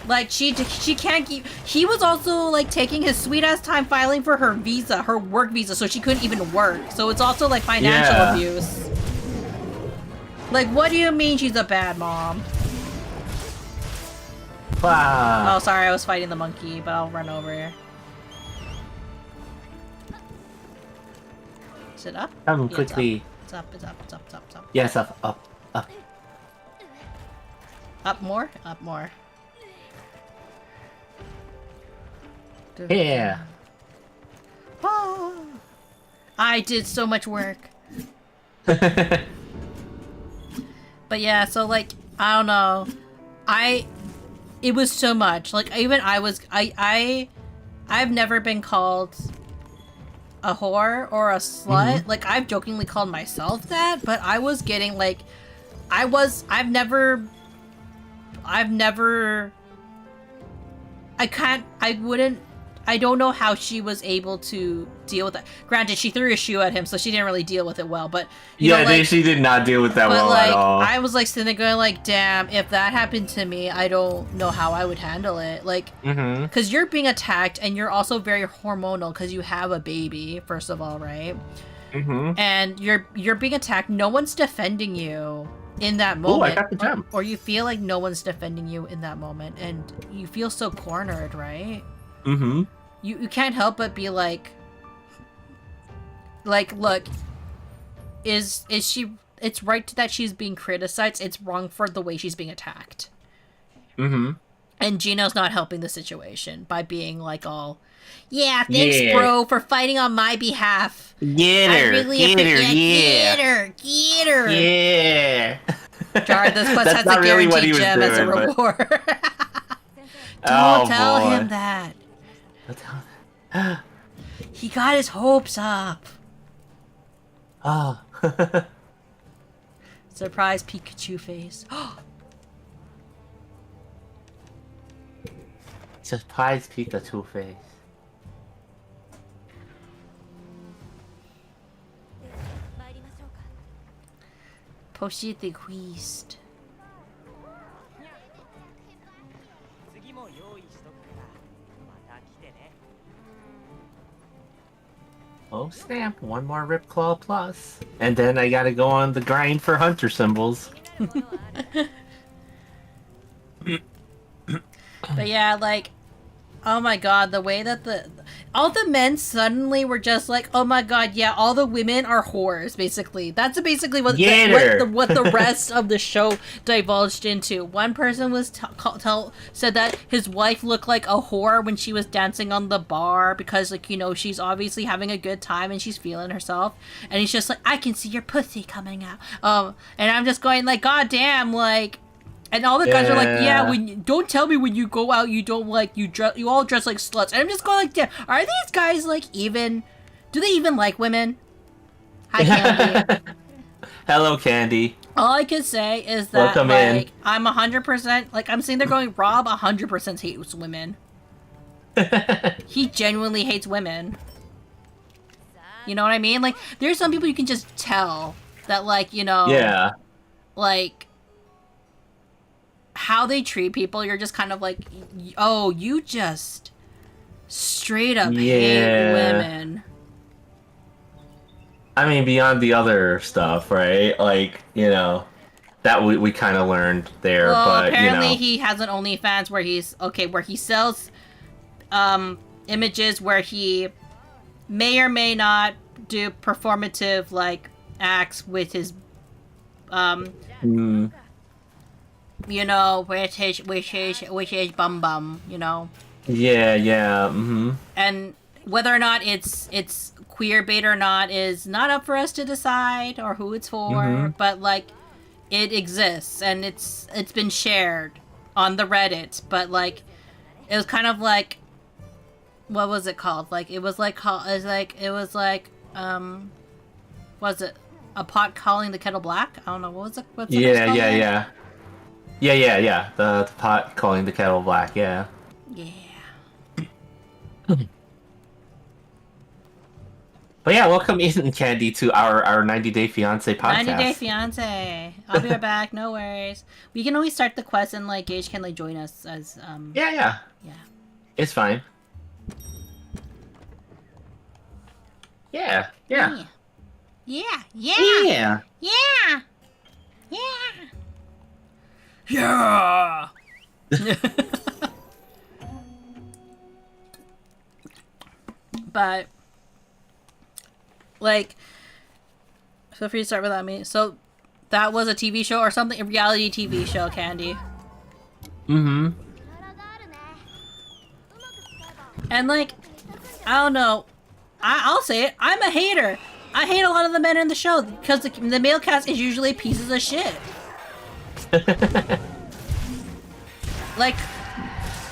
Like, she can't keep... He was also, like, taking his sweet-ass time filing for her visa, her work visa, so she couldn't even work. So it's also, like, financial abuse. Like, what do you mean she's a bad mom? Wow. Oh, sorry, I was fighting the monkey, but I'll run over here. Is it up? Come quickly. It's up, it's up, it's up, it's up, it's up. Yes, up. Up more? Up more. Yeah. Oh, I did so much work. But yeah, so like, I don't know. It was so much. Like, even I've never been called a whore or a slut. Like, I've jokingly called myself that, but I was getting like, I don't know how she was able to deal with that. Granted, she threw a shoe at him, so she didn't really deal with it well, but... You know, like, she did not deal with that well like, at all. I was, like, sitting there going, like, damn, if that happened to me, I don't know how I would handle it. Like, because you're being attacked, and you're also very hormonal, because you have a baby, first of all, right? And you're being attacked. No one's defending you in that moment. I got the gem. Or you feel like no one's defending you in that moment, and you feel so cornered, right? You can't help but be like, look, is she? It's right that she's being criticized. It's wrong for the way she's being attacked. And Gino's not helping the situation by being like all, yeah, thanks, bro, for fighting on my behalf. Get her, Get her. Yeah. Jar, this quest has a guaranteed gem as a reward. Don't tell him that. He got his hopes up. Oh. Surprise Pikachu face. Surprise Pikachu face. Poshi the Quest. Oh snap, one more Ripclaw plus. And then I gotta go on the grind for hunter symbols. But yeah, like, oh my god, the way that all the men suddenly were just like, oh my god, yeah, all the women are whores, basically. That's basically what the rest of the show divulged into. One person was said that his wife looked like a whore when she was dancing on the bar because, like, you know, she's obviously having a good time and she's feeling herself. And he's just like, I can see your pussy coming out. And I'm just going like, god damn, like... And all the guys are like, yeah, don't tell me when you go out you don't like, you all dress like sluts. And I'm just going like, damn, are these guys like even, do they even like women? Hi, Candy. Hello, Candy. All I can say is that, welcome like, in. I'm 100%, like, I'm sitting there going, Rob 100% hates women. He genuinely hates women. You know what I mean? Like, there's some people you can just tell that, like, you know, Yeah. like, how they treat people, you're just kind of like, oh, you just straight up hate women. I mean, beyond the other stuff, right? Like, you know, that we kind of learned there, Well, but, apparently you know. he has an OnlyFans where where he sells images where he may or may not do performative, like, acts with his, you know, with his bum, you know. Yeah, And whether or not it's queer bait or not is not up for us to decide, or who it's for, but, like, it exists, and it's been shared on the Reddit, but, like, it was kind of like, what was it called? Like, was it a pot calling the kettle black? I don't know, what's it called? Yeah. The pot calling the kettle black, yeah. Yeah. But yeah, welcome Ethan Candy to our 90 Day Fiance podcast. 90 Day Fiance. I'll be right back, no worries. We can always start the quest and, like, Gage can, like, join us as, Yeah. It's fine. Yeah. Yeah. But, like, feel free to start without me. So, that was a TV show or something? A reality TV show, Candy. Mm-hmm. And, like, I don't know. I'll say it. I'm a hater. I hate a lot of the men in the show because the male cast is usually pieces of shit. Like,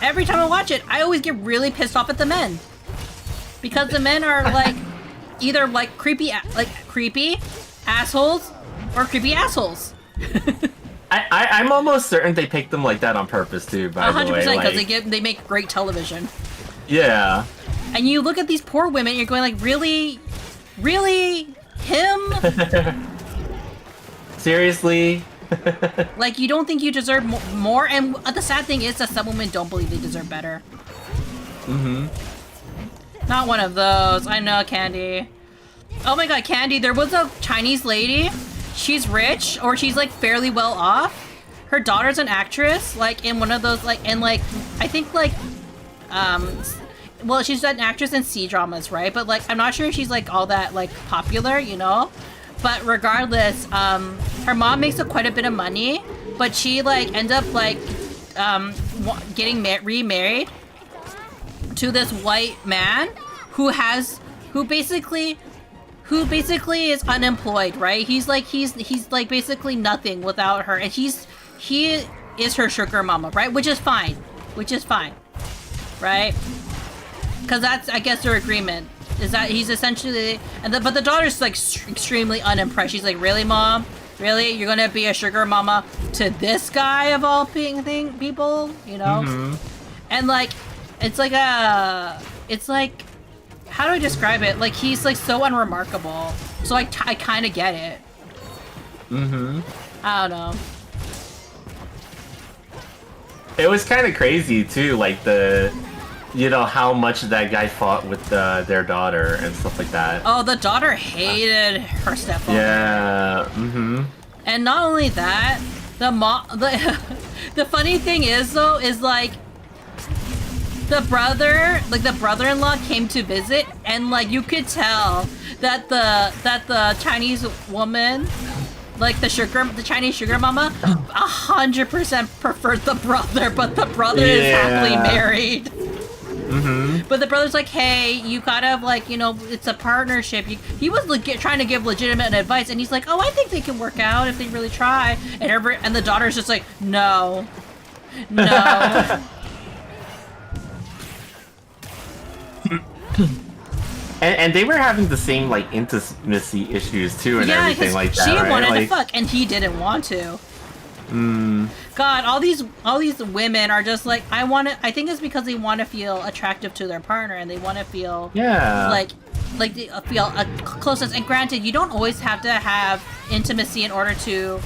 every time I watch it, I always get really pissed off at the men. Because the men are, like, either, like, creepy assholes or creepy assholes. I'm almost certain they picked them like that on purpose, too, by the way. 100% because they make great television. Yeah. And you look at these poor women, you're going like, really? Really? Him? Seriously? Like, you don't think you deserve more? And the sad thing is that some women don't believe they deserve better. Mm-hmm. Not one of those. I know, Candy. Oh my god, Candy, there was a Chinese lady. She's rich, or she's, like, fairly well off. Her daughter's an actress, like, in one of those, like, and, like, I think, like, well, she's an actress in C-dramas, right? But, like, I'm not sure if she's, like, all that, like, popular, you know? But regardless, her mom makes quite a bit of money, but she, like, ends up, like, getting remarried to this white man who basically is unemployed, right? He's like basically nothing without her, and he is her sugar mama, right? Which is fine, right? Because that's, I guess, their agreement is that he's essentially, but the daughter's like extremely unimpressed. She's like, really, mom? Really? You're gonna be a sugar mama to this guy of all people, you know? Mm-hmm. And like, it's like how do I describe it? Like, he's like so unremarkable. So I kind of get it. Mm-hmm. I don't know. It was kind of crazy too, like you know, how much that guy fought with their daughter and stuff like that. Oh, the daughter hated her stepfather. Yeah. Mm-hmm. And not only that, the funny thing is though, is like the brother-in-law came to visit, and like you could tell that the Chinese woman, like the Chinese sugar mama, 100% preferred the brother, but the brother is happily married. Mm-hmm. But the brother's like, hey, you gotta, like, you know, it's a partnership. He was trying to give legitimate advice, and he's like, oh, I think they can work out if they really try. And the daughter's just like, no. And they were having the same, like, intimacy issues too, and everything like that. She right? wanted like, to fuck, and he didn't want to. Mm. God, all these women are just like, I think it's because they want to feel attractive to their partner, and they want to feel like like feel a closeness. And granted, you don't always have to have intimacy in order to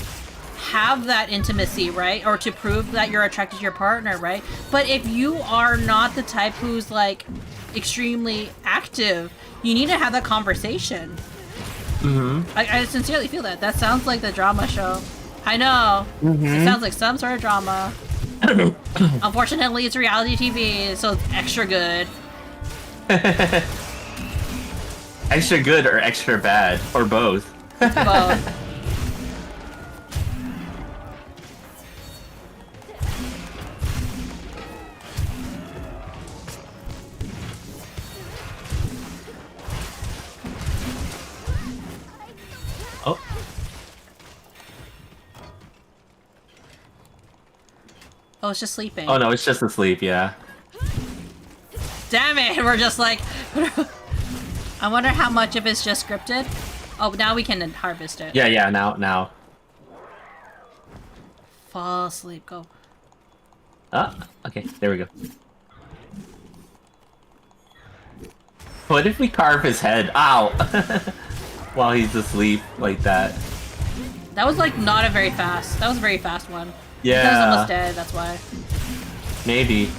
have that intimacy, right? Or to prove that you're attracted to your partner, right? But if you are not the type who's like extremely active, you need to have that conversation. I sincerely feel that. That sounds like the drama show. I know. It sounds like some sort of drama. Unfortunately, it's reality TV, so it's extra good. Extra good or extra bad, or both. Both. Oh. Oh, it's just sleeping. Oh no, it's just asleep, yeah. Damn it, we're just like... I wonder how much of it's just scripted. Oh, now we can harvest it. Yeah, now. Fall asleep, go. Okay, there we go. What if we carve his head? Ow! While he's asleep, like that. That was like not a very fast. That was a very fast one. Yeah. That was almost dead, that's why. Maybe.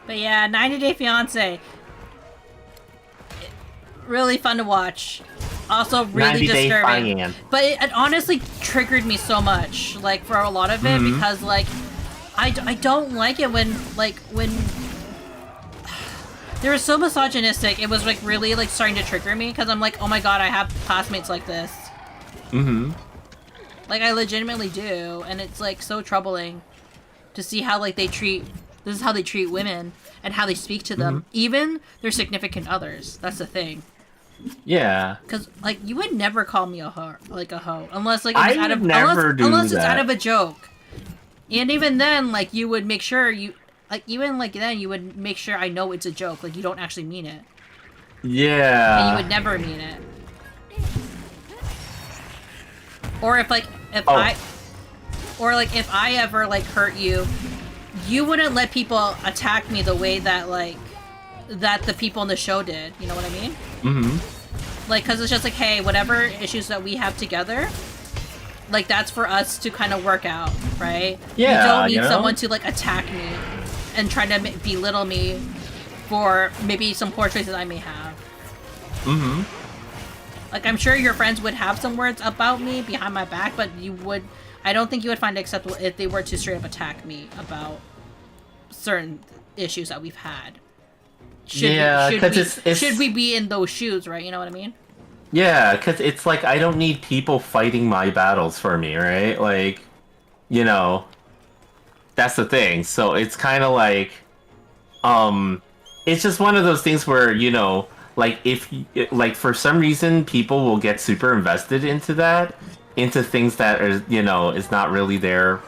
But yeah, 90 Day Fiancé. Really fun to watch. Also really 90 Day disturbing. Fiancé. But it honestly triggered me so much, like for a lot of it, because like I don't like it when they were so misogynistic. It was like really like starting to trigger me because I'm like, oh my god, I have classmates like this. Like I legitimately do, and it's like so troubling to see how like they treat. This is how they treat women and how they speak to them, even their significant others. That's the thing. Yeah. Because like you would never call me a hoe, unless like I it's out would of never do unless it's that. out of a joke. And even then, like you would make sure you like even like then you would make sure I know it's a joke. Like you don't actually mean it. Yeah. And you would never mean it. Or if I ever like hurt you, you wouldn't let people attack me the way that like that the people in the show did. You know what I mean? Like, cause it's just like, hey, whatever issues that we have together, like that's for us to kind of work out, right? Yeah, you don't need you know? someone to like attack me and try to belittle me for maybe some poor choices I may have. Like, I'm sure your friends would have some words about me behind my back, but I don't think you would find it acceptable if they were to straight up attack me about certain issues that we've had. Should we be in those shoes, right? You know what I mean? Yeah, because it's like I don't need people fighting my battles for me, right? Like, you know, that's the thing. So it's kind of like, it's just one of those things where, you know, like if like for some reason people will get super invested into things that are, you know, it's not really their,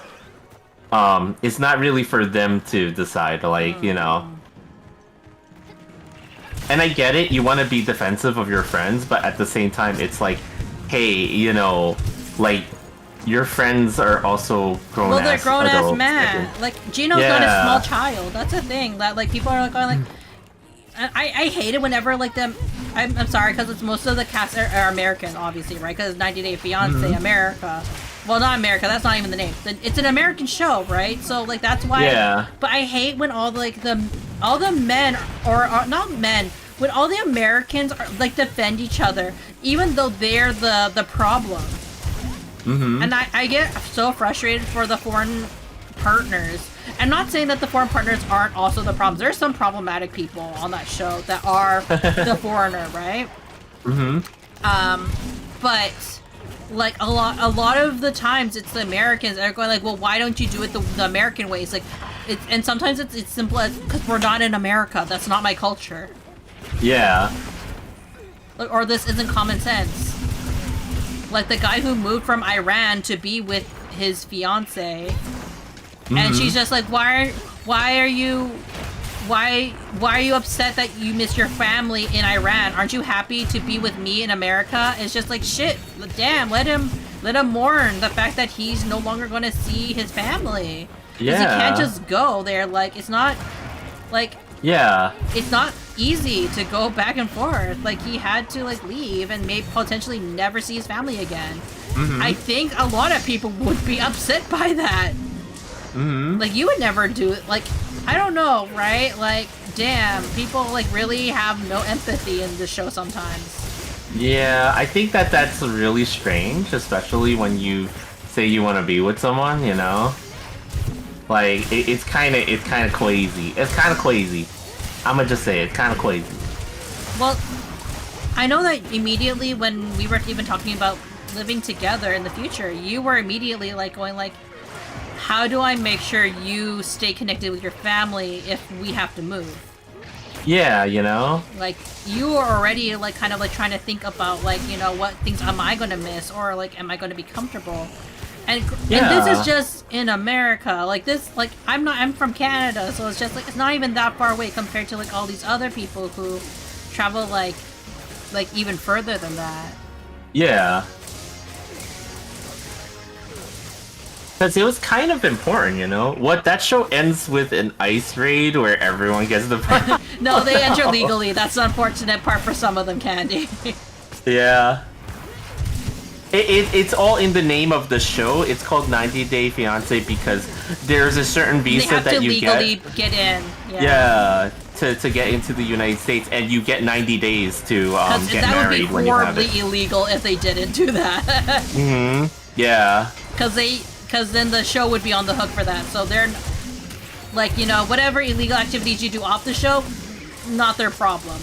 it's not really for them to decide, like, you know. And I get it, you want to be defensive of your friends, but at the same time, it's like, hey, you know, like, your friends are also grown-ass Well, they're grown-ass adults. men. Like, Gino's not a small child. That's a thing. That, like, people are, like, going, like... I hate it whenever, like, them... I'm sorry, because it's most of the cast are American, obviously, right? Because 90 Day Fiancé, America. Well, not America. That's not even the name. It's an American show, right? So, like, that's why... Yeah. But I hate when all the men, or not men... When all the Americans are, like, defend each other, even though they're the problem. And I get so frustrated for the foreign partners. I'm not saying that the foreign partners aren't also the problems. There's some problematic people on that show that are the foreigner, right? But like a lot of the times it's the Americans that are going like, well, why don't you do it the American way? It's like, and sometimes it's simple as because we're not in America. That's not my culture. Yeah. Like, or this isn't common sense. Like the guy who moved from Iran to be with his fiance And she's just like, why are you upset that you miss your family in Iran? Aren't you happy to be with me in America? It's just like, shit, damn, let him mourn the fact that he's no longer going to see his family. Because he can't just go there. Like, it's not, like... Yeah. It's not easy to go back and forth. Like, he had to, like, leave and maybe potentially never see his family again. I think a lot of people would be upset by that. Like, you would never do it. Like, I don't know, right? Like, damn, people, like, really have no empathy in this show sometimes. Yeah, I think that's really strange, especially when you say you want to be with someone, you know? Like, it's kind of crazy. It's kind of crazy. I'm gonna just say it's kind of crazy. Well, I know that immediately when we were even talking about living together in the future, you were immediately, like, going, like, how do I make sure you stay connected with your family if we have to move? Yeah, you know? Like, you are already, like, kind of, like, trying to think about, like, you know, what things am I gonna miss? Or, like, am I gonna be comfortable? And this is just in America. Like, this, like, I'm from Canada, so it's just, like, it's not even that far away compared to, like, all these other people who travel, like even further than that. Yeah. Because it was kind of important, you know? What, that show ends with an ice raid where everyone gets the... No, they enter legally. That's the unfortunate part for some of them, Candy. Yeah. It's all in the name of the show. It's called 90 Day Fiancé because there's a certain visa that you get. They have to legally get in. Yeah, to get into the United States, and you get 90 days to get married when you have it. That would be horribly illegal if they didn't do that. Yeah. Because then the show would be on the hook for that. So they're, like, you know, whatever illegal activities you do off the show, not their problem.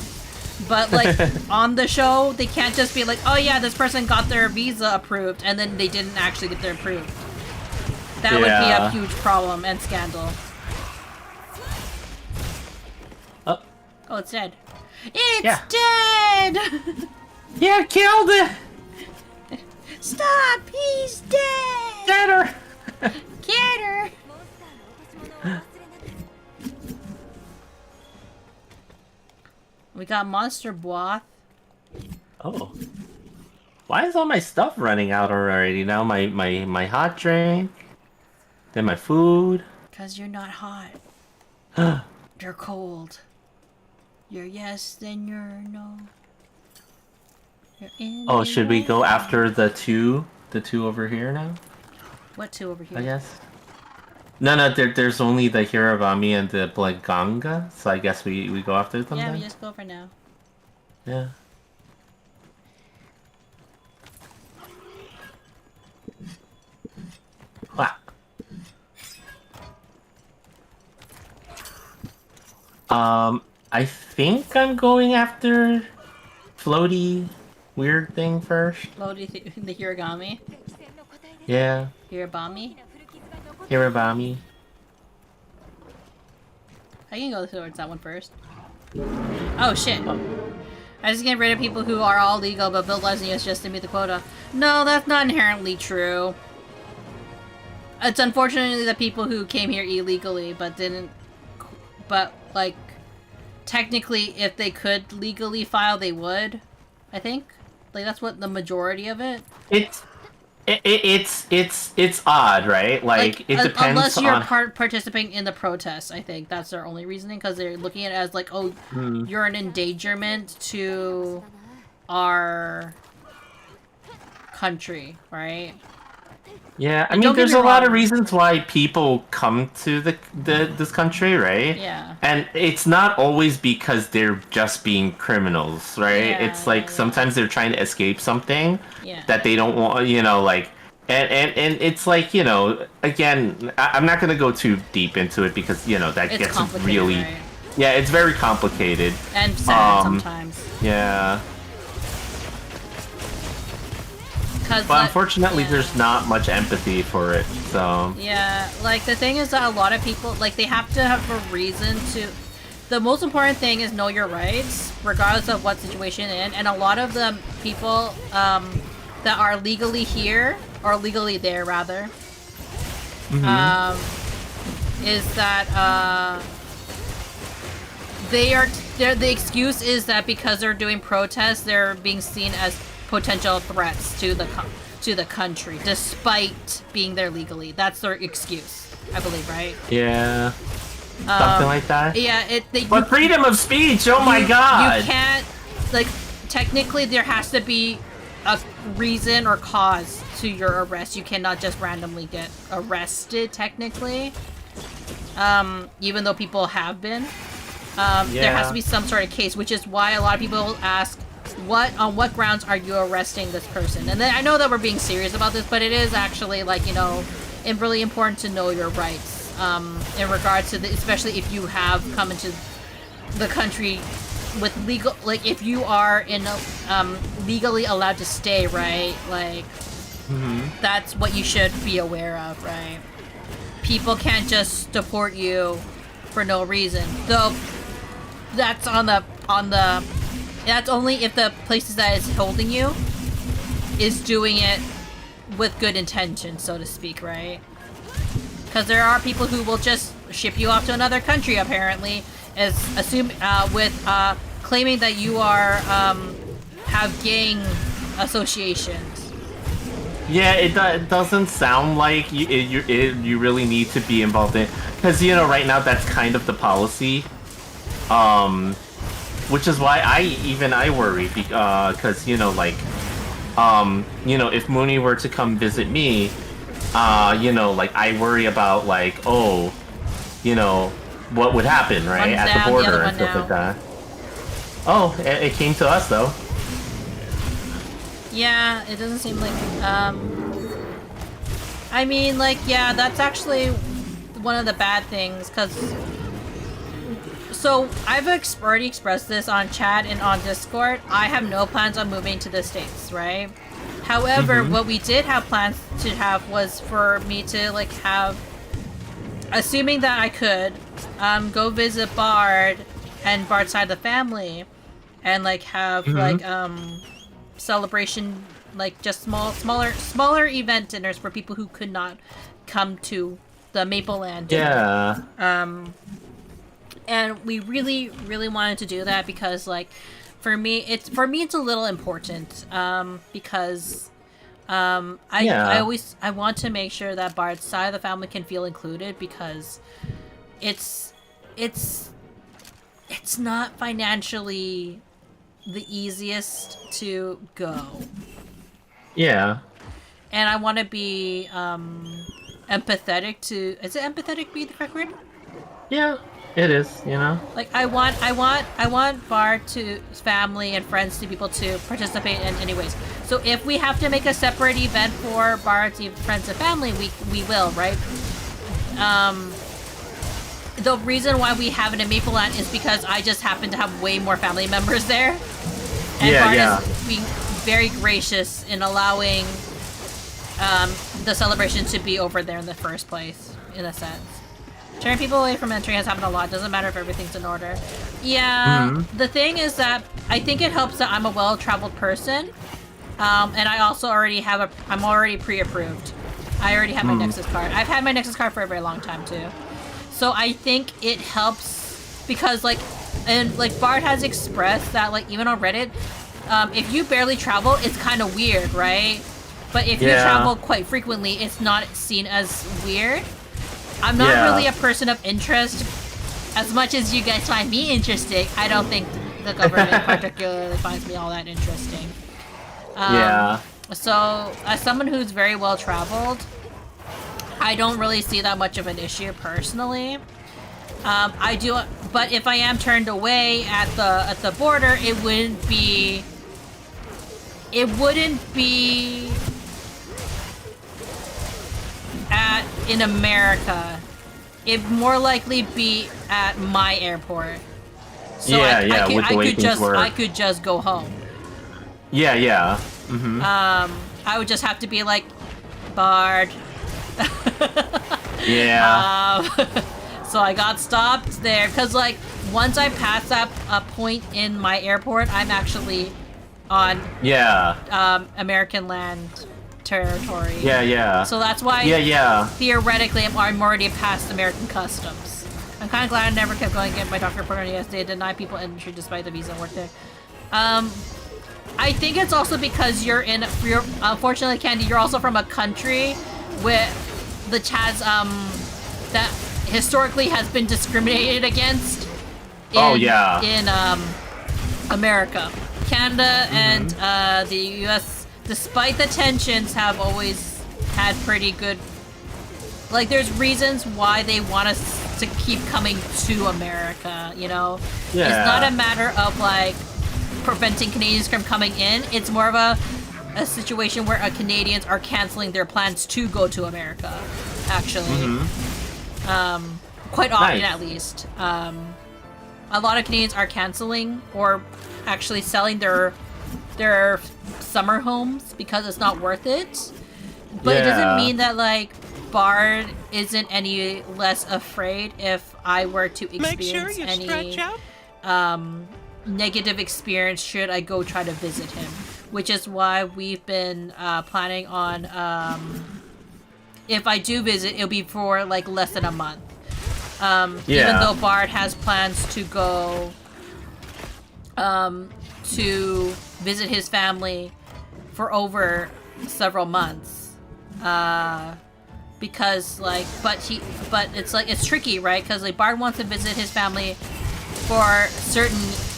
But, like, on the show, they can't just be like, oh yeah, this person got their visa approved, and then they didn't actually get their approved. That would be a huge problem and scandal. Oh, it's dead. It's dead! Yeah, killed it! Stop! He's dead! Get her! Get her! We got monster broth. Oh. Why is all my stuff running out already? Now my hot drink. Then my food. Because you're not hot. You're cold. You're yes, then you're no. You're in. Oh, should we go after the two over here now? What two over here? I guess. No, there's only the Hiragami and the Blaganga, so I guess we go after them. Yeah, then? we just go for now. Yeah. Wow. I think I'm going after floaty weird thing first. Floaty the Hiragami? Yeah. Hirabami? Hirabami. I can go towards that one first. Oh shit. I just get rid of people who are all legal but build lives in US just to meet the quota. No, that's not inherently true. It's unfortunately the people who came here illegally but didn't... But, like, technically if they could legally file, they would. I think. Like, that's what the majority of it. It's odd, right? Like it depends unless you're on participating in the protests. I think that's their only reasoning, because they're looking at it as like, oh, you're an endangerment to our country, right? Yeah, I mean, there's a lot of reasons why people come to this country, right? Yeah. And it's not always because they're just being criminals, right? Yeah, it's like sometimes they're trying to escape something that they don't want, you know, like, and it's like, you know, again, I'm not gonna go too deep into it because, you know, that gets really, right? Yeah, it's very complicated and sad sometimes. Yeah. But unfortunately, there's not much empathy for it, so... Yeah, like, the thing is that a lot of people, like, they have to have a reason to... The most important thing is know your rights, regardless of what situation you're in, and a lot of the people that are legally here, or legally there, rather, is that the excuse is that because they're doing protests, they're being seen as potential threats to the country, despite being there legally. That's their excuse, I believe, right? Yeah. Something like that. Yeah, but freedom of speech, oh my god! You can't, like, technically there has to be a reason or cause to your arrest. You cannot just randomly get arrested, technically. Even though people have been. There has to be some sort of case, which is why a lot of people ask, on what grounds are you arresting this person? And then I know that we're being serious about this, but it is actually, like, you know, really important to know your rights. In regards to especially if you have come into the country with legal, like, if you are legally allowed to stay, right? Like, that's what you should be aware of, right? People can't just deport you for no reason, though. That's that's only if the places that is holding you is doing it with good intention, so to speak, right? Because there are people who will just ship you off to another country, apparently, with claiming that you are have gang associations. Yeah, it doesn't sound like you really need to be involved in, because, you know, right now that's kind of the policy, which is why I worry, because, you know, like, you know, if Munii were to come visit me, you know, like, I worry about, like, oh, you know, what would happen, right, at the border and stuff like that. Oh, it came to us, though. Yeah, it doesn't seem like, I mean, like, yeah, that's actually one of the bad things, because, so, I've already expressed this on chat and on Discord. I have no plans on moving to the States, right? However, what we did have plans to have was for me to, like, have, assuming that I could, go visit Bard and Bard's side of the family, and, like, have, like, celebration, like, just smaller event dinners for people who could not come to the Maple Land dinner. Yeah. And we really, really wanted to do that because, like, for me it's a little important, because I want to make sure that Bard's side of the family can feel included, because it's not financially the easiest to go. Yeah. And I want to be empathetic to, is it empathetic be the correct word? Yeah. It is, you know. Like, I want Bard's family and friends to be able to participate in anyways. So if we have to make a separate event for Bard's friends and family, we will, right? The reason why we have it in Maple Land is because I just happen to have way more family members there. And Bard is being very gracious in allowing the celebration to be over there in the first place, in a sense. Turning people away from entering has happened a lot. Doesn't matter if everything's in order. Yeah, the thing is that I think it helps that I'm a well-traveled person. And I also already have I'm already pre-approved. I already have my Nexus card. I've had my Nexus card for a very long time, too. So I think it helps because, like, Bard has expressed that, like, even on Reddit, if you barely travel, it's kind of weird, right? But if you travel quite frequently, it's not seen as weird. I'm not really a person of interest. As much as you guys find me interesting, I don't think the government particularly finds me all that interesting. So, as someone who's very well traveled, I don't really see that much of an issue personally. I do, but if I am turned away at the border, it wouldn't be in America. It'd more likely be at my airport. So I could just go home. Yeah. I would just have to be like, Bard. So I got stopped there because, like, once I pass that point in my airport, I'm actually on American land territory. Yeah, yeah. So that's why, theoretically, I'm already past American customs. I'm kind of glad I never kept going to get my doctor program. Yes, they deny people entry despite the visa work there. I think it's also because you're unfortunately, Candy, you're also from a country which has, that historically has been discriminated against in America. Canada and the US, despite the tensions, have always had pretty good, like, there's reasons why they want us to keep coming to America, you know? Yeah. It's not a matter of, like, preventing Canadians from coming in. It's more of a situation where Canadians are canceling their plans to go to America, actually. Quite often, at least. A lot of Canadians are canceling or actually selling their summer homes because it's not worth it. But it doesn't mean that, like, Bard isn't any less afraid if I were to experience any negative experience should I go try to visit him. Which is why we've been planning on, if I do visit, it'll be for, like, less than a month. Even though Bard has plans to go to visit his family for over several months. Because, like, but it's, like, it's tricky, right? Because, like, Bard wants to visit his family for certain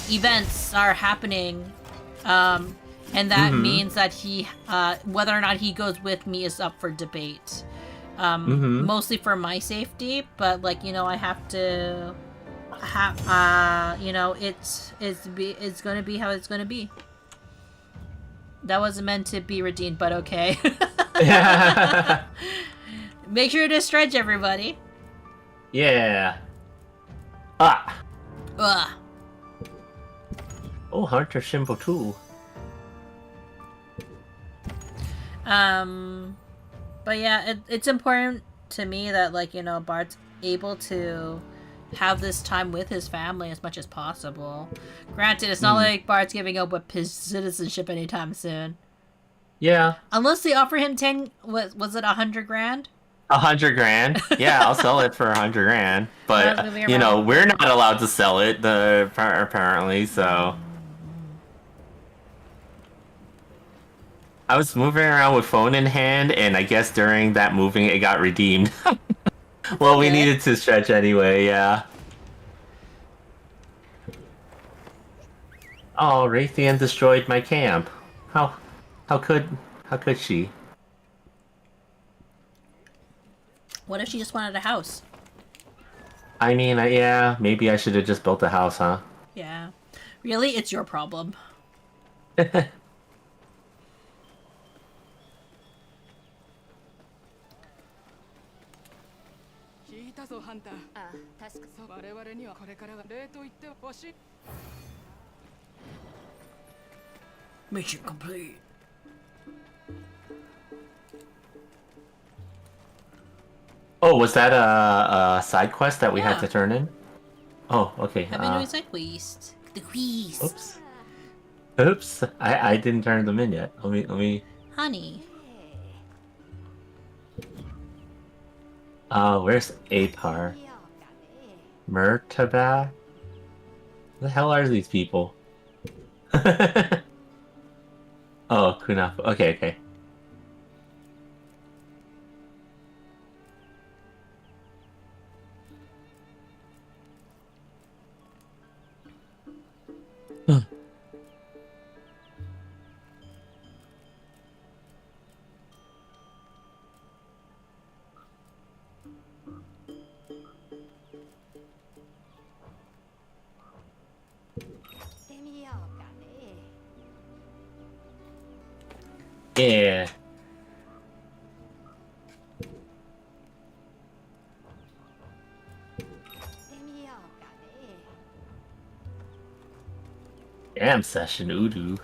events are happening, and that means that he, whether or not he goes with me is up for debate. Mostly for my safety, but, like, you know, I have to you know, it's gonna be how it's gonna be. That wasn't meant to be redeemed, but okay. Make sure to stretch, everybody. Yeah. Ugh. Oh, Hunter symbol too. But yeah, it's important to me that, like, you know, Bard's able to have this time with his family as much as possible. Granted, it's not like Bard's giving up with his citizenship anytime soon. Yeah. Unless they offer him 10, was it 100 grand? 100 grand? Yeah, I'll sell it for 100 grand. But, you know, we're not allowed to sell it, apparently, so... I was moving around with phone in hand, and I guess during that moving, it got redeemed. Well, we needed to stretch anyway, yeah. Oh, Raytheon destroyed my camp. How could she? What if she just wanted a house? I mean, yeah, maybe I should have just built a house, huh? Yeah. Really? It's your problem. Mission complete. Oh, was that a side quest that we had to turn in? Oh, okay. I've been doing side quest. The quest. Oops. Oops. I didn't turn them in yet. Let me. Honey. Where's Apar? Murtaba? Who the hell are these people? Oh, Kunaf. Okay. Yeah. Jam session, Udu.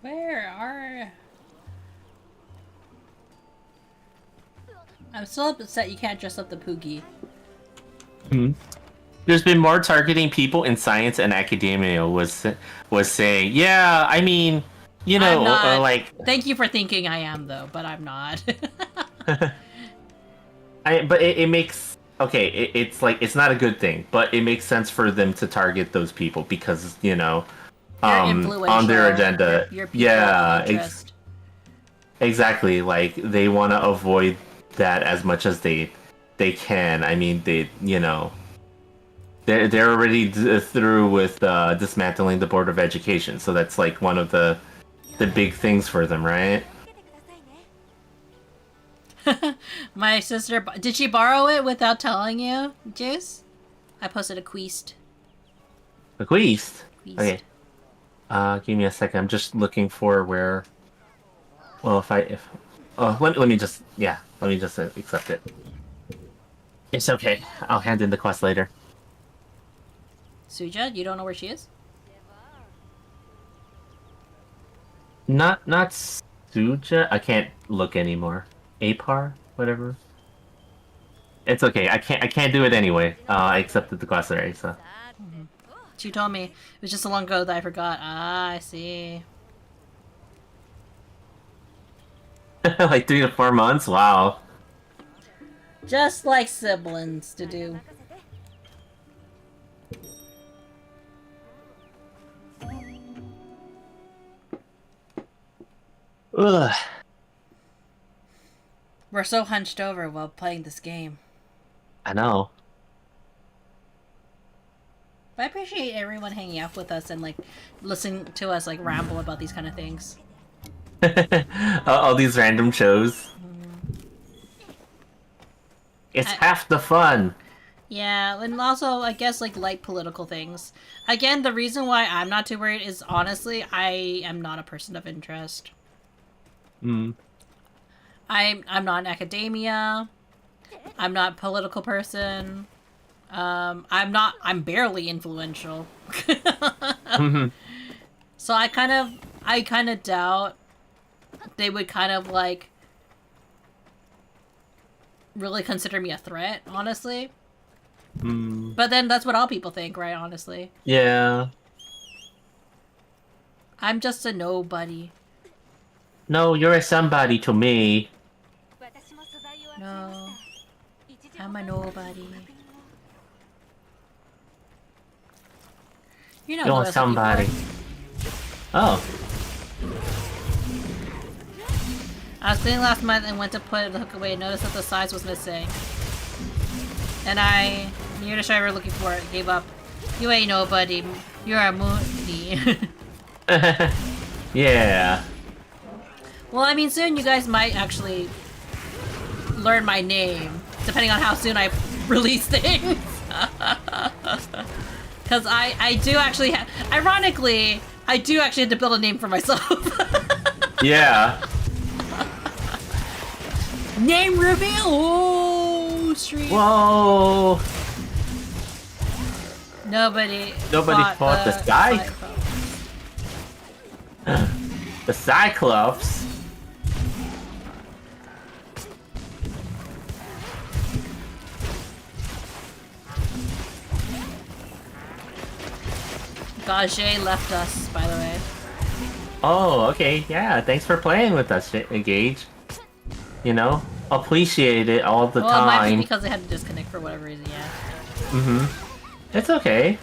Where are... I'm I'm still upset you can't dress up the Poogie. There's been more targeting people in science and academia was saying, yeah, I mean, you know, I'm not. like. Thank you for thinking I am though, but I'm not. But it makes it's like it's not a good thing, but it makes sense for them to target those people because you know, on their agenda. Your Exactly. Like they want to avoid that as much as they can. I mean, they're already through with dismantling the Board of Education, so that's like one of the big things for them, right? My sister, did she borrow it without telling you, Juice? I posted a queast. A queast? Okay. Give me a second. I'm just looking for where. Well, let me just accept it. It's okay. I'll hand in the quest later. Suja, you don't know where she is? Not Suja. I can't look anymore. Apar, whatever. It's okay. I can't do it anyway. I accepted the quest already, so. She told me. It was just so long ago that I forgot. Ah, I see. Like 3 to 4 months? Wow. Just like siblings to do. Ugh. We're so hunched over while playing this game. I know. But I appreciate everyone hanging out with us and like listening to us like ramble about these kind of things. All these random shows. It's half the fun. Yeah, and also I guess like light political things. Again, the reason why I'm not too worried is honestly I am not a person of interest. I'm not in academia. I'm not a political person. I'm barely influential. So I kind of doubt they would kind of like really consider me a threat, honestly. But then that's what all people think, right? Honestly. Yeah. I'm just a nobody. No, you're a somebody to me. No. I'm a nobody. You're somebody. Oh. I was cleaning last month and went to put the hook away and noticed that the size was missing. And I, near the show we were looking for it, gave up. You ain't nobody. You're a Munii. Yeah. Well, I mean, soon you guys might actually learn my name, depending on how soon I release things. Because I do actually have... Ironically, I do actually have to build a name for myself. Yeah. Name reveal! Oh, street. Whoa. Nobody fought the Cyclops. The Cyclops? Gage left us, by the way. Oh, okay. Yeah, thanks for playing with us, Gage. You know, appreciate it all the time. Well, it might be because they had to disconnect for whatever reason, yeah. It's okay.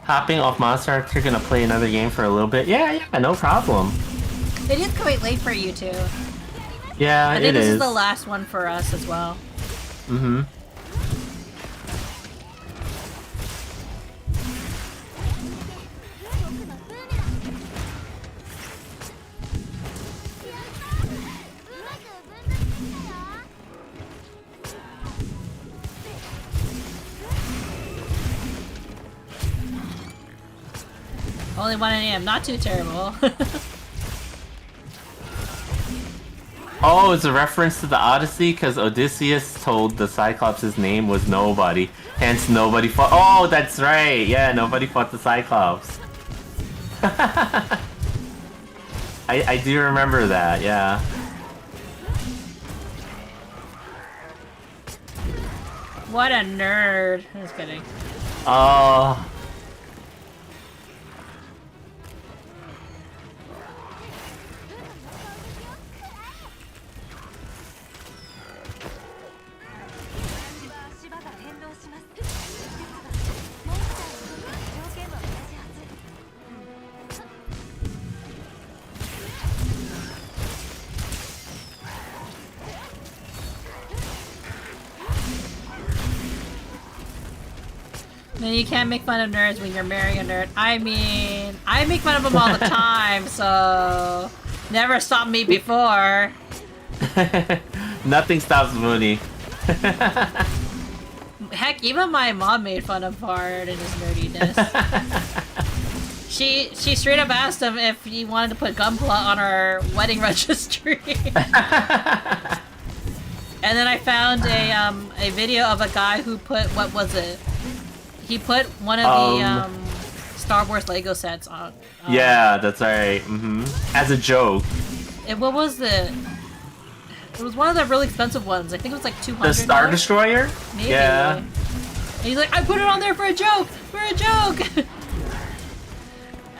Hopping off Monster Hunter, gonna play another game for a little bit? Yeah, no problem. It is quite late for you too. Yeah, I think this is the last one for us as well. Only 1 AM, not too terrible. Oh, it's a reference to the Odyssey because Odysseus told the Cyclops his name was Nobody. Hence, nobody fought. Oh, that's right. Yeah, nobody fought the Cyclops. I do remember that, yeah. What a nerd. Just kidding. Oh. No, you can't make fun of nerds when you're marrying a nerd. I mean, I make fun of them all the time, so never stopped me before. Nothing stops Munii. Heck, even my mom made fun of Bard and his nerdiness. She straight up asked him if he wanted to put Gunpla on our wedding registry. And then I found a video of a guy who put, what was it? He put one of the Star Wars Lego sets on. Yeah, that's right. As a joke. What was it? It was one of the really expensive ones. I think it was like $200. The Star Destroyer? Maybe. Yeah. And he's like, I put it on there for a joke! For a joke!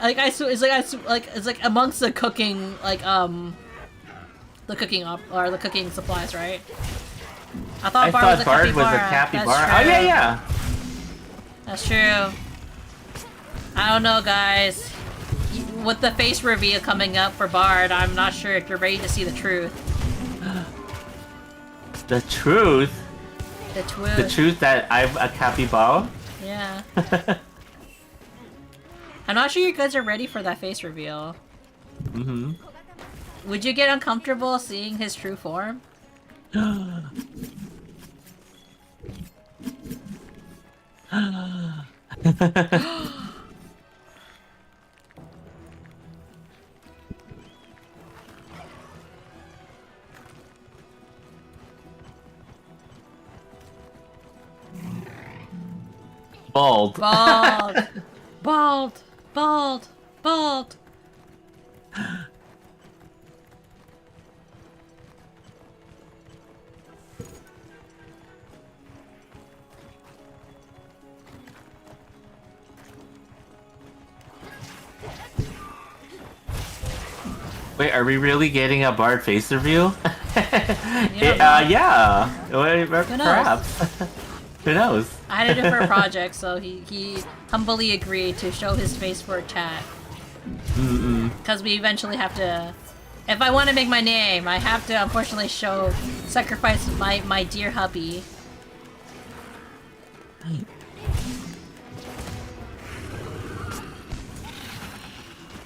It's like amongst the cooking, like, the cooking supplies, right? I thought Bard was a capybara. Oh, yeah, yeah. That's true. I don't know, guys. With the face reveal coming up for Bard, I'm not sure if you're ready to see the truth. The truth? The truth. The truth that I'm a capybara? Yeah. I'm not sure you guys are ready for that face reveal. Would you get uncomfortable seeing his true form? Bald. Bald. Bald. Bald. Bald. Wait, are we really getting a Bard face reveal? Yeah. Perhaps. Who knows? I had a different project, so he humbly agreed to show his face for a chat. Because we eventually have to... If I want to make my name, I have to unfortunately sacrifice my dear hubby.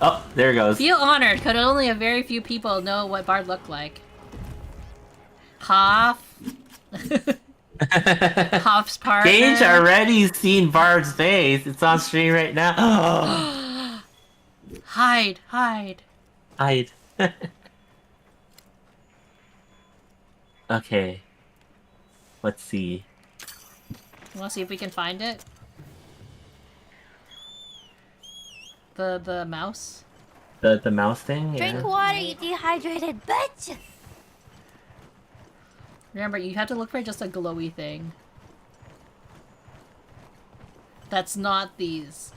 Oh, there it goes. Feel honored, because only a very few people know what Bard looked like. Hoff. Hoff's partner. Gage already seen Bard's face. It's on stream right now. Hide, hide. Hide. Okay. Let's see. You want to see if we can find it? The mouse? The mouse thing? Yeah. Drink water, you dehydrated bitch! Remember, you have to look for just a glowy thing. That's not these.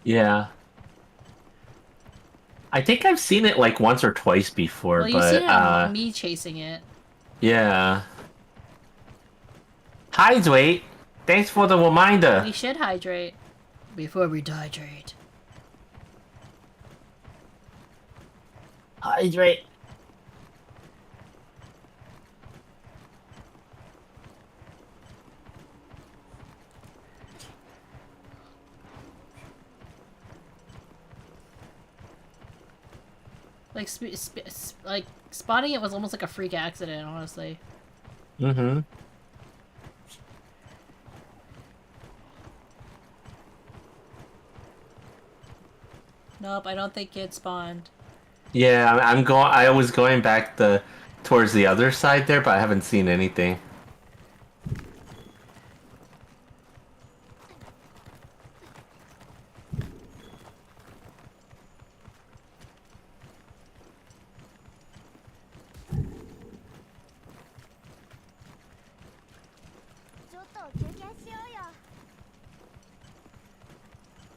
Yeah. I think I've seen it like once or twice before, Well, you've but seen it on me chasing it. yeah. Hydrate. Thanks for the reminder. We should hydrate before we dehydrate. Hydrate. Like, like spotting it was almost like a freak accident, honestly. Mm-hmm. Nope, I don't think it spawned. Yeah, I'm going. I was going back towards the other side there, but I haven't seen anything.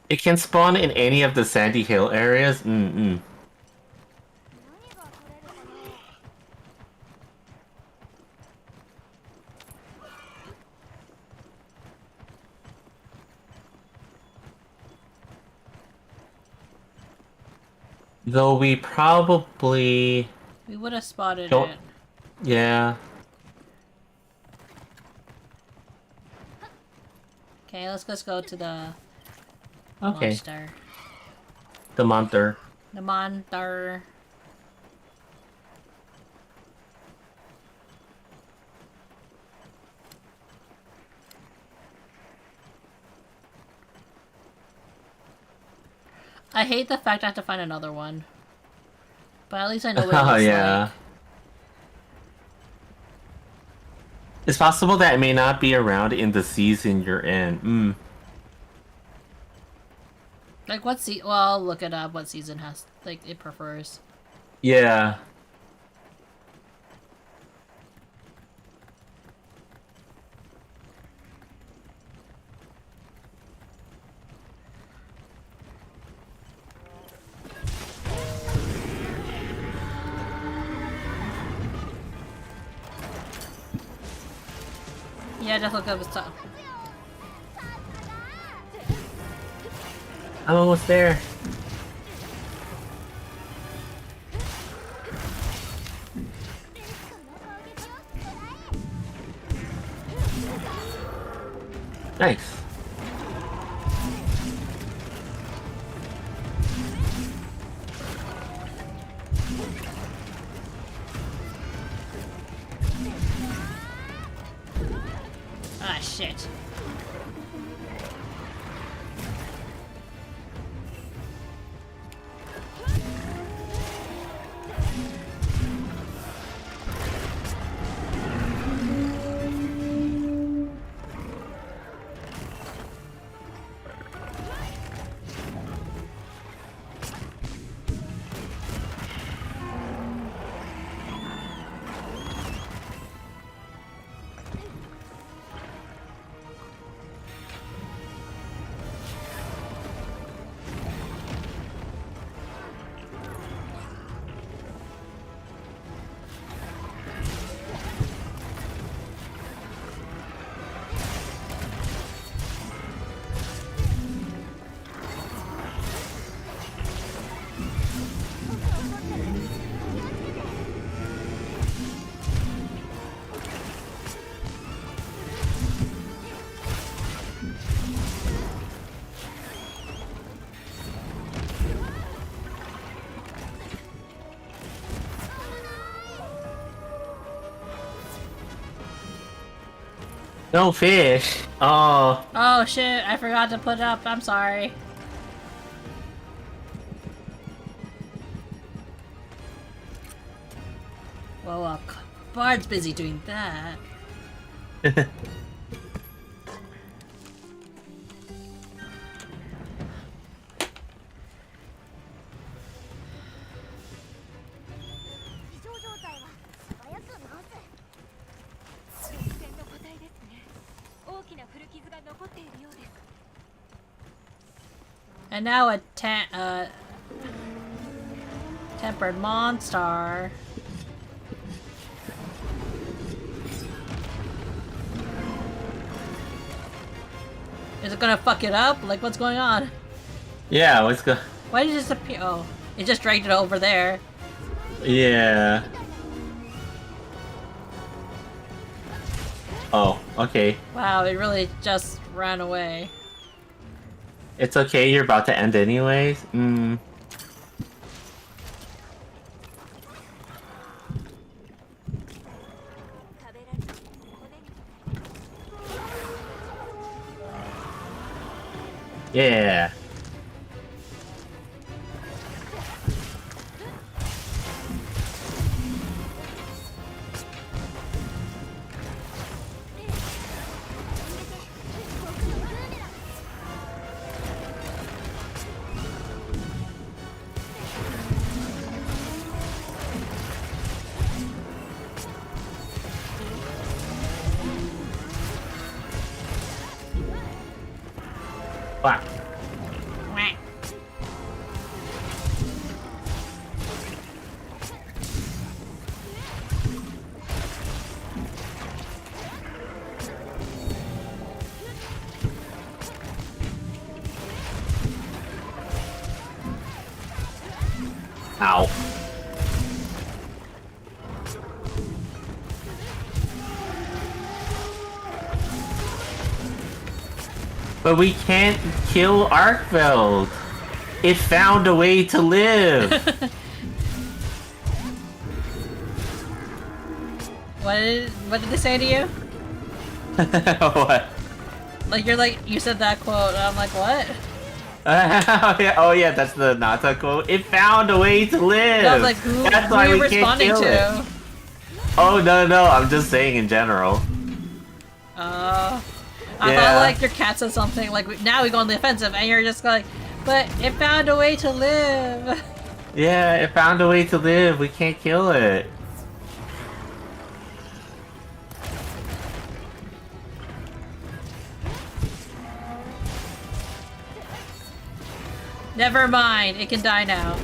It can spawn in any of the sandy hill areas. Mm-mm. Though we probably We would have spotted don't. it. Yeah. Okay, let's just go to the Okay. monster. The monster. The monster. I hate the fact I have to find another one. But at least I know what it looks Yeah. like. It's possible that it may not be around in the season you're in. Like what well, I'll look it up what season has like it prefers. Yeah. Yeah, just look up his top. I'm almost there. Nice. Ah, shit. No fish. Oh. Oh shit, I forgot to put it up. I'm sorry. Well, Bard's busy doing that. And now a tempered monster. Is it gonna fuck it up? Like, what's going on? Yeah, let's go. Why did it just appear? Oh, it just dragged it over there. Yeah. Oh, okay. Wow, it really just ran away. It's okay, you're about to end anyways. Yeah. Fuck. Ow. But we can't kill Arkveld. It found a way to live. What did they say to you? What? Like you said that quote, and I'm like, what? Oh yeah, that's the Nata quote. It found a way to live. I was like, who That's are why you we can't responding kill to? it. Oh no, I'm just saying in general. I Yeah. thought like your cat said something like now we go on the offensive, and you're just like, but it found a way to live. Yeah, it found a way to live. We can't kill it. Never mind, it can die now.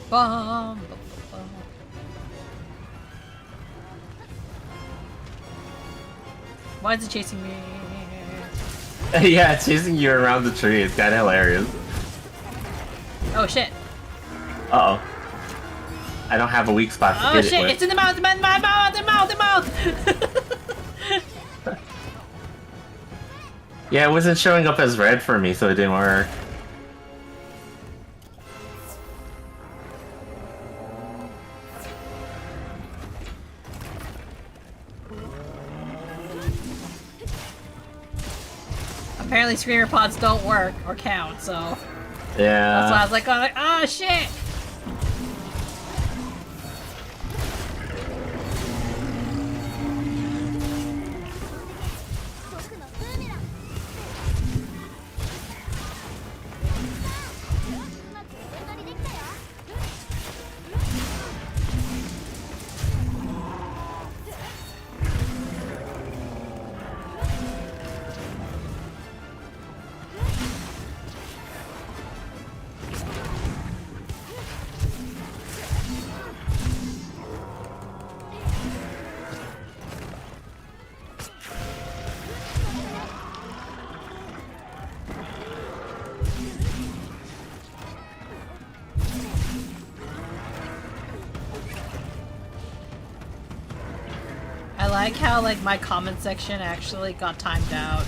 Bum, bum, bum. Why is it chasing me? Yeah, it's chasing you around the tree. It's kind of hilarious. Oh shit! Uh oh. I don't have a weak spot to Oh hit shit! it with. It's in the mouth! The mouth! Yeah, it wasn't showing up as red for me, so it didn't work. Apparently, screamer pods don't work or count, so Yeah. that's why I was like, oh shit! I like how like my comment section actually got timed out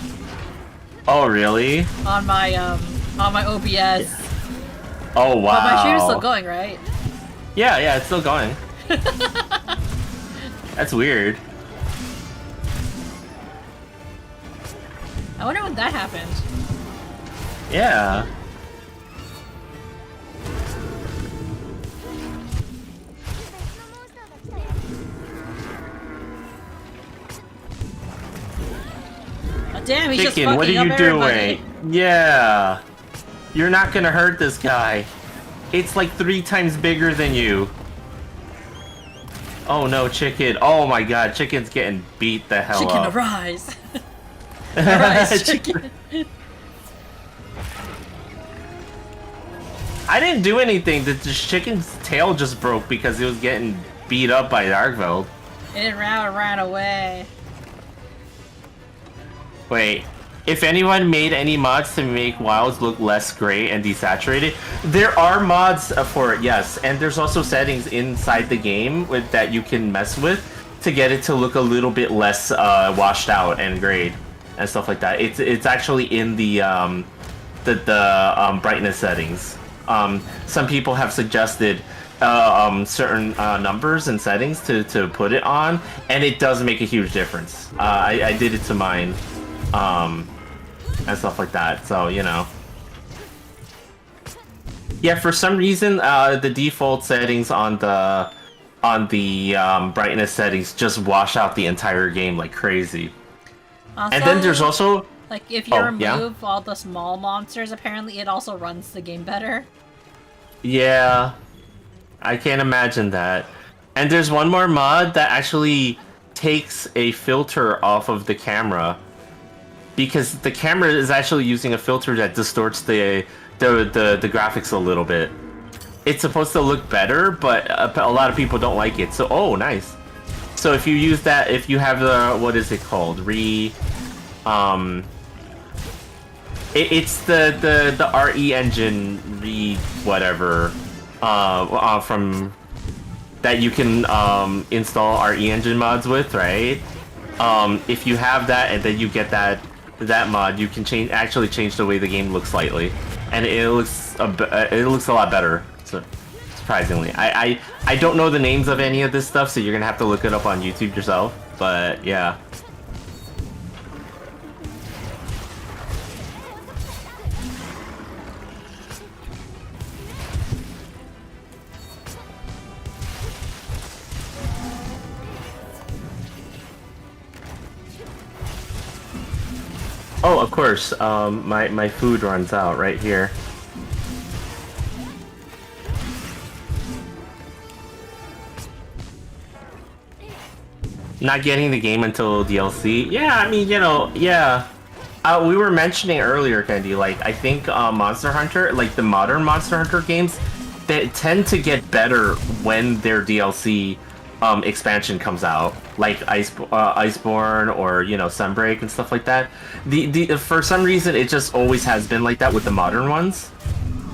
Oh, really? on my OBS. Oh, wow. But my stream is still going, right? Yeah, it's still going. That's weird. I wonder when that happened. Yeah. Oh, damn, he's just Chicken, fucking what are up you everybody. doing? Yeah. You're not gonna hurt this guy. It's like 3 times bigger than you. Oh no, Chicken. Oh my god, Chicken's getting beat the hell Chicken, up. arise! Arise, chicken! I didn't do anything. The chicken's tail just broke because it was getting beat up by Arkveld. It ran away. Wait. if anyone made any mods to make wilds look less gray and desaturated, there are mods for it, yes. And there's also settings inside the game that you can mess with to get it to look a little bit less washed out and grayed and stuff like that. It's actually in the brightness settings. Some people have suggested certain numbers and settings to put it on, and it does make a huge difference. I did it to mine. And stuff like that, so you know. Yeah, for some reason, the default settings on the brightness settings just wash out the entire game like crazy. Also, and then there's also like if you remove all the small monsters, apparently it also runs the game better. Yeah, I can't imagine that. And there's one more mod that actually takes a filter off of the camera. Because the camera is actually using a filter that distorts the graphics a little bit. It's supposed to look better, but a lot of people don't like it. So, oh, nice. So if you use that, if you have the, what is it called? It's the RE engine, whatever, from that you can install RE engine mods with, right? If you have that and then you get that mod, you can actually change the way the game looks slightly, and it looks a lot better. So, surprisingly, I don't know the names of any of this stuff, so you're gonna have to look it up on YouTube yourself. But yeah. Oh, of course. My food runs out right here. Not getting the game until DLC. Yeah, I mean, you know, yeah. We were mentioning earlier, Candy, like, I think Monster Hunter, like the modern Monster Hunter games, they tend to get better when their DLC expansion comes out, like Iceborne or, you know, Sunbreak and stuff like that. For some reason, it just always has been like that with the modern ones.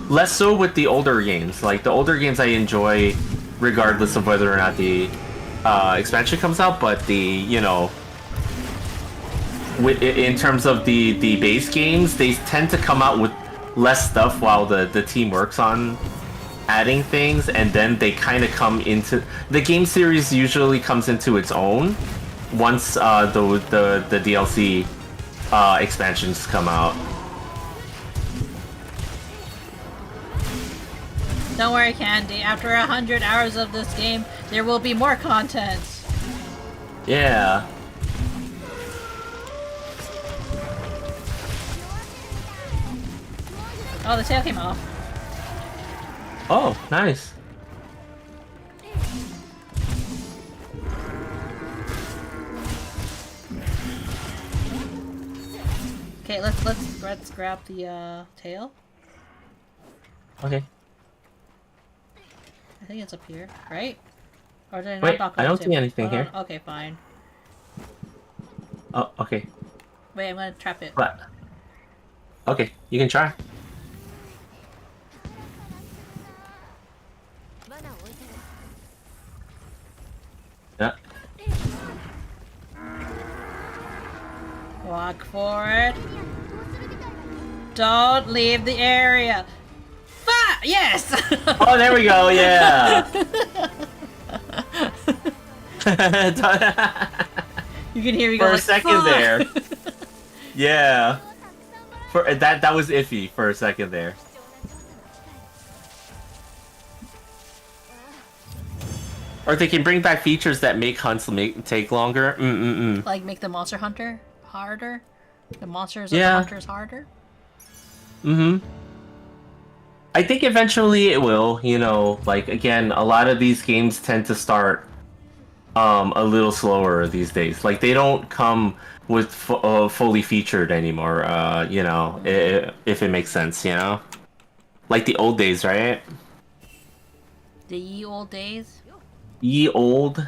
Less so with the older games. Like, the older games I enjoy regardless of whether or not the expansion comes out, but the, you know, in terms of the base games, they tend to come out with less stuff while the team works on adding things, and then they kind of come into the game series. Usually comes into its own once the DLC expansions come out. Don't worry, Candy. After 100 hours of this game, there will be more content. Yeah. Oh, the tail came off. Oh, nice. Okay, let's grab the tail. Okay. I think it's up here, right? Or did I not Wait, knock I off don't the see table? anything here. Okay, fine. Oh, okay. Wait, I'm gonna trap it. What? Okay, you can try. Yeah. Walk forward. Don't leave the area. Yes! Oh, there we go, yeah! You can hear me for go a like, second "Fuck!" there. Yeah. For that was iffy for a second there. Or they can bring back features that make hunts take longer. Like make the Monster Hunter harder? The monsters Yeah. of the hunters harder? I think eventually it will, you know, like, again, a lot of these games tend to start a little slower these days. Like, they don't come with fully featured anymore, you know, if it makes sense, you know? Like the old days, right? The ye old days? Ye old.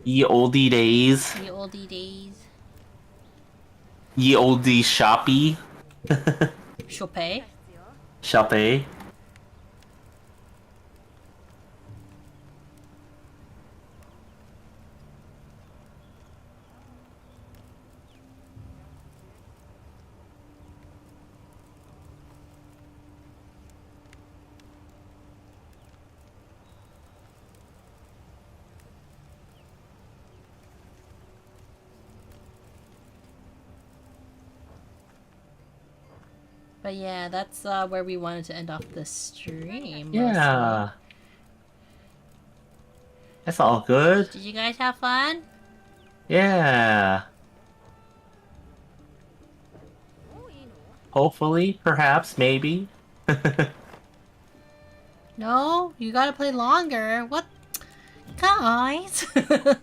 Ye oldie days. The oldie days. Ye oldie shoppy. Chopay. Shoppe. But yeah, that's where we wanted to end off the stream. Yeah. That's all good. Did you guys have fun? Yeah. Hopefully, perhaps, maybe. No, you gotta play longer. What? Guys! I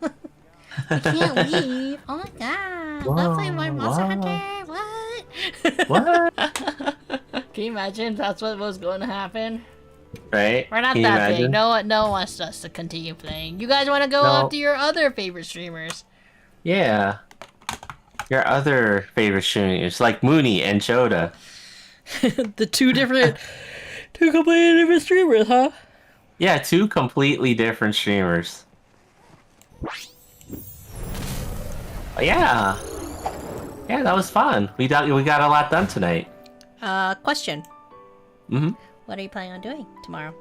can't leave. Oh my god. Let's play my Monster Hunter. What? What? Can you imagine if that's what was going to happen? Right? We're not Can you that big. imagine? No one wants us to continue playing. You guys want to go No. up to your other favorite streamers? Yeah. Your other favorite streamers, like Munii and Shoda. The two completely different streamers, huh? Yeah, 2 completely different streamers. Yeah. Yeah, that was fun. We got a lot done tonight. Question. Mm-hmm. What are you planning on doing tomorrow?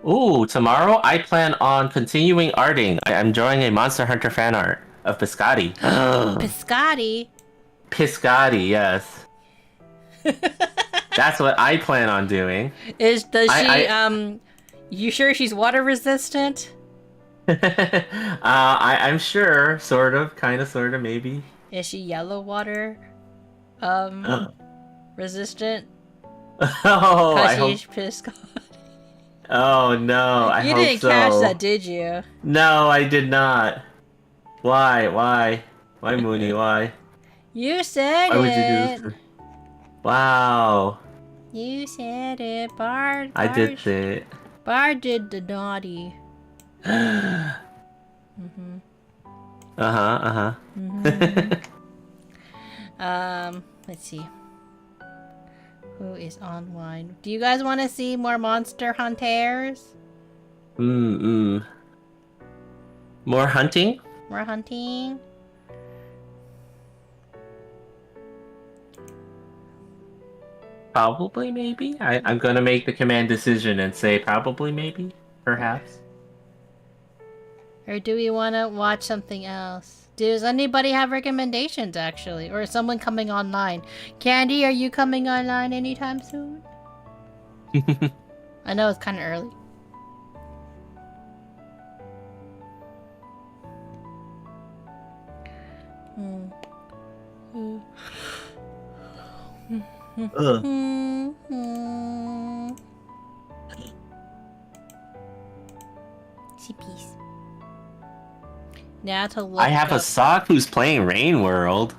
Ooh, tomorrow I plan on continuing arting. I'm drawing a Monster Hunter fan art of Piscotti. Piscotti? Piscotti, yes. That's what I plan on doing. You sure she's water resistant? I'm sure, sort of, kind of, sort of, maybe. Is she yellow water resistant? Oh, I Cause hope. she's Piscotti. Oh no, I You hope didn't so. catch that, did you? No, I did not. Why? Why, Munii? Why? You said Why would it. you do this? Wow. You said it, Bard. I did say it. Bard did the naughty. Uh-huh, uh-huh. Let's see. Who is online? Do you guys want to see more Monster Hunters? More hunting? More hunting? Probably, maybe. I'm gonna make the command decision and say probably, maybe, perhaps. Or do we want to watch something else? Does anybody have recommendations, actually? Or is someone coming online? Candy, are you coming online anytime soon? I know it's kind of early. Ugh. CPs. Now to look I have a up- sock who's playing Rain World.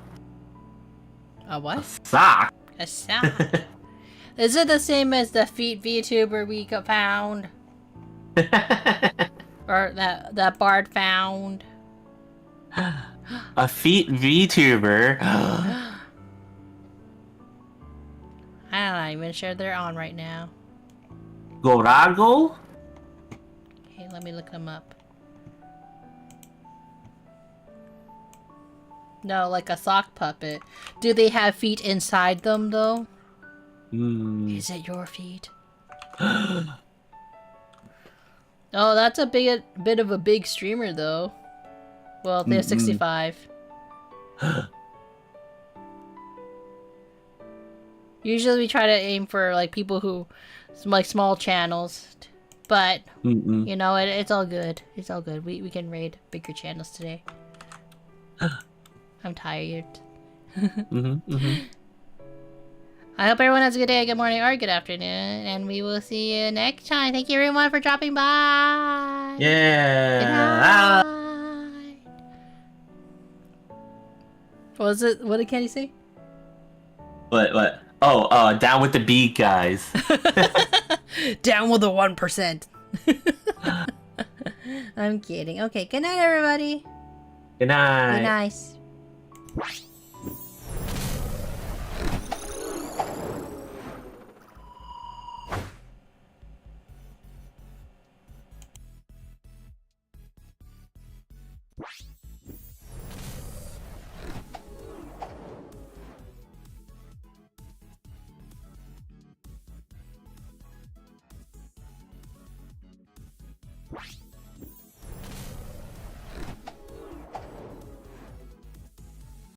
A what? Sock. A sock. Is it the same as the feet VTuber we found? Or that Bard found? A feet VTuber. I'm not even sure they're on right now. Gorago? Okay, let me look them up. No, like a sock puppet. Do they have feet inside them, though? Is it your feet? Oh, that's a bit of a big streamer, though. Well, they're 65. Usually we try to aim for like people who like small channels, but you know it's all good. It's all good. We can raid bigger channels today. I'm tired. I hope everyone has a good day, good morning, or good afternoon, and we will see you next time. Thank you everyone for dropping by. Yeah. Good Ah. night. What was it? What did Candy say? What? Oh, down with the beat, guys. Down with the 1%. I'm kidding. Okay, good night, everybody. Good night. Good night.